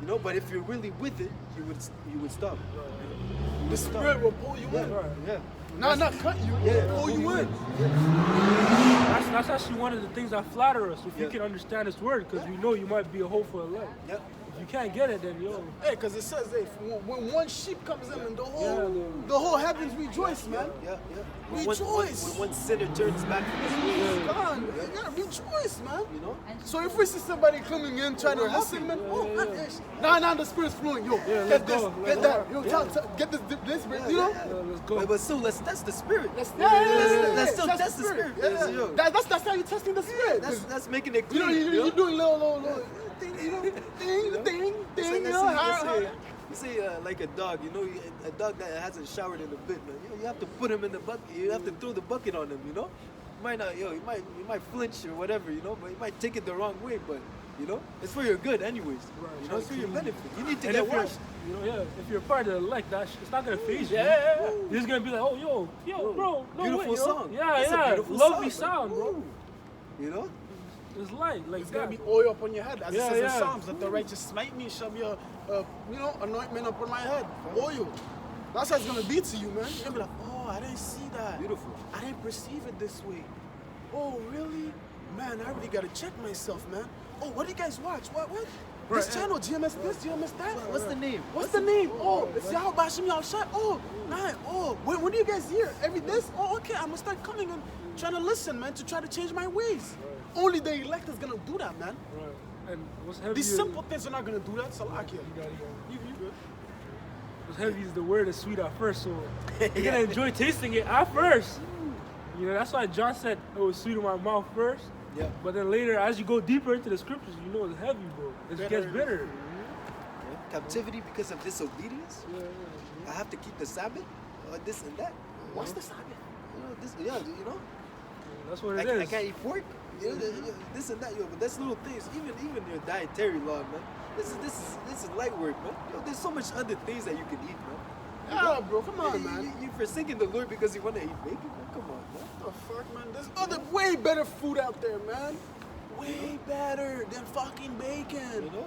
You know, but if you're really with it, you would stop. The spirit will pull you in. Yeah. Not cut you, Yeah. pull you in. That's actually one of the things that flatter us. If you Yeah. can understand this word, because we know you might be a hopeful elect. Yeah. If you can't get it, then yo. Hey, because it says, hey, when one sheep comes in, and the Yeah, whole heavens rejoice, man. Yeah. Rejoice. When one sinner turns back from his ways, God, you gotta rejoice, man. you know. So if we see somebody coming in trying to listen, man, nah, the spirit's flowing. Yo, let's get this, go. get that. Yo, get this, you know? Let's go. But still, let's test the spirit. Let's still test the spirit. Yeah. Yo. That's how you're testing the spirit. That's making it You know, clean. you're doing little thing, you know, thing, It's you like know. you say like a dog, you know, a dog that hasn't showered in a bit, man. You have to put him in the bucket. You have to throw the bucket on him, you know. You might not, you might flinch or whatever, you know, but you might take it the wrong way, but you know, it's for your good, anyways. You know, it's for your benefit. You need to And get if you're, washed. you know, yeah, if you're part of the elect, it's not gonna phase you. Yeah. You're just gonna be like, oh, yo, bro, no Beautiful way, yo. song. Yeah, It's a yeah, beautiful lovely song, sound, man. bro. You know. It's light, like It's that. gonna be oil up on your head, as Yeah, it says in yeah. Psalms, that the righteous smite me shall be a anointment upon my head, oil. That's how it's gonna be to you, man. You're gonna be like, oh, I didn't see that. Beautiful. I didn't perceive it this way. Oh, really? Man, I really gotta check myself, man. Oh, what do you guys watch? What? This channel, GMS this, GMS that. What's the name? What's the name? Oh, it's Yahoo Bashim Yahoo Shot. Oh, man. Oh, when do you guys hear? Every this? Oh, okay. I'm gonna start coming and trying to listen, man, to try to change my ways. Only the elect is gonna do that, man. Right. And what's heavy? These simple things are not gonna do that. Salakia. You got it. You good? What's heavy is the word is sweet at first, so you're gonna enjoy tasting it at first. You know, that's why John said it was sweet in my mouth first. Yeah. But then later, as you go deeper into the scriptures, you know it's heavy, bro. It gets bitter. Captivity because of disobedience. I have to keep the Sabbath, or this and that. What's the Sabbath? You know, this, yeah, you know. That's what I it I is. can't eat pork. You know, this and that, yo. But that's little things. Even your dietary law, man. This is light work, man. Yo, there's so much other things that you can eat, man. Yeah, bro, come on, man. You're forsaking the Lord because you want to eat bacon, man. Come on, man. What the fuck, man? There's other way better food out there, man. Way better than fucking bacon. You know?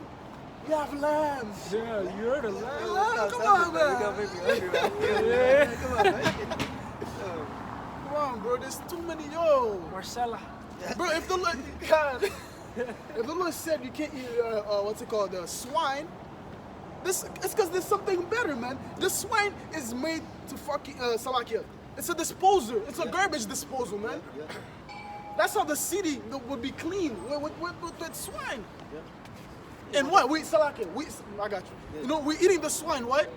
You have lamb. Yeah, you heard of that. Lamb, come on, You gotta man. make me hungry, man. Yeah. Come on, man. Come on, bro. There's too many, yo. Marcella. Bro, if the Lord, God, if the Lord said you can't eat, what's it called, swine, it's because there's something better, man. The swine is made to fucking, Salakia. It's a disposal. It's a garbage disposal, man. Yeah. That's how the city would be clean with swine. Yeah. And what? Salakia, I got you. Yeah. You know, we're eating the swine, what?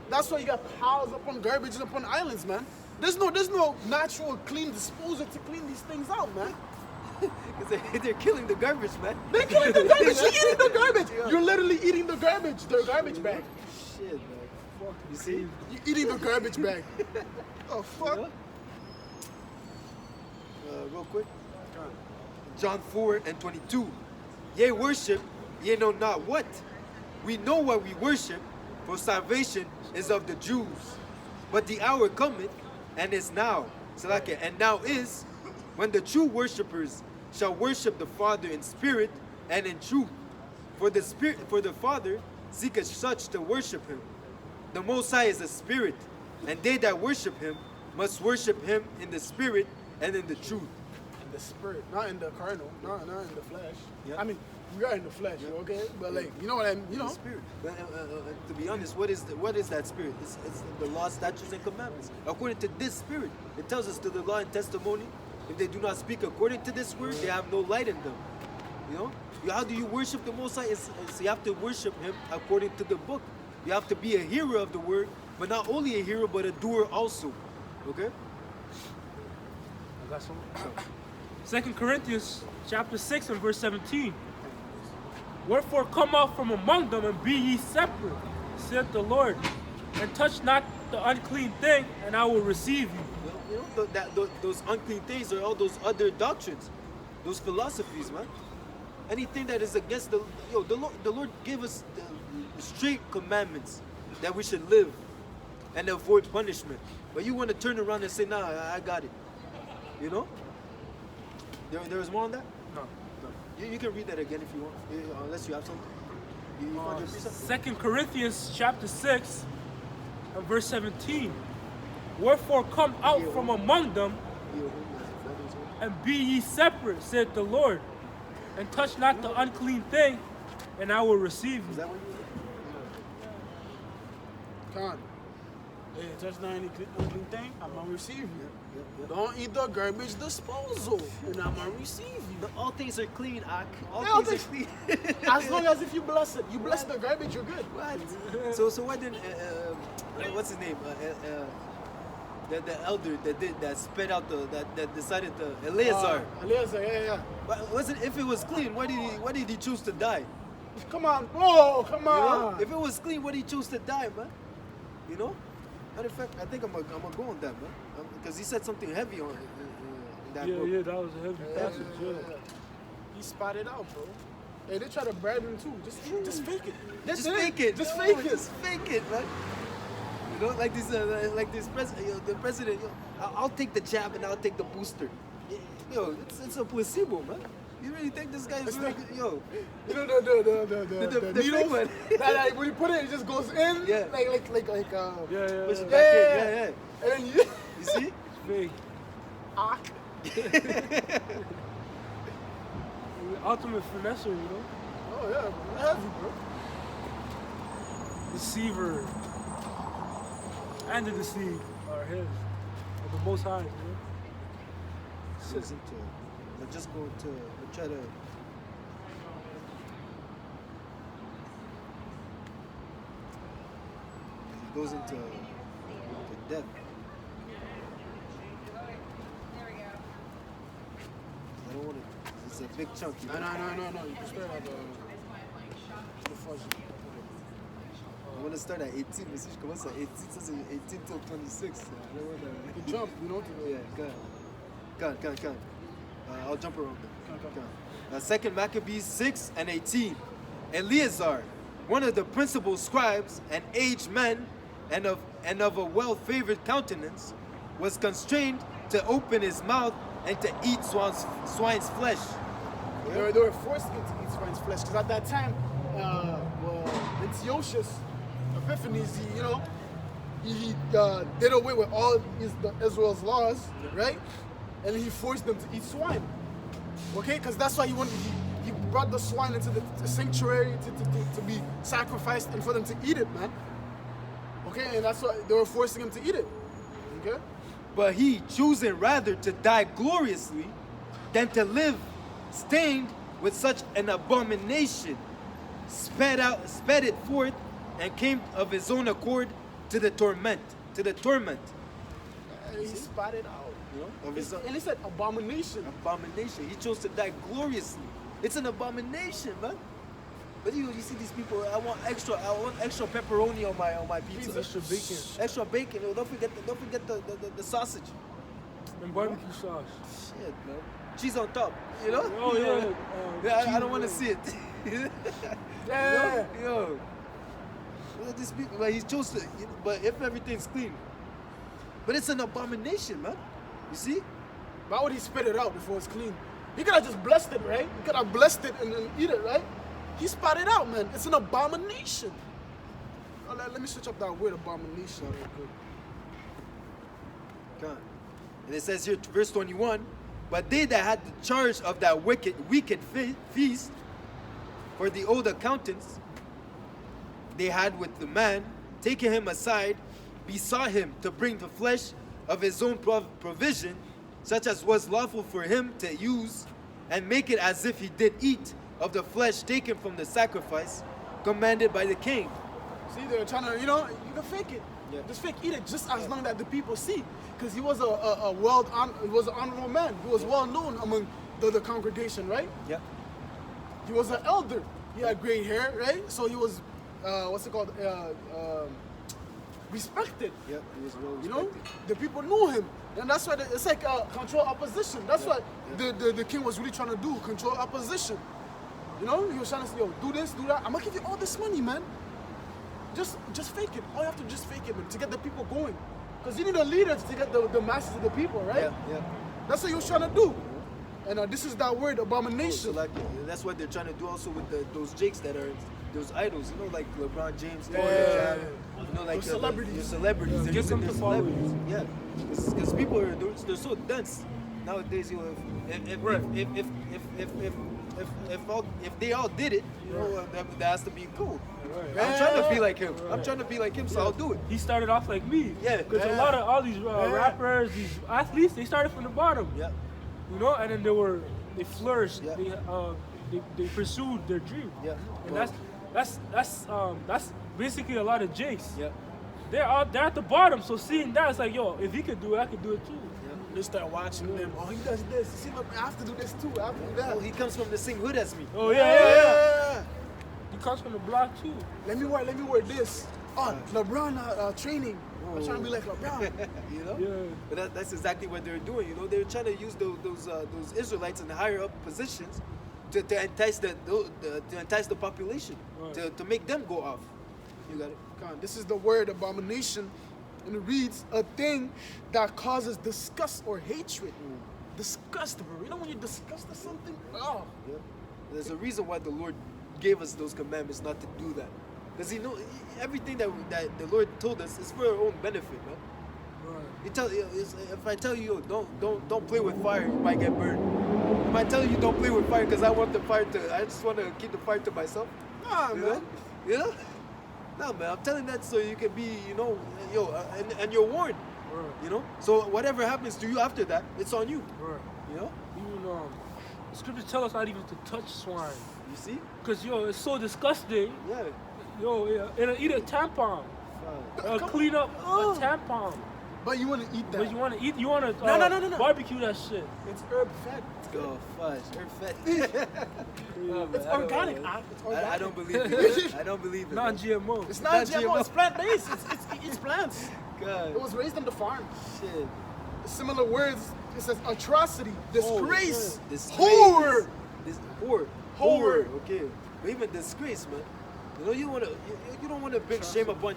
That's why you got piles upon garbage upon islands, man. There's no natural clean disposal to clean these things out, man. Because they're killing the garbage, man. They're killing the garbage. You're eating the garbage. You're literally eating the garbage. The garbage bag. Shit, man. Fuck. You see? You're eating the garbage bag. Oh fuck. Yeah. Real quick. John 4:22. Ye worship, ye know not what. We know what we worship, for salvation is of the Jews. But the hour cometh, and is now. Salakia, and now is, when the true worshippers shall worship the Father in spirit and in truth. For the Father seeketh such to worship him. The Most High is a spirit, and they that worship him must worship him in the spirit and in the truth. In the spirit, not in the carnal, not in the flesh. Yeah. I mean, we are in the flesh, okay? But like, you know what I mean? You know? The spirit. To be honest, what is that spirit? It's the law, statutes, and commandments. According to this spirit, it tells us to the law and testimony. If they do not speak according to this word, they have no light in them. You know? How do you worship the Most High? It's you have to worship him according to the book. You have to be a hearer of the word, but not only a hearer, but a doer also. Okay? I got some. 2 Corinthians chapter 6 and verse 17. Wherefore come out from among them and be ye separate, saith the Lord, and touch not the unclean thing, and I will receive you. You know, those unclean things are all those other doctrines, those philosophies, man. Anything that is against the Lord gave us the straight commandments that we should live and avoid punishment. But you want to turn around and say, nah, I got it. You know? There was more on that? No. You can read that again if you want, unless you have something. You found your precept? 2 Corinthians chapter 6 and verse 17. Wherefore come out from among them and be ye separate, saith the Lord, and touch not the unclean thing, and I will receive Is you. that what you Con. Hey, touch not any unclean thing, I'm gonna receive you. Yeah. Don't eat the garbage disposal, and I'm gonna receive you. All things are clean, Ak. All All things are clean. As long as if you bless it, you bless the garbage, you're good. What? So why didn't what's his name? The elder that spit out that decided to Eleazar. Eleazar, yeah. But wasn't if it was clean? Why did he choose to die? Come on, bro, come You know? on. If it was clean, why did he choose to die, man? You know? Matter of fact, I think I'm gonna go on that, man, because he said something heavy on in that book. Yeah, that was a heavy passage. Yeah. He spotted out, bro. Hey, they try to bribe him too. Just fake it. Just fake it. Just fake it. Just fake it, man. You know, like this president. The president. I'll take the jab and I'll take the booster. Yo, it's a placebo, man. You really think this guy is really good? Yo, You know the The needle big one. that when you put it, it just goes in. Yeah. Like push it Yeah. back in. Yeah. And then you. You see? It's fake. Ah. Ultimate finesser, you know? Oh yeah, bro. Heavy, bro. Deceiver. And the deceived are his. Of the Most High, you know? Goes into. Let's just go to. We'll try to. He goes into depth. I don't want to. It's a big chunk. You know? No. You can start at the fudge. I want to start at 18, mais si je commence à 18, ça c'est 18 till 26. I don't want to. You jump, you know. Yeah, go. I'll jump around them. Okay. Second Maccabees 6 and 18. Eleazar, one of the principal scribes, an aged man, and of a well-favored countenance, was constrained to open his mouth and to eat swine's flesh. They were forced to eat swine's flesh because at that time, Antiochus Epiphanes, he did away with all Israel's laws, right? And he forced them to eat swine. Okay, because that's why he brought the swine into the sanctuary to be sacrificed and for them to eat it, man. Okay, and that's why they were forcing him to eat it. Okay? But he, choosing rather to die gloriously than to live stained with such an abomination, sped it forth and came of his own accord to the torment. He spotted out. Of his own And he said abomination. abomination. He chose to die gloriously. It's an abomination, man. But you see these people. I want extra pepperoni on my pizza. Extra bacon. Extra bacon. Oh, don't forget the sausage. And barbecue sauce. Shit, man. Cheese on top. You know? Oh, yeah. Yeah, I don't want to see it. Yeah. Yo. Look at these people. But he chose to. But if everything's clean. But it's an abomination, man. You see? Why would he spit it out before it's clean? He could have just blessed it, right? He could have blessed it and then eat it, right? He spat it out, man. It's an abomination. Oh, let me switch up that word abomination real quick. God. And it says here, verse 21, but they that had the charge of that wicked feast, for the old accountants they had with the man, taking him aside, besought him to bring the flesh of his own provision, such as was lawful for him to use, and make it as if he did eat of the flesh taken from the sacrifice commanded by the king. See, they're trying to, you can fake it. Yeah. Just fake eat it just as long that the people see. Because he was he was an honorable man. He was well known among the congregation, right? Yeah. He was an elder. He had gray hair, right? So he was, respected. Yeah, he was well You know, respected. the people knew him, and that's why it's like control opposition. That's what the king was really trying to do, control opposition. You know, he was trying to say, yo, do this, do that. I'm gonna give you all this money, man. Just fake it. All you have to just fake it, man, to get the people going. Because you need a leader to get the masses of the people, right? Yeah. That's what he was trying to do. And this is that word, abomination. So like that's what they're trying to do also with those jakes that are those idols, like LeBron James, Yeah. like Those celebrities. the celebrities. They're Get using them their to follow celebrities. Yeah, because people they're so dense nowadays. If they all did it, that has to be cool. Right. I'm trying to be like him. I'm trying to be like him, so I'll do it. He started off like me. Yeah. Because a lot of all these rappers, these athletes, they started from the bottom. Yeah. And then they flourished. Yeah. They pursued their dream. Yeah. And that's basically a lot of jakes. Yeah. They're at the bottom. So seeing that, it's like, yo, if he could do it, I could do it too. They start watching them. Oh, he does this. See, look, I have to do this too. I have to do that. Well, he comes from the same hood as me. Oh yeah. He comes from the block too. Let me wear this. Oh, LeBron training. I'm trying to be like LeBron. You know? Yeah. But that's exactly what they're doing. They're trying to use those Israelites in the higher up positions to entice the population, Right. to make them go off. You got it. God, this is the word abomination, and it reads a thing that causes disgust or hatred. Disgust, bro. You know when you're disgusted at something? Oh. Yeah. There's a reason why the Lord gave us those commandments not to do that. Because everything that the Lord told us is for our own benefit, man. If I tell you, don't play with fire, you might get burned. If I tell you don't play with fire because I just want to keep the fire to myself. Nah, You man. know? You know? No, man, I'm telling that so you can be, and you're warned. Right. So whatever happens to you after that, it's on you. Right. You know? Even the scriptures tell us not even to touch swine. You see? Cause it's so disgusting. Yeah. It'll eat a tampon. Clean up a tampon. But you want to eat that. But you want to eat? You want to No. barbecue that shit? It's herb fed. Oh, fudge. You're fed. It's organic. It's organic. I don't believe it. I don't believe it. Non-GMO. It's not GMO. It's plant-based. It eats plants. God. It was raised on the farm. Shit. Similar words It says atrocity, disgrace, Disgrace. horror. This horror. Horror. Okay. But even disgrace, man. You know, you don't want to bring shame upon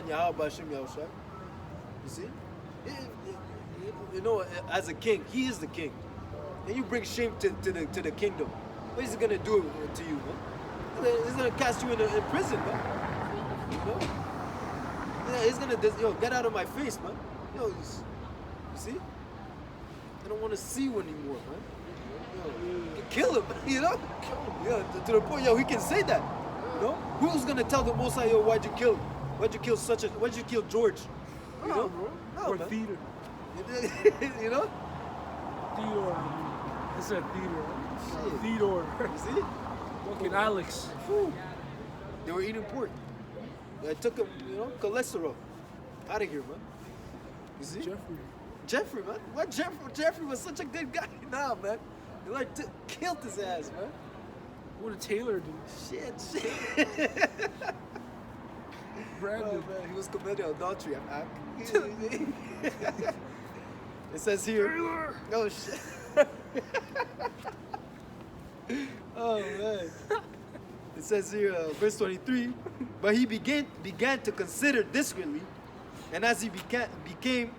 Yahweh Hashem Yahushua. You see? You know, as a king, he is the king. And you bring shame to the kingdom. What is he gonna do to you, man? He's gonna cast you in prison, man. You know? Yeah, he's gonna get out of my face, man. You see? I don't want to see you anymore, man. Kill him, you know? Yeah, to the point, he can say that. You know? Who's gonna tell the Most High, why'd you kill him? Why'd you kill George? You know? No, Or man. Theodore. You know? Theodore. I said Theodore. Shit. Theodore. You see? Fucking Alex. Whew. They were eating pork. I took him, cholesterol. Out of here, man. You see? Jeffrey, man. What Jeffrey was such a good guy. Nah, man. They killed his ass, man. What a Taylor do. Shit. Brandon. Oh, man, he was committing adultery. It says here. Taylor. Oh shit. Oh man. It says here, verse 23. But he began to consider discreetly, and as he became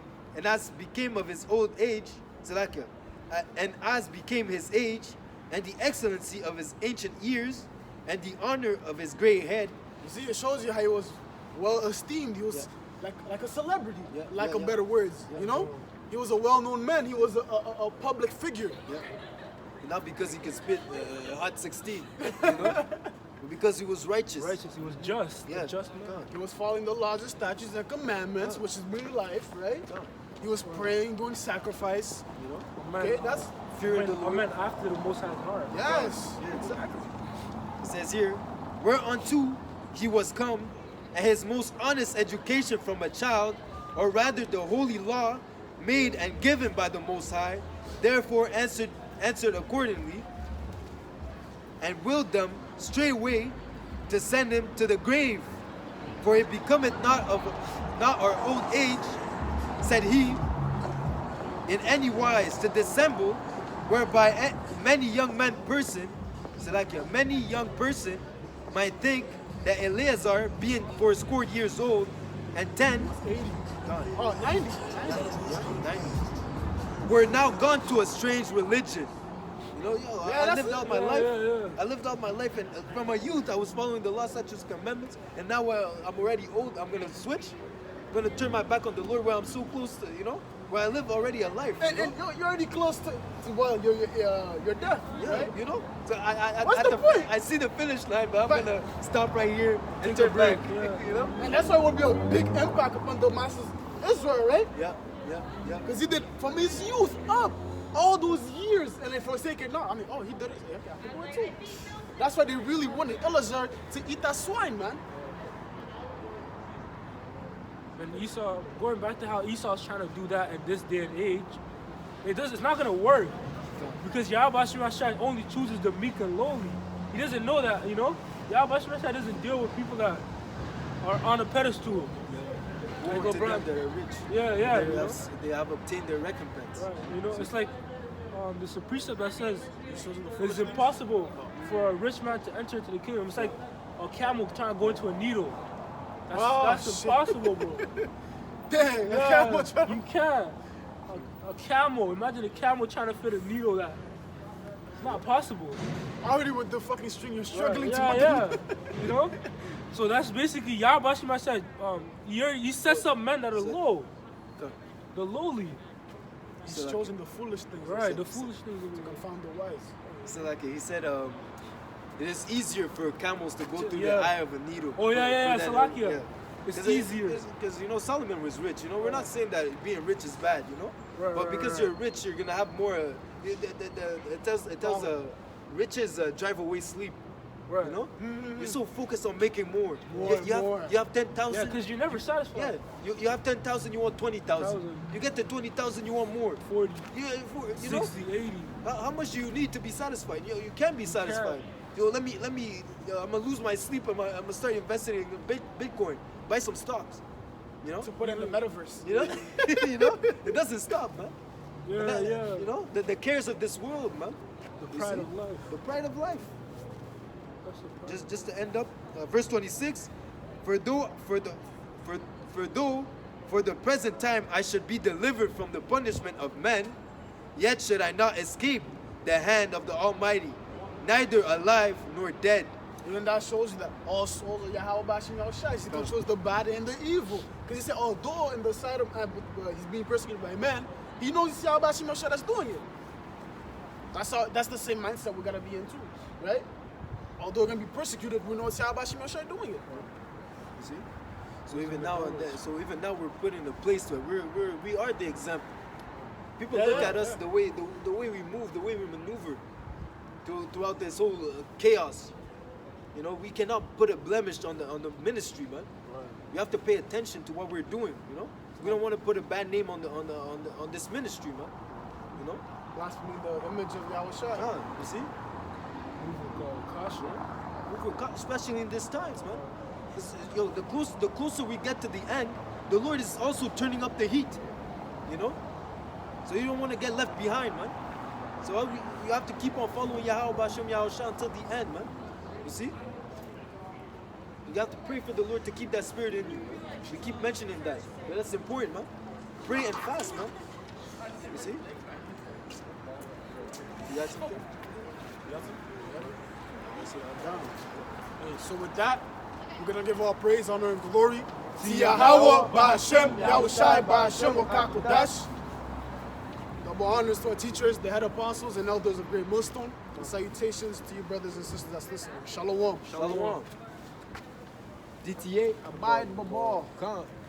of his old age, Salakia, and as became his age, and the excellency of his ancient years, and the honor of his gray head. You see, it shows you how he was well esteemed. He was like a celebrity, lack of yeah. better words. Yeah. You know, he was a well-known man. He was a public figure. Yeah. Not because he could spit hot 16, you know, but because he was righteous. Righteous. He was just. Yeah. A just man. He was following the laws and statutes and commandments, which is real life, right? Yeah. He was praying, doing sacrifice. You know. Man, Okay, that's Fearing the I Lord. meant after the Most High's heart. yes. Yeah, exactly. It says here, whereunto he was come, and his most honest education from a child, or rather the holy law, made and given by the Most High, therefore answered accordingly, and willed them straightway to send him to the grave. For it becometh not our old age, said he, in any wise to dissemble, whereby many young person might think that Eleazar, being 80 years old, and 10, 80. Oh, 90. 90, were now gone to a strange religion. You know, I lived out my life. yeah. I lived out my life, and from a youth, I was following the law, statutes, commandments, and now I'm already old. I'm gonna switch. I'm gonna turn my back on the Lord, where I'm so close to, where I live already a life. And you're already close to your death, Yeah, right? you know. So I What's the point? I see the finish line, but I'm But- gonna stop right here and Take a turn back. break, yeah. You know. And that's why it would be a big impact upon the masses Israel, right? Yeah. Because he did from his youth up all those years, and they forsake it now. He did it. Okay, I can do it too. That's why they really wanted Elazar to eat that swine, man. And Esau, going back to how Esau's trying to do that in this day and age, it's not gonna work. Because Yahweh Shai only chooses the meek and lowly. He doesn't know that, Yahweh Shai doesn't deal with people that are on a pedestal. Woe go to burn. them that are rich. Yeah, They have obtained their recompense. Right, it's like there's a precept that says it's impossible for a rich man to enter into the kingdom. It's like a camel trying to go into a needle. That's impossible, bro. Dang, I Yeah, can't watch that. you can't. A camel, imagine a camel trying to fit a needle that. It's not possible. Already with the fucking string, you're struggling to Yeah. So that's basically Yahweh Shai said, he sets up men that are low, the lowly. He's chosen the foolish things. Right, the foolish things. To confound the wise. So like he said, it is easier for camels to go through Yeah. the eye of a needle. Oh, yeah, Salakia. It's easier. Because, Solomon was rich. We're not saying that being rich is bad, but because you're rich, you're going to have more. It tells riches drive away sleep. Right. You're so focused on making more. More. You have 10,000. Yeah, because you're never satisfied. Yeah, you have 10,000, you want 20,000. 1,000. You get to 20,000, you want more. 40, You 60, know, 80. how much do you need to be satisfied? You can be satisfied. Let me. I'm gonna lose my sleep. I'm gonna start investing in Bitcoin. Buy some stocks. To put in the metaverse. It doesn't stop, man. Yeah, And that- yeah. You know, the cares of this world, man. The You pride see? of life. The pride of life. That's the pride. Just to end up, verse 26. For the present time I should be delivered from the punishment of men, yet should I not escape the hand of the Almighty, neither alive nor dead. Even that shows you that all souls are Yahweh Bashim Yahushai. He don't show us the bad and the evil. Because he said, although in the side of man, he's being persecuted by man, he knows it's Yahweh Bashim Yahushai that's doing it. That's the same mindset we gotta be in too, right? Although we're gonna be persecuted, we know it's Yahweh Bashim Yahushai doing it. You see? So even now we're put in a place where we are the example. People look at us the way we move, the way we maneuver throughout this whole chaos. You know, we cannot put a blemish on the ministry, man. Right. We have to pay attention to what we're doing. You know, we don't want to put a bad name on this ministry, man. You know, Blaspheming the image of Yahushai. you see, Caution. especially in these times, man. Yo, the closer we get to the end, the Lord is also turning up the heat. You know, so you don't want to get left behind, man. So you have to keep on following Yahweh B'Hashem Yahushua until the end, man. You see? You have to pray for the Lord to keep that spirit in you. We keep mentioning that. But that's important, man. Pray and fast, man. You see? You got something? Hey, so with that, we're gonna give all praise, honor, and glory to Yahweh, Ba'Hashem, Yahushai, Ba'Hashem, Wakakodash. Double honors to our teachers, the head apostles, and elders of Great Millstone. And salutations to you brothers and sisters that's listening. Shalom. Shalom. DTA. Abide, Babal. Come.